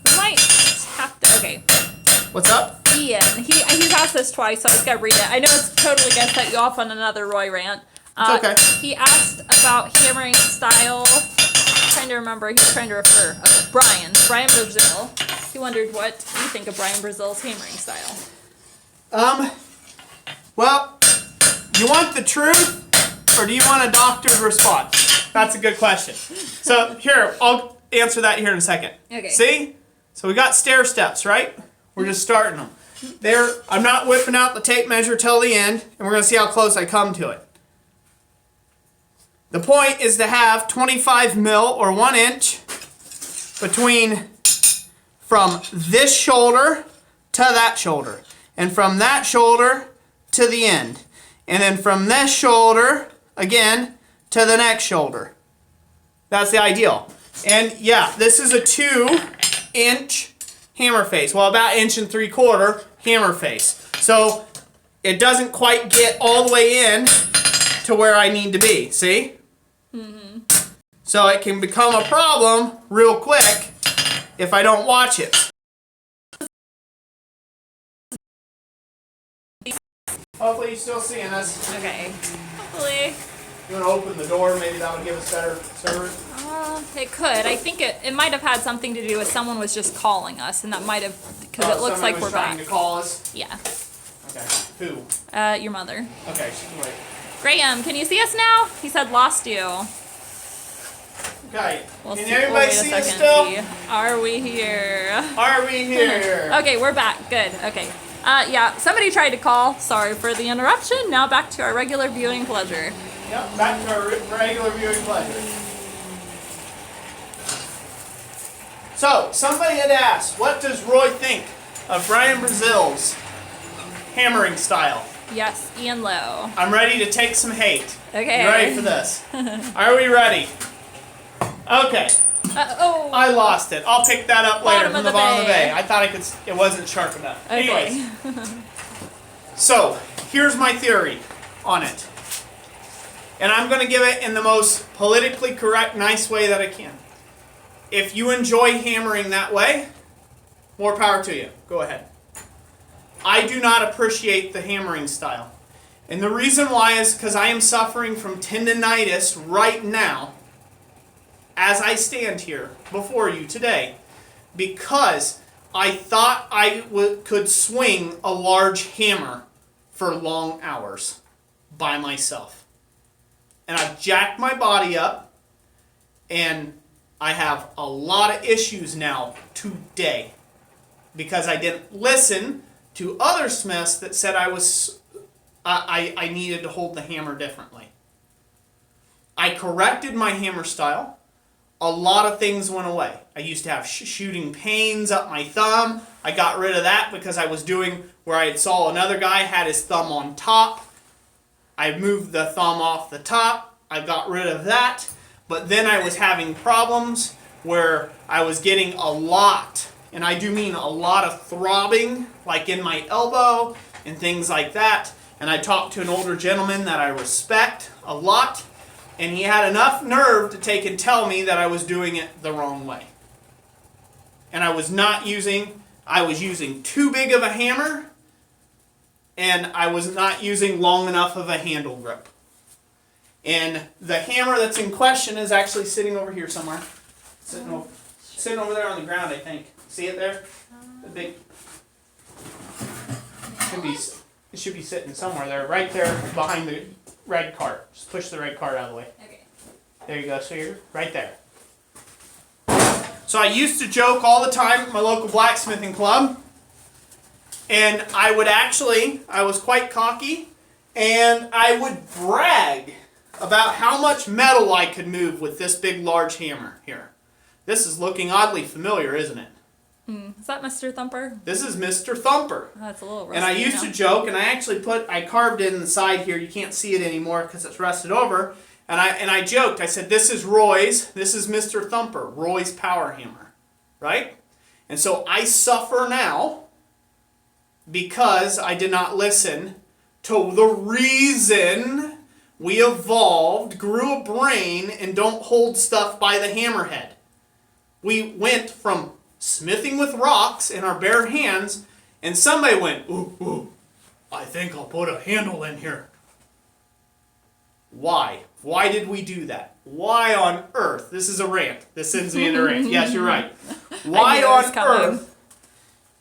We might have to, okay. What's up? Ian, he's asked this twice, so I just gotta read it. I know it's totally gonna set you off on another Roy rant. It's okay. He asked about hammering style. I'm trying to remember, he was trying to refer. Okay, Brian Brazil. He wondered what you think of Brian Brazil's hammering style. Well, you want the truth, or do you want a doctored response? That's a good question. So, here, I'll answer that here in a second. Okay. See? So we got stair steps, right? We're just starting them. I'm not whipping out the tape measure till the end, and we're going to see how close I come to it. The point is to have 25 mil, or 1 inch, between from this shoulder to that shoulder. And from that shoulder to the end. And then from this shoulder, again, to the next shoulder. That's the ideal. And yeah, this is a 2-inch hammer face. Well, about 1.75 inch hammer face. So it doesn't quite get all the way in to where I need to be. See? Mm-hmm. So it can become a problem real quick if I don't watch it. Hopefully you're still seeing us. Okay. Hopefully. You want to open the door? Maybe that would give us better service. It could. I think it might have had something to do with someone was just calling us, and that might have, because it looks like we're trying back. to call us? Yeah. Okay. Who? Your mother. Okay, she can wait. Graham, can you see us now? He said lost you. Okay. We'll Can see. everybody Wait a see us second, still? see. Are we here? Are we here? Okay, we're back. Good. Okay. Yeah, somebody tried to call. Sorry for the interruption. Now back to our regular viewing pleasure. Yep, back to our regular viewing pleasure. So, somebody had asked, what does Roy think of Brian Brazil's hammering style? Yes, Ian Lowe. I'm ready to take some hate. Okay. You ready for this? Are we ready? Okay. Oh. I lost it. I'll pick that up later from the bottom of the bay. bay. I thought it wasn't sharp enough. Okay. Anyways. So, here's my theory on it. And I'm going to give it in the most politically correct, nice way that I can. If you enjoy hammering that way, more power to you. Go ahead. I do not appreciate the hammering style. And the reason why is because I am suffering from tendinitis right now as I stand here before you today, because I thought I could swing a large hammer for long hours by myself. And I've jacked my body up, and I have a lot of issues now today because I didn't listen to other smiths that said I needed to hold the hammer differently. I corrected my hammer style. A lot of things went away. I used to have shooting pains up my thumb. I got rid of that because I was doing where I saw another guy had his thumb on top. I moved the thumb off the top. I got rid of that. But then I was having problems where I was getting a lot, and I do mean a lot of throbbing, like in my elbow and things like that. And I talked to an older gentleman that I respect a lot, and he had enough nerve to take and tell me that I was doing it the wrong way. And I was using too big of a hammer, and I was not using long enough of a handle grip. And the hammer that's in question is actually sitting over here somewhere. Sitting over there on the ground, I think. See it there? The big... It should be sitting somewhere there, right there behind the red cart. Just push the red cart out of the way. Okay. There you go, so you're right there. So I used to joke all the time at my local blacksmithing club, and I was quite cocky, and I would brag about how much metal I could move with this big, large hammer here. This is looking oddly familiar, isn't it? Is that Mr. Thumper? This is Mr. Thumper. That's a little rusty. And I used to joke, and I carved it in the side here. You can't see it anymore because it's rusted over. And I joked. I said, this is Roy's. This is Mr. Thumper, Roy's power hammer, right? And so I suffer now because I did not listen to the reason we evolved, grew a brain, and don't hold stuff by the hammerhead. We went from smithing with rocks in our bare hands, and somebody went, ooh, I think I'll put a handle in here. Why? Why did we do that? Why on earth? This is a rant. This sends me into a rant. Yes, you're right. Why on earth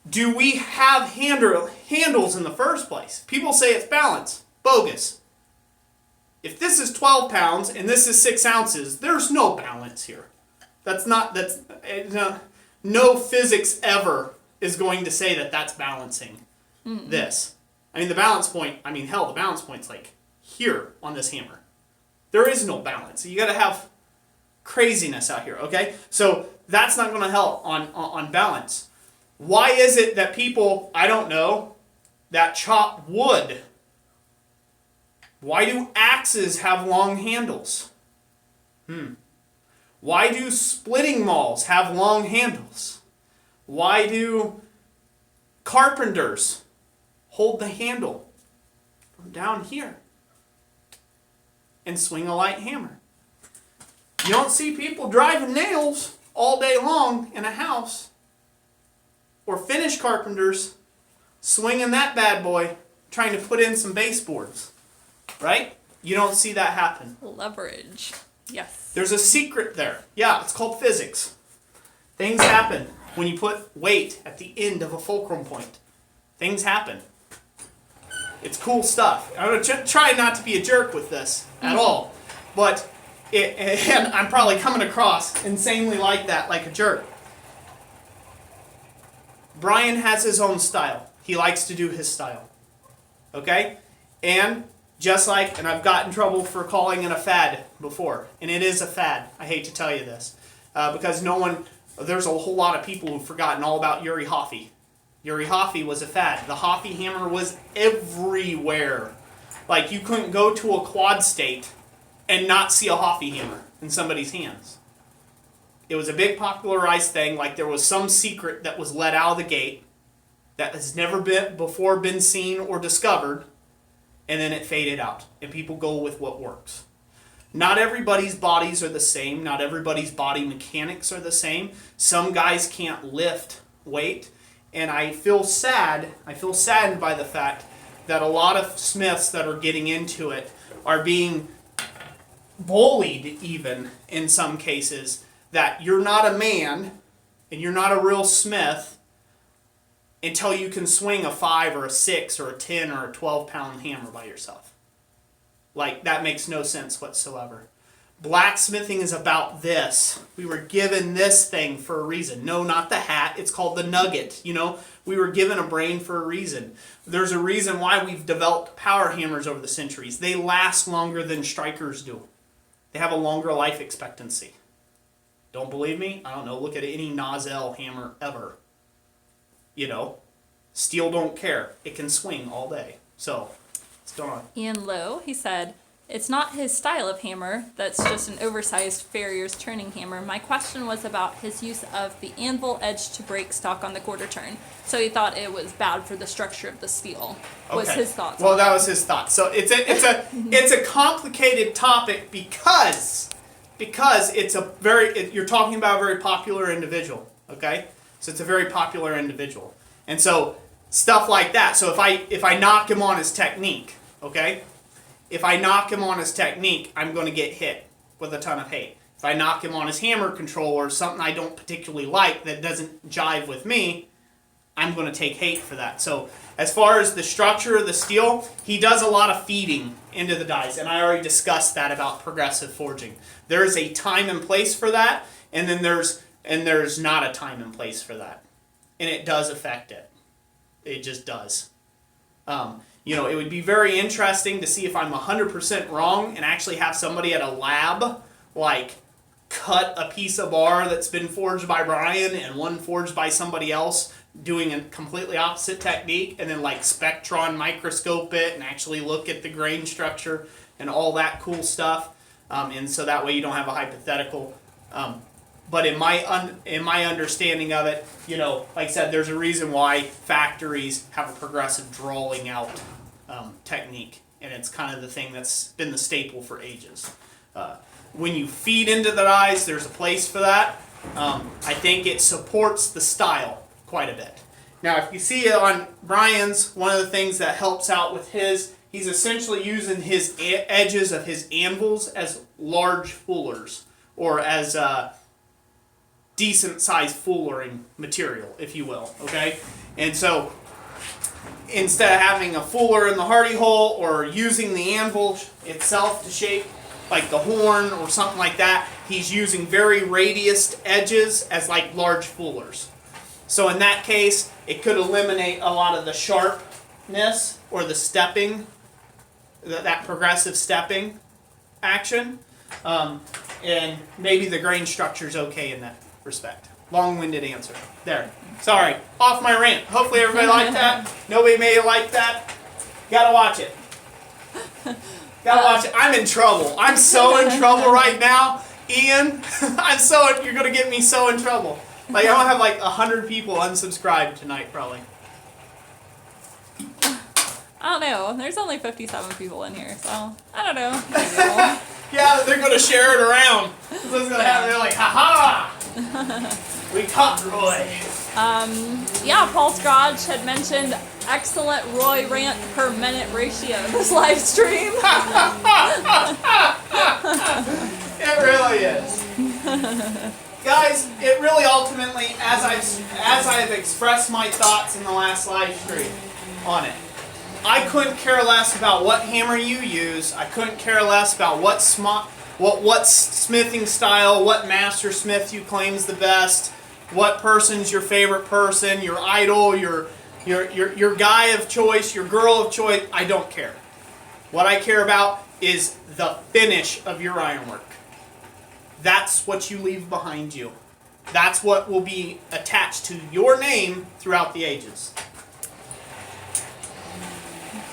do we have handles in the first place? People say it's balance. Bogus. If this is 12 pounds and this is 6 ounces, there's no balance here. No physics ever is going to say that that's balancing this. I mean, the balance point's like here on this hammer. There is no balance. You got to have craziness out here, okay? So that's not going to help on balance. Why is it that people, I don't know, that chop wood, why do axes have long handles? Why do splitting mauls have long handles? Why do carpenters hold the handle from down here and swing a light hammer? You don't see people driving nails all day long in a house, or finish carpenters swinging that bad boy trying to put in some baseboards, right? You don't see that happen. Leverage. Yes. There's a secret there. Yeah, it's called physics. Things happen when you put weight at the end of a fulcrum point. Things happen. It's cool stuff. I'm going to try not to be a jerk with this at all. But and I'm probably coming across insanely like that, like a jerk. Brian has his own style. He likes to do his style. Okay? And and I've gotten in trouble for calling it a fad before. And it is a fad. I hate to tell you this. Because there's a whole lot of people who've forgotten all about Uri Hoffy. Uri Hoffy was a fad. The Hoffy hammer was everywhere. Like, you couldn't go to a quad state and not see a Hoffy hammer in somebody's hands. It was a big popularized thing, like there was some secret that was let out of the gate that has never before been seen or discovered, and then it faded out, and people go with what works. Not everybody's bodies are the same. Not everybody's body mechanics are the same. Some guys can't lift weight, and I feel sad. I feel saddened by the fact that a lot of smiths that are getting into it are being bullied, even in some cases, that you're not a man and you're not a real smith until you can swing a 5 or a 6 or a 10 or a 12-pound hammer by yourself. Like, that makes no sense whatsoever. Blacksmithing is about this. We were given this thing for a reason. No, not the hat. It's called the nugget. You know, we were given a brain for a reason. There's a reason why we've developed power hammers over the centuries. They last longer than strikers do. They have a longer life expectancy. Don't believe me? I don't know. Look at any nozzle hammer ever. You know, steel don't care. It can swing all day. So, What's going on? Ian Lowe, he said, it's not his style of hammer, that's just an oversized farrier's turning hammer. My question was about his use of the anvil edge to break stock on the quarter turn. So he thought it was bad for the structure of the steel, was his thoughts. Well, that was his thought. So it's a complicated topic because it's you're talking about a very popular individual, okay? So it's a very popular individual. And so stuff like that. So if I knock him on his technique, okay? If I knock him on his technique, I'm going to get hit with a ton of hate. If I knock him on his hammer control or something I don't particularly like that doesn't jive with me, I'm going to take hate for that. So as far as the structure of the steel, he does a lot of feeding into the dies, and I already discussed that about progressive forging. There is a time and place for that, and then there's not a time and place for that, and it does affect it. It just does. It would be very interesting to see if I'm 100% wrong and actually have somebody at a lab, like, cut a piece of bar that's been forged by Brian and one forged by somebody else doing a completely opposite technique, and then, like, spectron microscope it and actually look at the grain structure and all that cool stuff. And so that way you don't have a hypothetical. But in my understanding of it, like I said, there's a reason why factories have a progressive drawing out technique, and it's kind of the thing that's been the staple for ages. When you feed into the dies, there's a place for that. I think it supports the style quite a bit. Now, if you see it on Brian's, one of the things that helps out with he's essentially using his edges of his anvils as large fullers, or as decent sized fullering material, if you will, okay? And so instead of having a fuller in the hardy hole or using the anvil itself to shape like the horn or something like that, he's using very radiused edges as like large fullers. So in that case, it could eliminate a lot of the sharpness or the stepping, that progressive stepping action, and maybe the grain structure is okay in that respect. Long-winded answer. There. Sorry. Off my rant. Hopefully everybody liked that. Nobody may have liked that. Gotta watch it. Gotta watch it. I'm in trouble. I'm so in trouble right now. Ian, you're gonna get me so in trouble. Like, I'm gonna have like 100 people unsubscribed tonight, probably. I don't know. There's only 57 people in here, so I don't know. Yeah, they're gonna share it around. This is gonna happen. They're like, ha ha! We caught Roy. Yeah, Paul Scrodge had mentioned excellent Roy rant per minute ratio in this live stream. It really is. Guys, it really ultimately, as I've expressed my thoughts in the last live stream on it, I couldn't care less about what hammer you use. I couldn't care less about what smithing style, what master smith you claim's the best, what person's your favorite person, your idol, your guy of choice, your girl of choice. I don't care. What I care about is the finish of your ironwork. That's what you leave behind you. That's what will be attached to your name throughout the ages.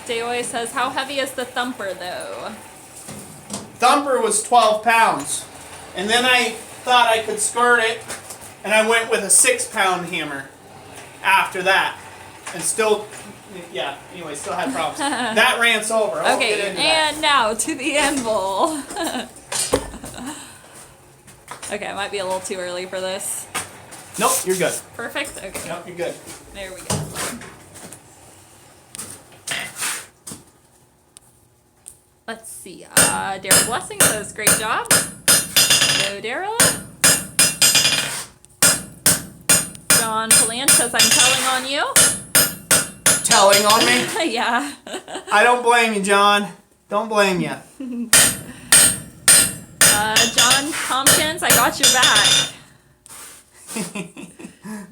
Dayoy says, how heavy is the thumper, though? Thumper was 12 pounds. And then I thought I could skirt it, and I went with a 6-pound hammer after that. And still, anyway, still had problems. That rant's over. I won't get into that. And now to the anvil. Okay, it might be a little too early for this. Nope, you're good. Perfect? Okay. Nope, you're good. There we go. Let's see. Daryl Blessing says, great job. Hello, Daryl. John Palant says, I'm telling on you. Telling on me? Yeah. I don't blame you, John. Don't blame you. John Tompkins, I got your back.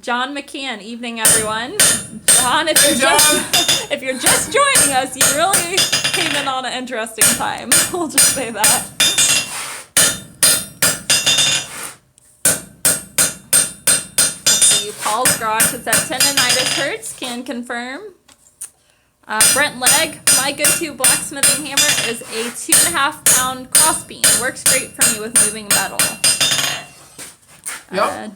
John McCann, evening everyone. John, if you're just joining us, you really came in on an interesting time. We'll just say that. Let's see, Paul's garage is at tendonitis hurts, can confirm. Brent Legg, my go-to blacksmithing hammer is a 2.5 pound crossbeam. Works great for me with moving metal. Yep.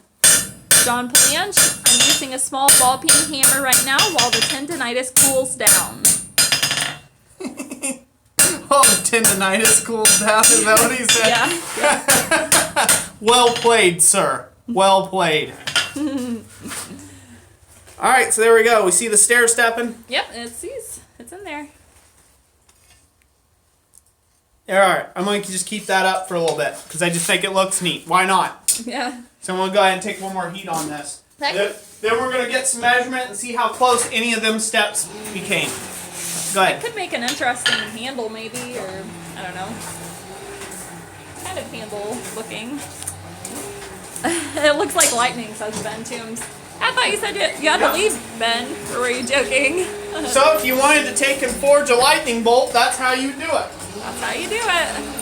John Palange, I'm using a small ball peen hammer right now while the tendonitis cools down. Oh, the tendonitis cools down. Is that what he said? Yeah. Well played, sir. Well played. All right, so there we go. We see the stair stepping. Yep, it's in there. All right, I'm going to just keep that up for a little bit because I just think it looks neat. Why not? Yeah. So I'm going to go ahead and take one more heat on this. Okay. Then we're going to get some measurement and see how close any of them steps became. Go ahead. Could make an interesting handle maybe, or I don't know. Kind of handle looking. It looks like lightning, says Ben Toombs. I thought you said you had to leave, Ben. Or were you joking? So if you wanted to take and forge a lightning bolt, that's how you do it. That's how you do it.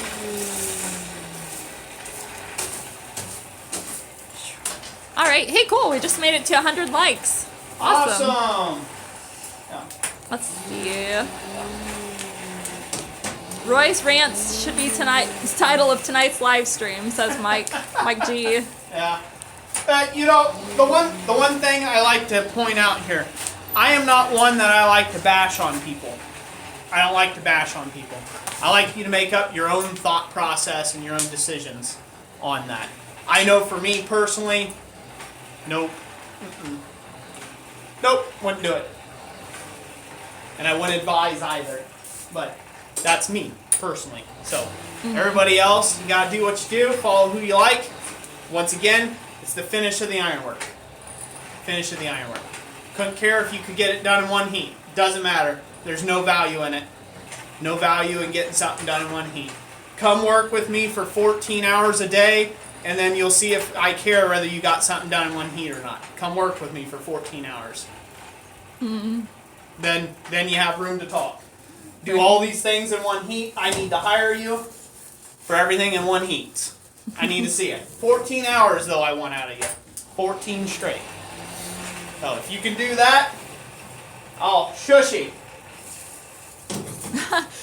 All right. Hey, cool. We just made it to 100 likes. Awesome. Yeah. Let's see. Roy's Rants should be tonight's title of tonight's live stream, says Mike. Mike G. Yeah. You know, the one thing I like to point out here, I am not one that I like to bash on people. I don't like to bash on people. I like you to make up your own thought process and your own decisions on that. I know for me personally, nope. Nope, wouldn't do it. And I wouldn't advise either. But that's me, personally. So, everybody else, you gotta do what you do, follow who you like. Once again, it's the finish of the ironwork. Finish of the ironwork. Couldn't care if you could get it done in one heat. Doesn't matter. There's no value in it. No value in getting something done in one heat. Come work with me for 14 hours a day, and then you'll see if I care whether you got something done in one heat or not. Come work with me for 14 hours. Then you have room to talk. Do all these things in one heat. I need to hire you for everything in one heat. I need to see it. 14 hours, though, I want out of you. 14 straight. So if you can do that, oh, shushy.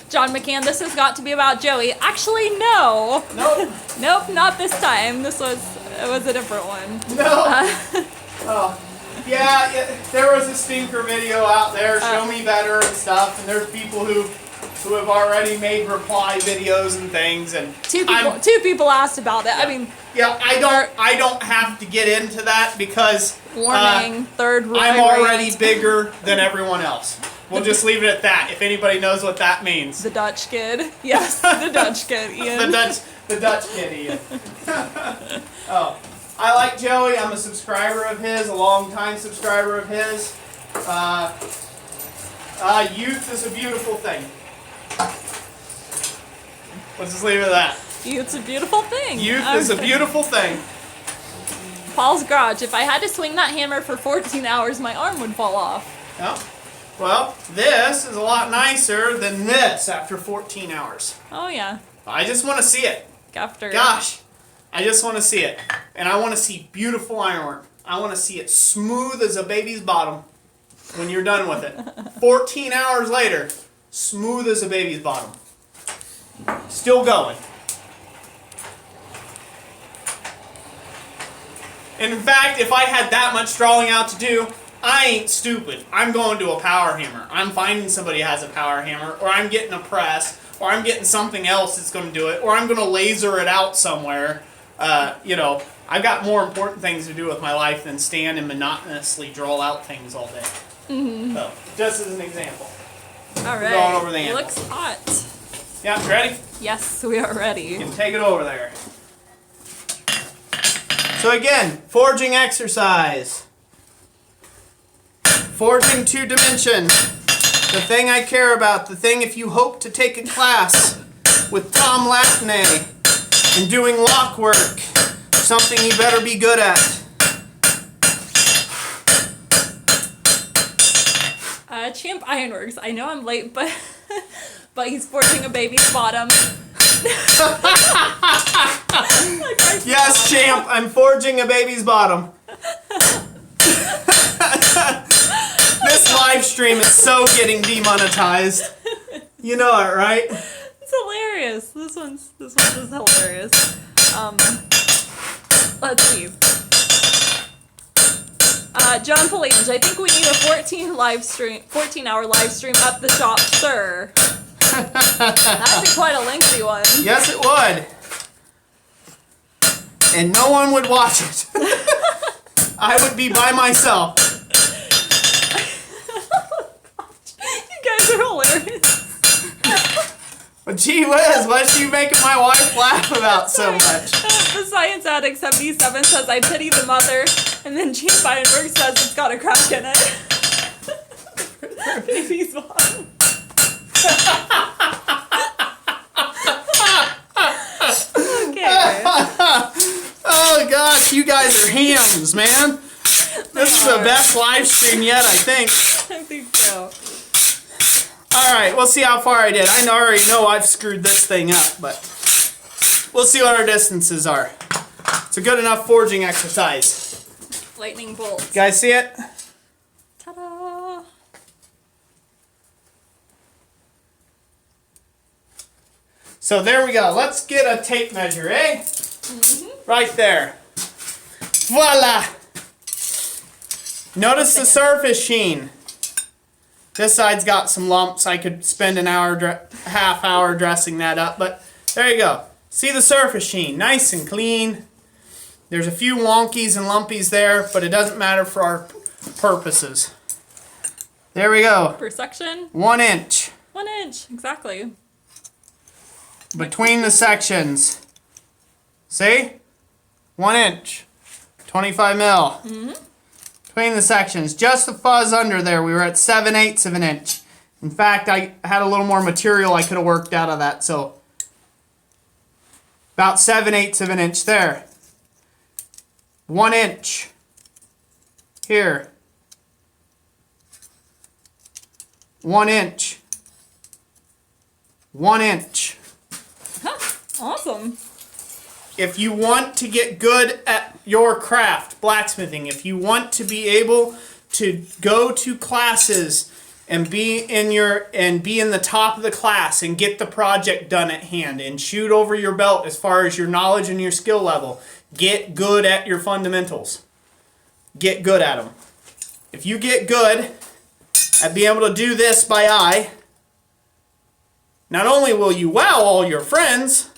John McCann, this has got to be about Joey. Actually, no. Nope. Nope, not this time. It was a different one. No. Oh. Yeah, there was a stinker video out there, show me better and stuff, and there's people who have already made reply videos and things, and Two people asked about it. Yeah. I mean, yeah, I don't have to get into that because warning, third row. I'm already bigger than everyone else. We'll just leave it at that. If anybody knows what that means. The Dutch kid. Yes, the Dutch kid, Ian. the Dutch kid, Ian. Oh, I like Joey. I'm a subscriber of his, a long-time subscriber of his. Youth is a beautiful thing. Let's just leave it at that. Youth's a beautiful thing. Youth is a beautiful thing. Paul's Garage. If I had to swing that hammer for 14 hours, my arm would fall off. Yeah. Well, this is a lot nicer than this after 14 hours. Oh, yeah. I just want to see it. After. Gosh, I just want to see it. And I want to see beautiful ironwork. I want to see it smooth as a baby's bottom when you're done with it. 14 hours later, smooth as a baby's bottom. Still going. And in fact, if I had that much drawing out to do, I ain't stupid. I'm going to a power hammer. I'm finding somebody who has a power hammer, or I'm getting a press, or I'm getting something else that's going to do it, or I'm going to laser it out somewhere. I've got more important things to do with my life than stand and monotonously draw out things all day. So, just as an example. All right. Going over the It handle. looks hot. Yeah, ready? Yes, we are ready. You can take it over there. So again, forging exercise. Forging 2-dimension. The thing I care about. The thing if you hope to take a class with Tom Latney and doing lock work. Something you better be good at. Champ Ironworks. I know I'm late, but he's forging a baby's bottom. Yes, Champ, I'm forging a baby's bottom. This live stream is so getting demonetized. You know it, right? It's hilarious. This one is hilarious. Let's see. John Palange, I think we need a 14-hour live stream at the shop, sir. That'd be quite a lengthy one. Yes, it would. And no one would watch it. I would be by myself. You guys are hilarious. But gee whiz, what's you making my wife laugh about so much? The Science Addict 77 says, I pity the mother. And then Gene Feinberg says it's got a crack in it. Baby's mom. Okay. Oh gosh, you guys are hams, man. This is the best live stream yet, I think. I think so. Alright, we'll see how far I did. I already know I've screwed this thing up, but we'll see what our distances are. It's a good enough forging exercise. Lightning bolt. You guys see it? Ta-da! So there we go. Let's get a tape measure, eh? Right there. Voila! Notice the surface sheen. This side's got some lumps. I could spend an hour, half hour dressing that up, but there you go. See the surface sheen, nice and clean. There's a few wonkies and lumpies there, but it doesn't matter for our purposes. There we go. Per section? 1 inch. 1 inch, exactly. Between the sections. See? 1 inch. 25 mil. Between the sections. Just the fuzz under there. We were at 7/8 of an inch. In fact, I had a little more material I could have worked out of that, so about 7/8 of an inch there. 1 inch. Here. 1 inch. 1 inch. Huh, awesome. If you want to get good at your craft, blacksmithing, if you want to be able to go to classes and be in the top of the class and get the project done at hand and shoot over your belt as far as your knowledge and your skill level, get good at your fundamentals. Get good at them. If you get good at being able to do this by eye, not only will you wow all your friends,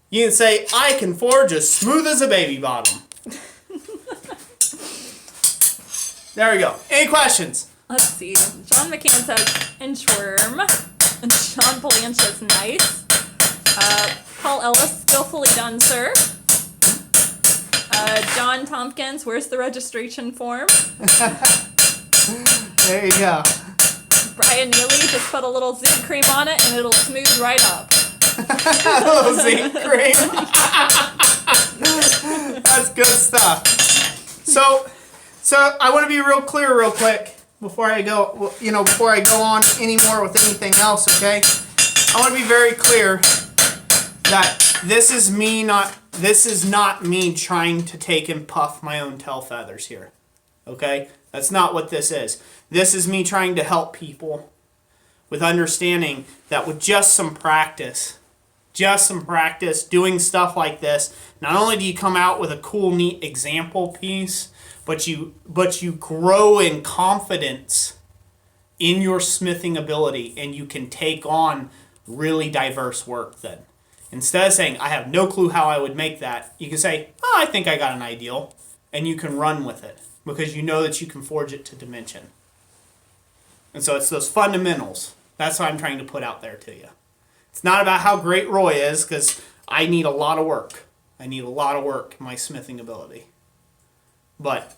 you can say, I can forge as smooth as a baby bottom. There we go. Any questions? Let's see. John McCann says inchworm. John Palanche says nice. Paul Ellis, skillfully done, sir. John Tompkins, where's the registration form? There you go. Brian Neely, just put a little zinc cream on it and it'll smooth right up. A little zinc cream. That's good stuff. So I want to be real clear real quick before I go on any more with anything else, okay? I want to be very clear that this is not me trying to take and puff my own tail feathers here. Okay? That's not what this is. This is me trying to help people with understanding that with just some practice doing stuff like this, not only do you come out with a cool, neat example piece, but you grow in confidence in your smithing ability, and you can take on really diverse work then. Instead of saying, I have no clue how I would make that, you can say, oh, I think I got an ideal, and you can run with it because you know that you can forge it to dimension. And so it's those fundamentals. That's what I'm trying to put out there to you. It's not about how great Roy is, because I need a lot of work. I need a lot of work in my smithing ability. But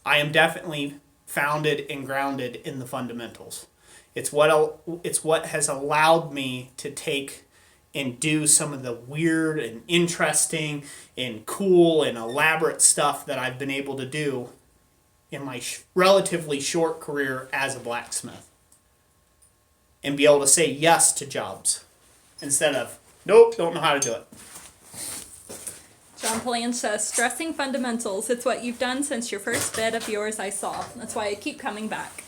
I am definitely founded and grounded in the fundamentals. It's what has allowed me to take and do some of the weird and interesting and cool and elaborate stuff that I've been able to do in my relatively short career as a blacksmith. And be able to say yes to jobs instead of, nope, don't know how to do it. John plan says, stressing fundamentals. It's what you've done since your first bit of yours I saw. That's why I keep coming back.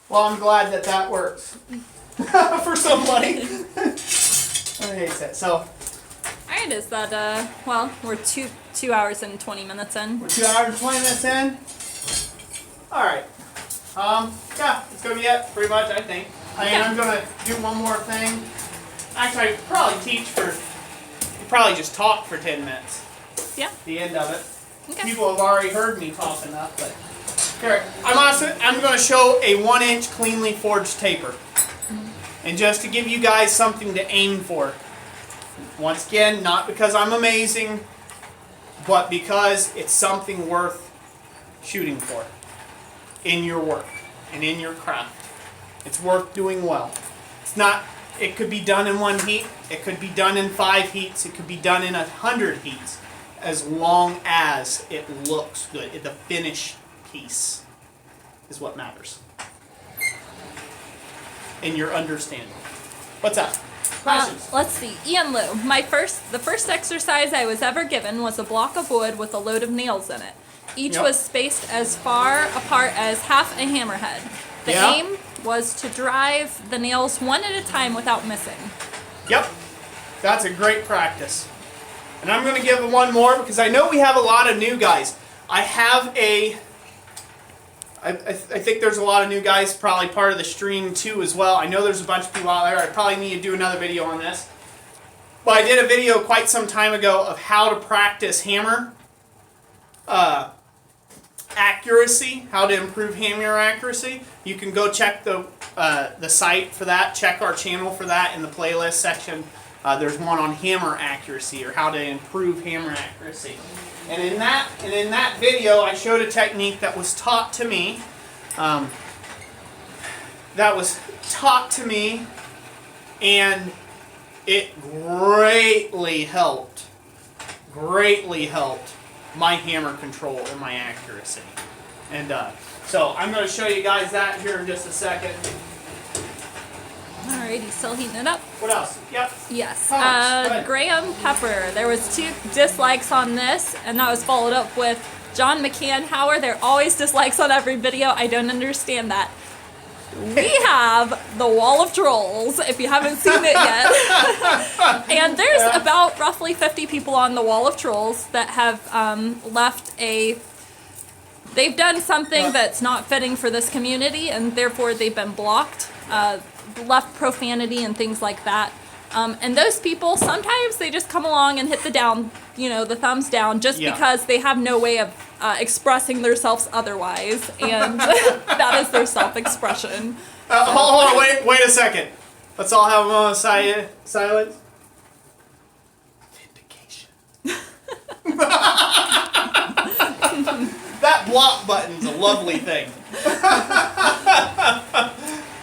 Well, I'm glad that that works for somebody. I hate that. So, Alright, is that, well, we're 2 hours and 20 minutes in. we're 2 hours and 20 minutes in. Alright. Yeah, it's going to be it, pretty much, I think. I'm going to do one more thing. Actually, I could probably teach for, probably just talk for 10 minutes. Yeah. The end of it. Okay. People have already heard me talk enough, but here, I'm going to show a 1-inch cleanly forged taper. And just to give you guys something to aim for. Once again, not because I'm amazing, but because it's something worth shooting for in your work and in your craft. It's worth doing well. It's not, it could be done in 1 heat, it could be done in 5 heats, it could be done in 100 heats, as long as it looks good. The finished piece is what matters. In your understanding. What's up? Questions? Let's see. Ian Lou, the first exercise I was ever given was a block of wood with a load of nails in it. Each was spaced as far apart as half a hammerhead. The aim was to drive the nails one at a time without missing. Yep. That's a great practice. And I'm going to give one more because I know we have a lot of new guys. I think there's a lot of new guys probably part of the stream too as well. I know there's a bunch of people out there. I probably need to do another video on this. But I did a video quite some time ago of how to practice hammer accuracy, how to improve hammer accuracy. You can go check the site for that. Check our channel for that in the playlist section. There's one on hammer accuracy or how to improve hammer accuracy. And in that video, I showed a technique that was taught to me. And it greatly helped my hammer control and my accuracy. And so I'm going to show you guys that here in just a second. Alrighty, still heating it up. What else? Yep. Yes. Go ahead. Graham Pepper. There was 2 dislikes on this, and that was followed up with John McCann-Hauer. There are always dislikes on every video. I don't understand that. We have the Wall of Trolls, if you haven't seen it yet. And there's about roughly 50 people on the Wall of Trolls that have left a... They've done something that's not fitting for this community, and therefore they've been blocked. Left profanity and things like that. And those people, sometimes they just come along and hit the down, the thumbs down, just because they have no way of expressing themselves otherwise. And that is their self-expression. Hold on, wait a second. Let's all have a moment of silence. Vindication. That block button's a lovely thing.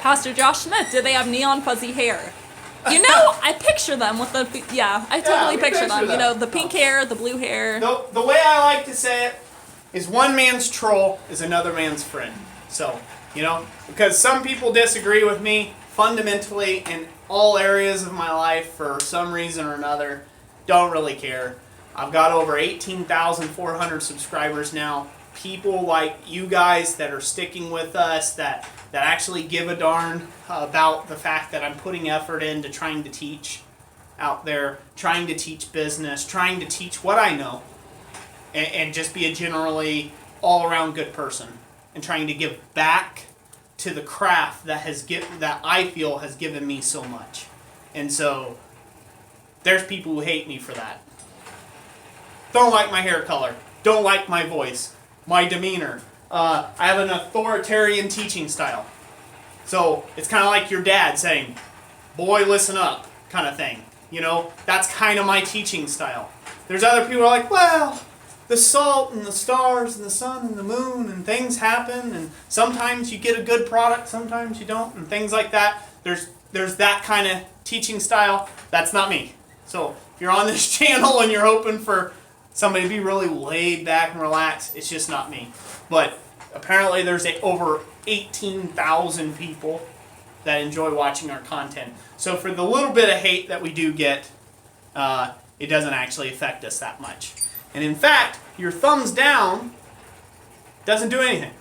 Pastor Josh Smith, do they have neon fuzzy hair? I picture them with the, I totally picture them. The pink hair, the blue hair. The way I like to say it is one man's troll is another man's friend. So, because some people disagree with me fundamentally in all areas of my life for some reason or another. Don't really care. I've got over 18,400 subscribers now. People like you guys that are sticking with us, that actually give a darn about the fact that I'm putting effort into trying to teach out there, trying to teach business, trying to teach what I know, and just be a generally all-around good person, and trying to give back to the craft that I feel has given me so much. And so there's people who hate me for that. Don't like my hair color. Don't like my voice. My demeanor. I have an authoritarian teaching style. So it's kind of like your dad saying, boy, listen up, kind of thing. That's kind of my teaching style. There's other people who are like, well, the salt and the stars and the sun and the moon and things happen and sometimes you get a good product, sometimes you don't, and things like that. There's that kind of teaching style. That's not me. So if you're on this channel and you're hoping for somebody to be really laid back and relaxed, it's just not me. But apparently there's over 18,000 people that enjoy watching our content. So for the little bit of hate that we do get, it doesn't actually affect us that much. And in fact, your thumbs down doesn't do anything.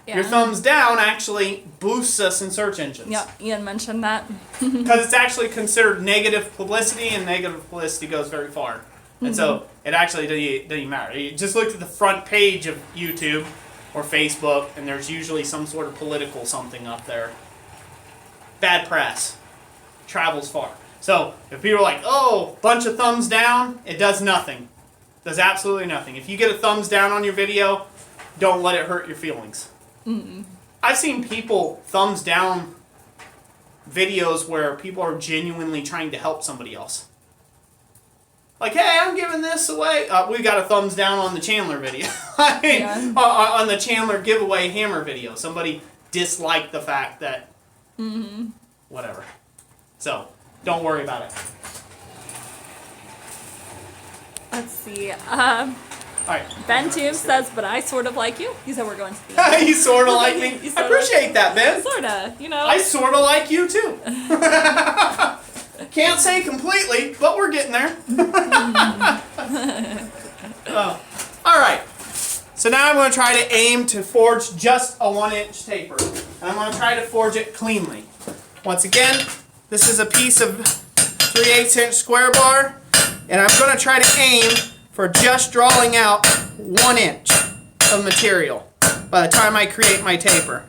Yeah. Your thumbs down actually boosts us in search engines. Yep, Ian mentioned that. Because it's actually considered negative publicity, and negative publicity goes very far. And so it actually doesn't even matter. You just look at the front page of YouTube or Facebook, and there's usually some sort of political something up there. Bad press. Travels far. So if people are like, oh, bunch of thumbs down, it does nothing. It does absolutely nothing. If you get a thumbs down on your video, don't let it hurt your feelings. I've seen people thumbs down videos where people are genuinely trying to help somebody else. Like, hey, I'm giving this away. We got a thumbs down on the Chandler video. I mean, on the Chandler giveaway hammer video. Somebody disliked the fact that, whatever. So, don't worry about it. Let's see. All right. Ben Toombs says, but I sort of like you. He said we're going to the You sort of like me. I appreciate that, Ben. Sorta, you know. I sort of like you, too. Can't say completely, but we're getting there. All right. So now I'm going to try to aim to forge just a 1-inch taper. And I'm going to try to forge it cleanly. Once again, this is a piece of 3/8" square bar. And I'm going to try to aim for just drawing out 1 inch of material by the time I create my taper.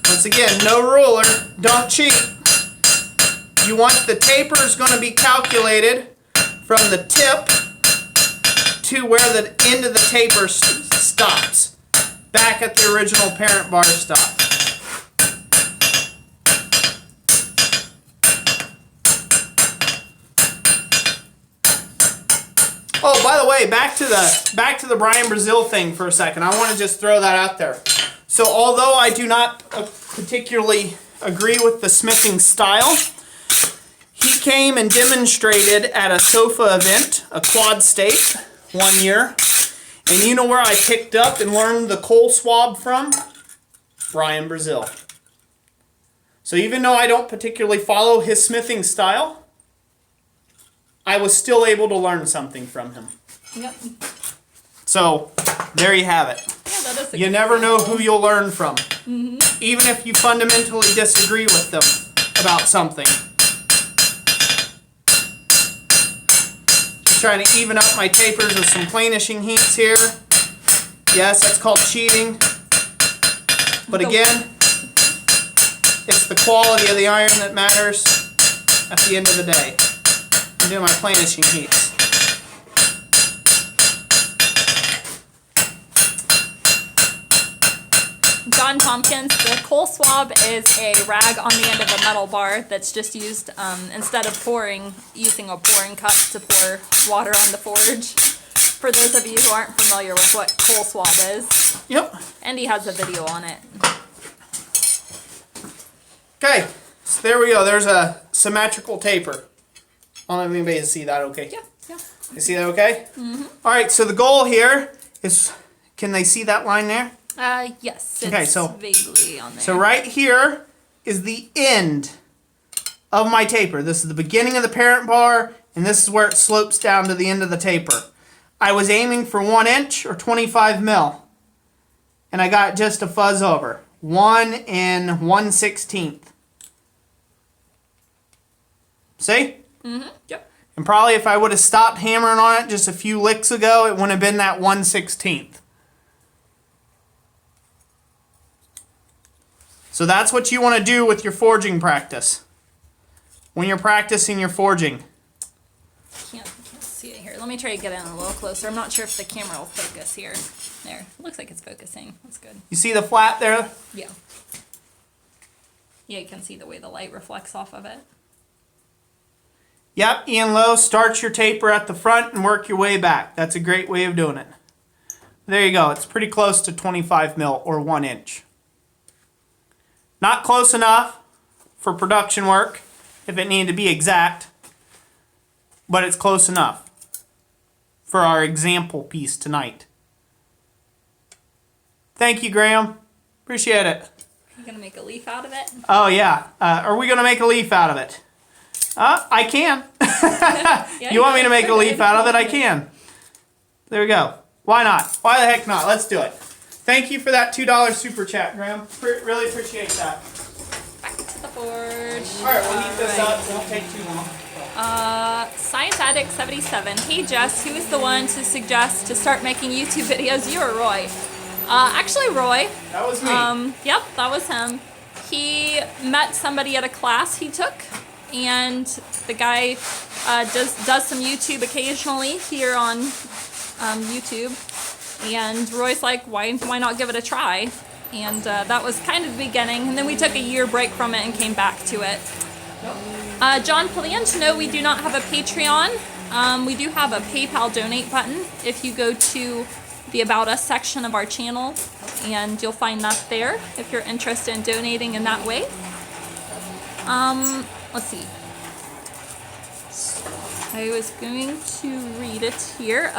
Once again, no ruler, don't cheat. You want the taper is going to be calculated from the tip to where the end of the taper stops, back at the original parent bar stop. Oh, by the way, back to the Brian Brazil thing for a second. I want to just throw that out there. So, although I do not particularly agree with the smithing style, he came and demonstrated at a sofa event, a quad stake, 1 year. And you know where I picked up and learned the coal swab from? Brian Brazil. So even though I don't particularly follow his smithing style, I was still able to learn something from him. Yep. So, there you have it. Yeah, that is You never know who you'll learn from. Even if you fundamentally disagree with them about something. Just trying to even up my tapers with some planishing heats here. Yes, that's called cheating. But again, it's the quality of the iron that matters at the end of the day. I'm doing my planishing heats. John Tompkins, the coal swab is a rag on the end of a metal bar that's just used, instead of using a pouring cup to pour water on the forge. For those of you who aren't familiar with what coal swab is. Yep. Andy has a video on it. Okay, so there we go. There's a symmetrical taper. I don't know if anybody can see that okay. Yeah. You see that okay? All right, so the goal here is, can they see that line there? Yes, it's Okay, so vaguely on there. So right here is the end of my taper. This is the beginning of the parent bar, and this is where it slopes down to the end of the taper. I was aiming for 1 inch or 25 mil, and I got just a fuzz over. 1 1/16. See? Yep. And probably if I would have stopped hammering on it just a few licks ago, it wouldn't have been that 1/16. So that's what you want to do with your forging practice. When you're practicing your forging. Can't see it here. Let me try to get in a little closer. I'm not sure if the camera will focus here. There. Looks like it's focusing. That's good. You see the flat there? Yeah. Yeah, you can see the way the light reflects off of it. Yep, Ian Lowe, start your taper at the front and work your way back. That's a great way of doing it. There you go. It's pretty close to 25 mil or 1 inch. Not close enough for production work if it needed to be exact, but it's close enough for our example piece tonight. Thank you, Graham. Appreciate it. You gonna make a leaf out of it? Oh, yeah. Are we going to make a leaf out of it? I can. Yeah, You want me to make a leaf out of it? I can. There we go. Why not? Why the heck not? Let's do it. Thank you for that $2 super chat, Graham. Really appreciate that. Back to the forge. All right, we'll heat this up. It won't take too long. Science Addict 77. Hey Jess, who is the one to suggest to start making YouTube videos? You or Roy? Actually Roy. That was me. Yep, that was him. He met somebody at a class he took, and the guy does some YouTube occasionally here on YouTube. And Roy's like, why not give it a try? And that was kind of the beginning. And then we took a year break from it and came back to it. John Palange, no, we do not have a Patreon. We do have a PayPal donate button if you go to the About Us section of our channel, and you'll find that there if you're interested in donating in that way. Let's see. I was going to read it here.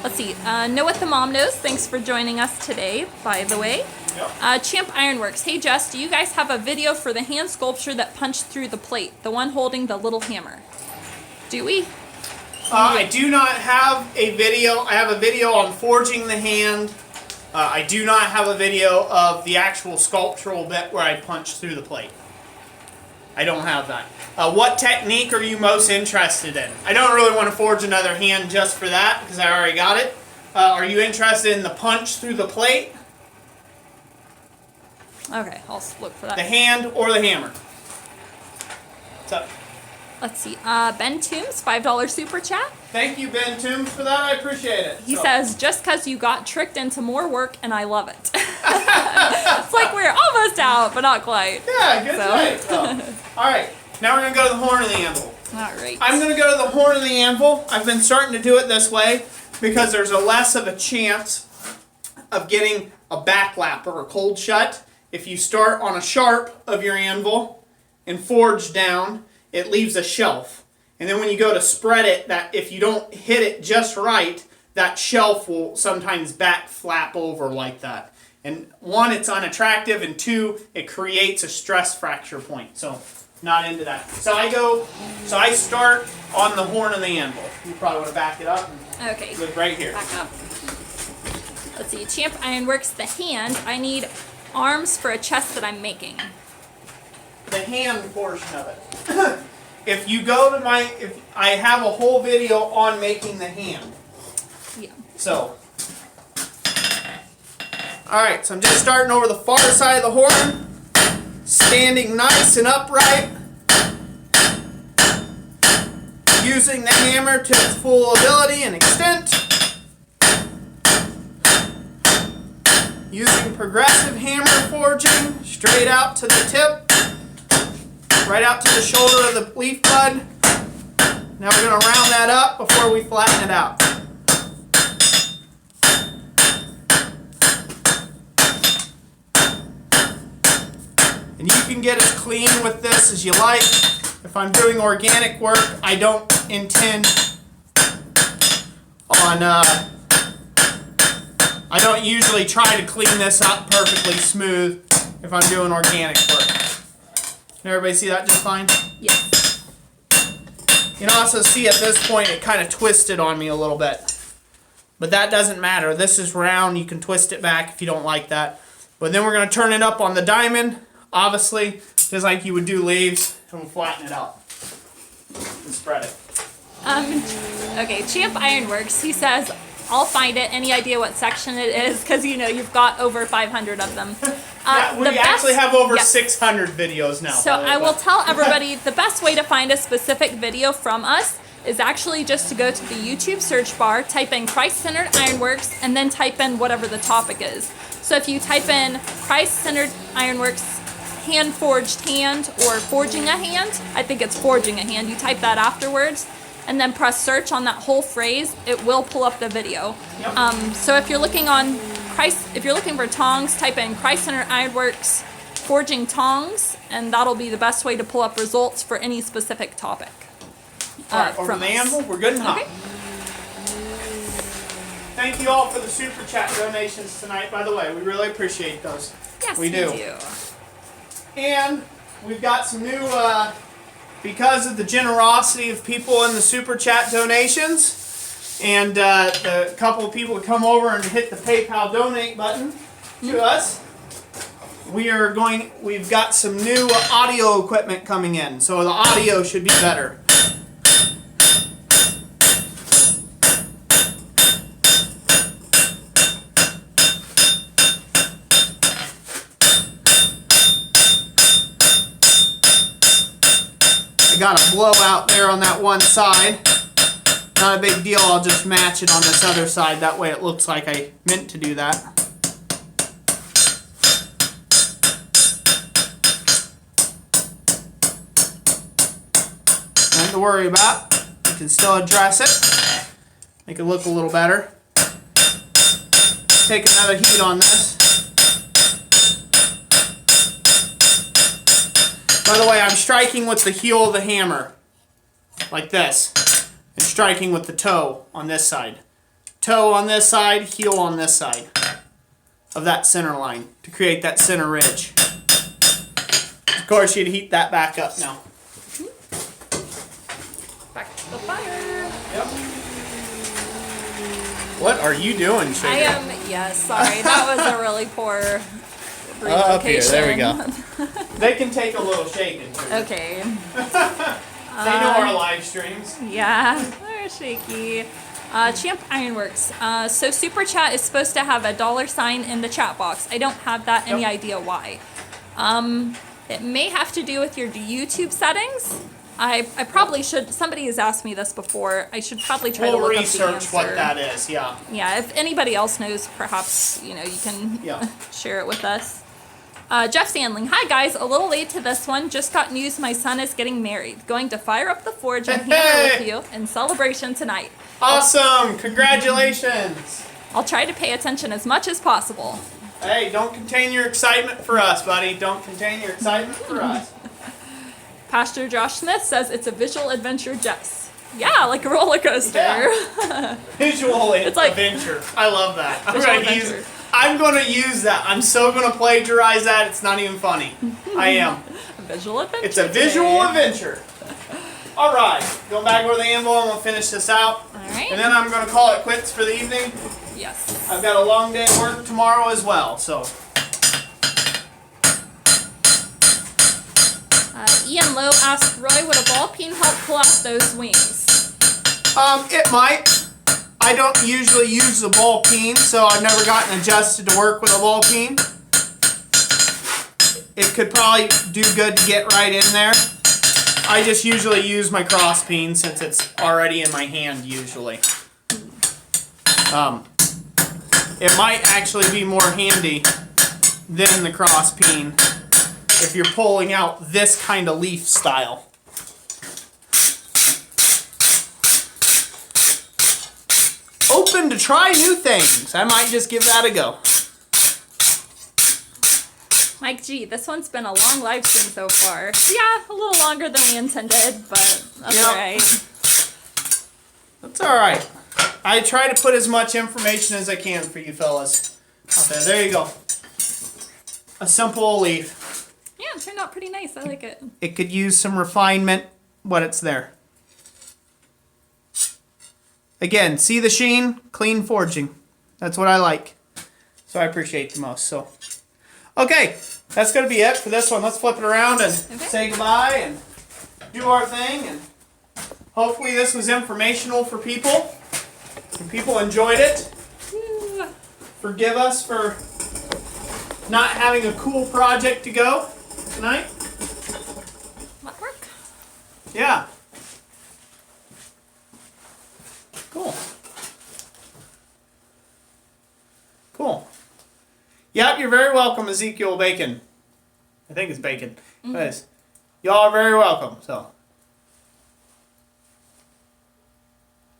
Let's see. Know What the Mom Knows. Thanks for joining us today, by the way. Yep. Champ Ironworks. Hey, Jess, do you guys have a video for the hand sculpture that punched through the plate? The one holding the little hammer. Do we? I do not have a video. I have a video on forging the hand. I do not have a video of the actual sculptural bit where I punched through the plate. I don't have that. What technique are you most interested in? I don't really want to forge another hand just for that because I already got it. Are you interested in the punch through the plate? Okay, I'll look for that. The hand or the hammer? What's up? Let's see. Ben Toombs, $5 super chat. Thank you, Ben Toombs, for that. I appreciate it. He says, just because you got tricked into more work, and I love it. It's like we're almost out, but not quite. Yeah, good night. All right, now we're going to go to the horn of the anvil. All right. I'm going to go to the horn of the anvil. I've been starting to do it this way because there's a less of a chance of getting a backlap or a cold shut. If you start on a sharp of your anvil and forge down, it leaves a shelf. And then when you go to spread it, that if you don't hit it just right, that shelf will sometimes back flap over like that. And one, it's unattractive, and two, it creates a stress fracture point. So, not into that. So I start on the horn of the anvil. You probably want to back it up. Okay. Look right here. Back up. Let's see. Champ Ironworks, the hand. I need arms for a chest that I'm making. The hand portion of it. If you go to I have a whole video on making the hand. Yeah. So, alright, so I'm just starting over the far side of the horn, standing nice and upright, using the hammer to its full ability and extent, using progressive hammer forging straight out to the tip, right out to the shoulder of the leaf bud. Now we're going to round that up before we flatten it out. And you can get as clean with this as you like. If I'm doing organic work, I don't intend on, I don't usually try to clean this up perfectly smooth if I'm doing organic work. Can everybody see that just fine? Yes. You can also see at this point it kind of twisted on me a little bit. But that doesn't matter. This is round. You can twist it back if you don't like that. But then we're going to turn it up on the diamond, obviously, just like you would do leaves, and we'll flatten it out and spread it. Okay, Champ Ironworks, he says, I'll find it. Any idea what section it is? Because, you know, you've got over 500 of them. Yeah, we actually have over 600 videos now. So I will tell everybody the best way to find a specific video from us is actually just to go to the YouTube search bar, type in Christ-Centered Ironworks, and then type in whatever the topic is. So if you type in Christ-Centered Ironworks hand-forged hand or forging a hand, I think it's forging a hand, you type that afterwards, and then press search on that whole phrase, it will pull up the video. Yep. So if you're looking for tongs, type in Christ-Centered Ironworks forging tongs, and that'll be the best way to pull up results for any specific topic. Alright, over the anvil, we're good and hot. thank you all for the super chat donations tonight. By the way, we really appreciate those. Yes, we do. And we've got some new, because of the generosity of people in the super chat donations, and the couple of people come over and hit the PayPal donate button to us. We've got some new audio equipment coming in, so the audio should be better. I got a blowout there on that one side. Not a big deal, I'll just match it on this other side, that way it looks like I meant to do that. Nothing to worry about. You can still address it. Make it look a little better. Take another heat on this. By the way, I'm striking with the heel of the hammer. Like this. And striking with the toe on this side. Toe on this side, heel on this side. Of that center line. To create that center ridge. Of course, you'd heat that back up now. Back to the fire. Yep. What are you doing, Sugar? I am, yes, sorry. That was a really poor Up here, there we go. relocation. They can take a little shaking. Too. Okay. They know our live streams. Yeah, they're shaky. Champ Ironworks. So Super Chat is supposed to have a $sign in the chat box. I don't have that. Any idea why? It may have to do with your YouTube settings. I probably should. Somebody has asked me this before. I should probably try to look up the answer. We'll research what that is. Yeah. Yeah. If anybody else knows, perhaps you can share it with us. Jeff Sandling. Hi guys. A little late to this one. Just got news. My son is getting married. Going to fire up the forge and hammer with you in celebration tonight. Awesome! Congratulations! I'll try to pay attention as much as possible. Hey, don't contain your excitement for us, buddy. Don't contain your excitement for us. Pastor Josh Smith says it's a visual adventure, Jess. Yeah, like a roller coaster. Yeah. Visual adventure. I love that. I'm going to use that. I'm so going to plagiarize that. It's not even funny. I am. A visual adventure. It's a visual adventure. All right. Going back over the anvil, I'm going to finish this out. All right. And then I'm going to call it quits for the evening. Yes. I've got a long day at work tomorrow as well, so. Ian Lowe asked Roy, would a ball peen help pull out those wings? It might. I don't usually use the ball peen, so I've never gotten adjusted to work with a ball peen. It could probably do good to get right in there. I just usually use my cross peen since it's already in my hand usually. It might actually be more handy than the cross peen if you're pulling out this kind of leaf style. Open to try new things. I might just give that a go. Mike G, this one's been a long live stream so far. Yeah, a little longer than we intended, but that's alright. That's alright. I try to put as much information as I can for you fellas out there. There you go. A simple leaf. Yeah, it turned out pretty nice. I like it. It could use some refinement, but it's there. Again, see the sheen? Clean forging. That's what I like. So I appreciate the most. So, okay, that's going to be it for this one. Let's flip it around and say goodbye and do our thing. And hopefully this was informational for people. And people enjoyed it. Woo. Forgive us for not having a cool project to go tonight. Might work. Yeah. Cool. Cool. Yep, you're very welcome, Ezekiel Bacon. I think it's Bacon. Anyways, y'all are very welcome, so.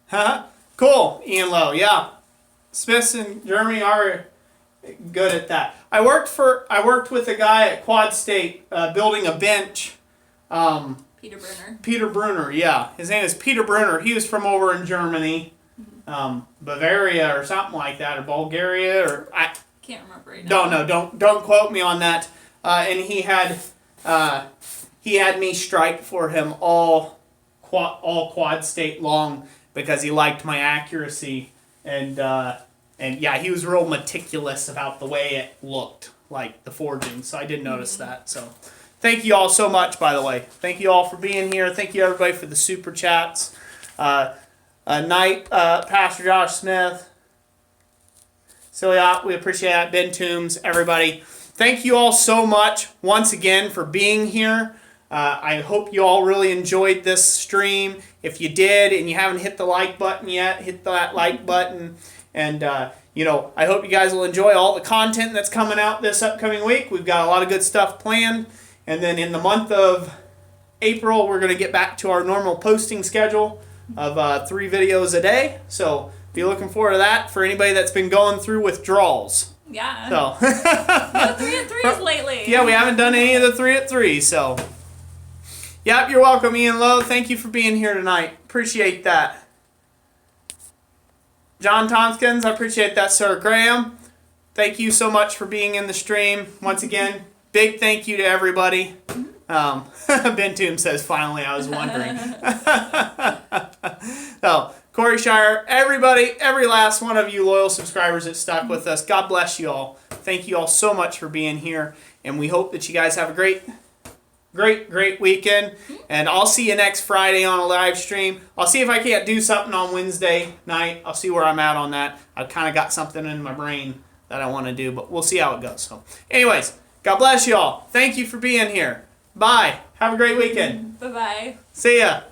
Huh? Cool, Ian Lowe, yeah. Smiths in Germany are good at that. I worked with a guy at Quad State building a bench. Peter Brunner. Peter Brunner, yeah. His name is Peter Brunner. He was from over in Germany. Bavaria or something like that, or Bulgaria, or I Can't remember right now. don't quote me on that. And he had me strike for him all quad state long because he liked my accuracy, and yeah, he was real meticulous about the way it looked, like the forging. So I did notice that. So thank you all so much, by the way. Thank you all for being here. Thank you everybody for the super chats. Pastor Josh Smith, Celia, we appreciate that. Ben Toombs, everybody. Thank you all so much once again for being here. I hope you all really enjoyed this stream. If you did and you haven't hit the like button yet, hit that like button. And, I hope you guys will enjoy all the content that's coming out this upcoming week. We've got a lot of good stuff planned. And then in the month of April, we're going to get back to our normal posting schedule of 3 videos a day. So be looking forward to that for anybody that's been going through withdrawals. Yeah. So. No 3 at 3s lately. Yeah, we haven't done any of the 3 at 3, so. Yep, you're welcome, Ian Lowe. Thank you for being here tonight. Appreciate that. John Tompkins, I appreciate that, sir. Graham, thank you so much for being in the stream. Once again, big thank you to everybody. Ben Toom says, finally, I was wondering. So, Corey Shire, everybody, every last one of you loyal subscribers that stuck with us, God bless you all. Thank you all so much for being here, and we hope that you guys have a great weekend. And I'll see you next Friday on a live stream. I'll see if I can't do something on Wednesday night. I'll see where I'm at on that. I've kind of got something in my brain that I want to do, but we'll see how it goes. So, anyways, God bless you all. Thank you for being here. Bye. Have a great weekend. Bye-bye. See ya.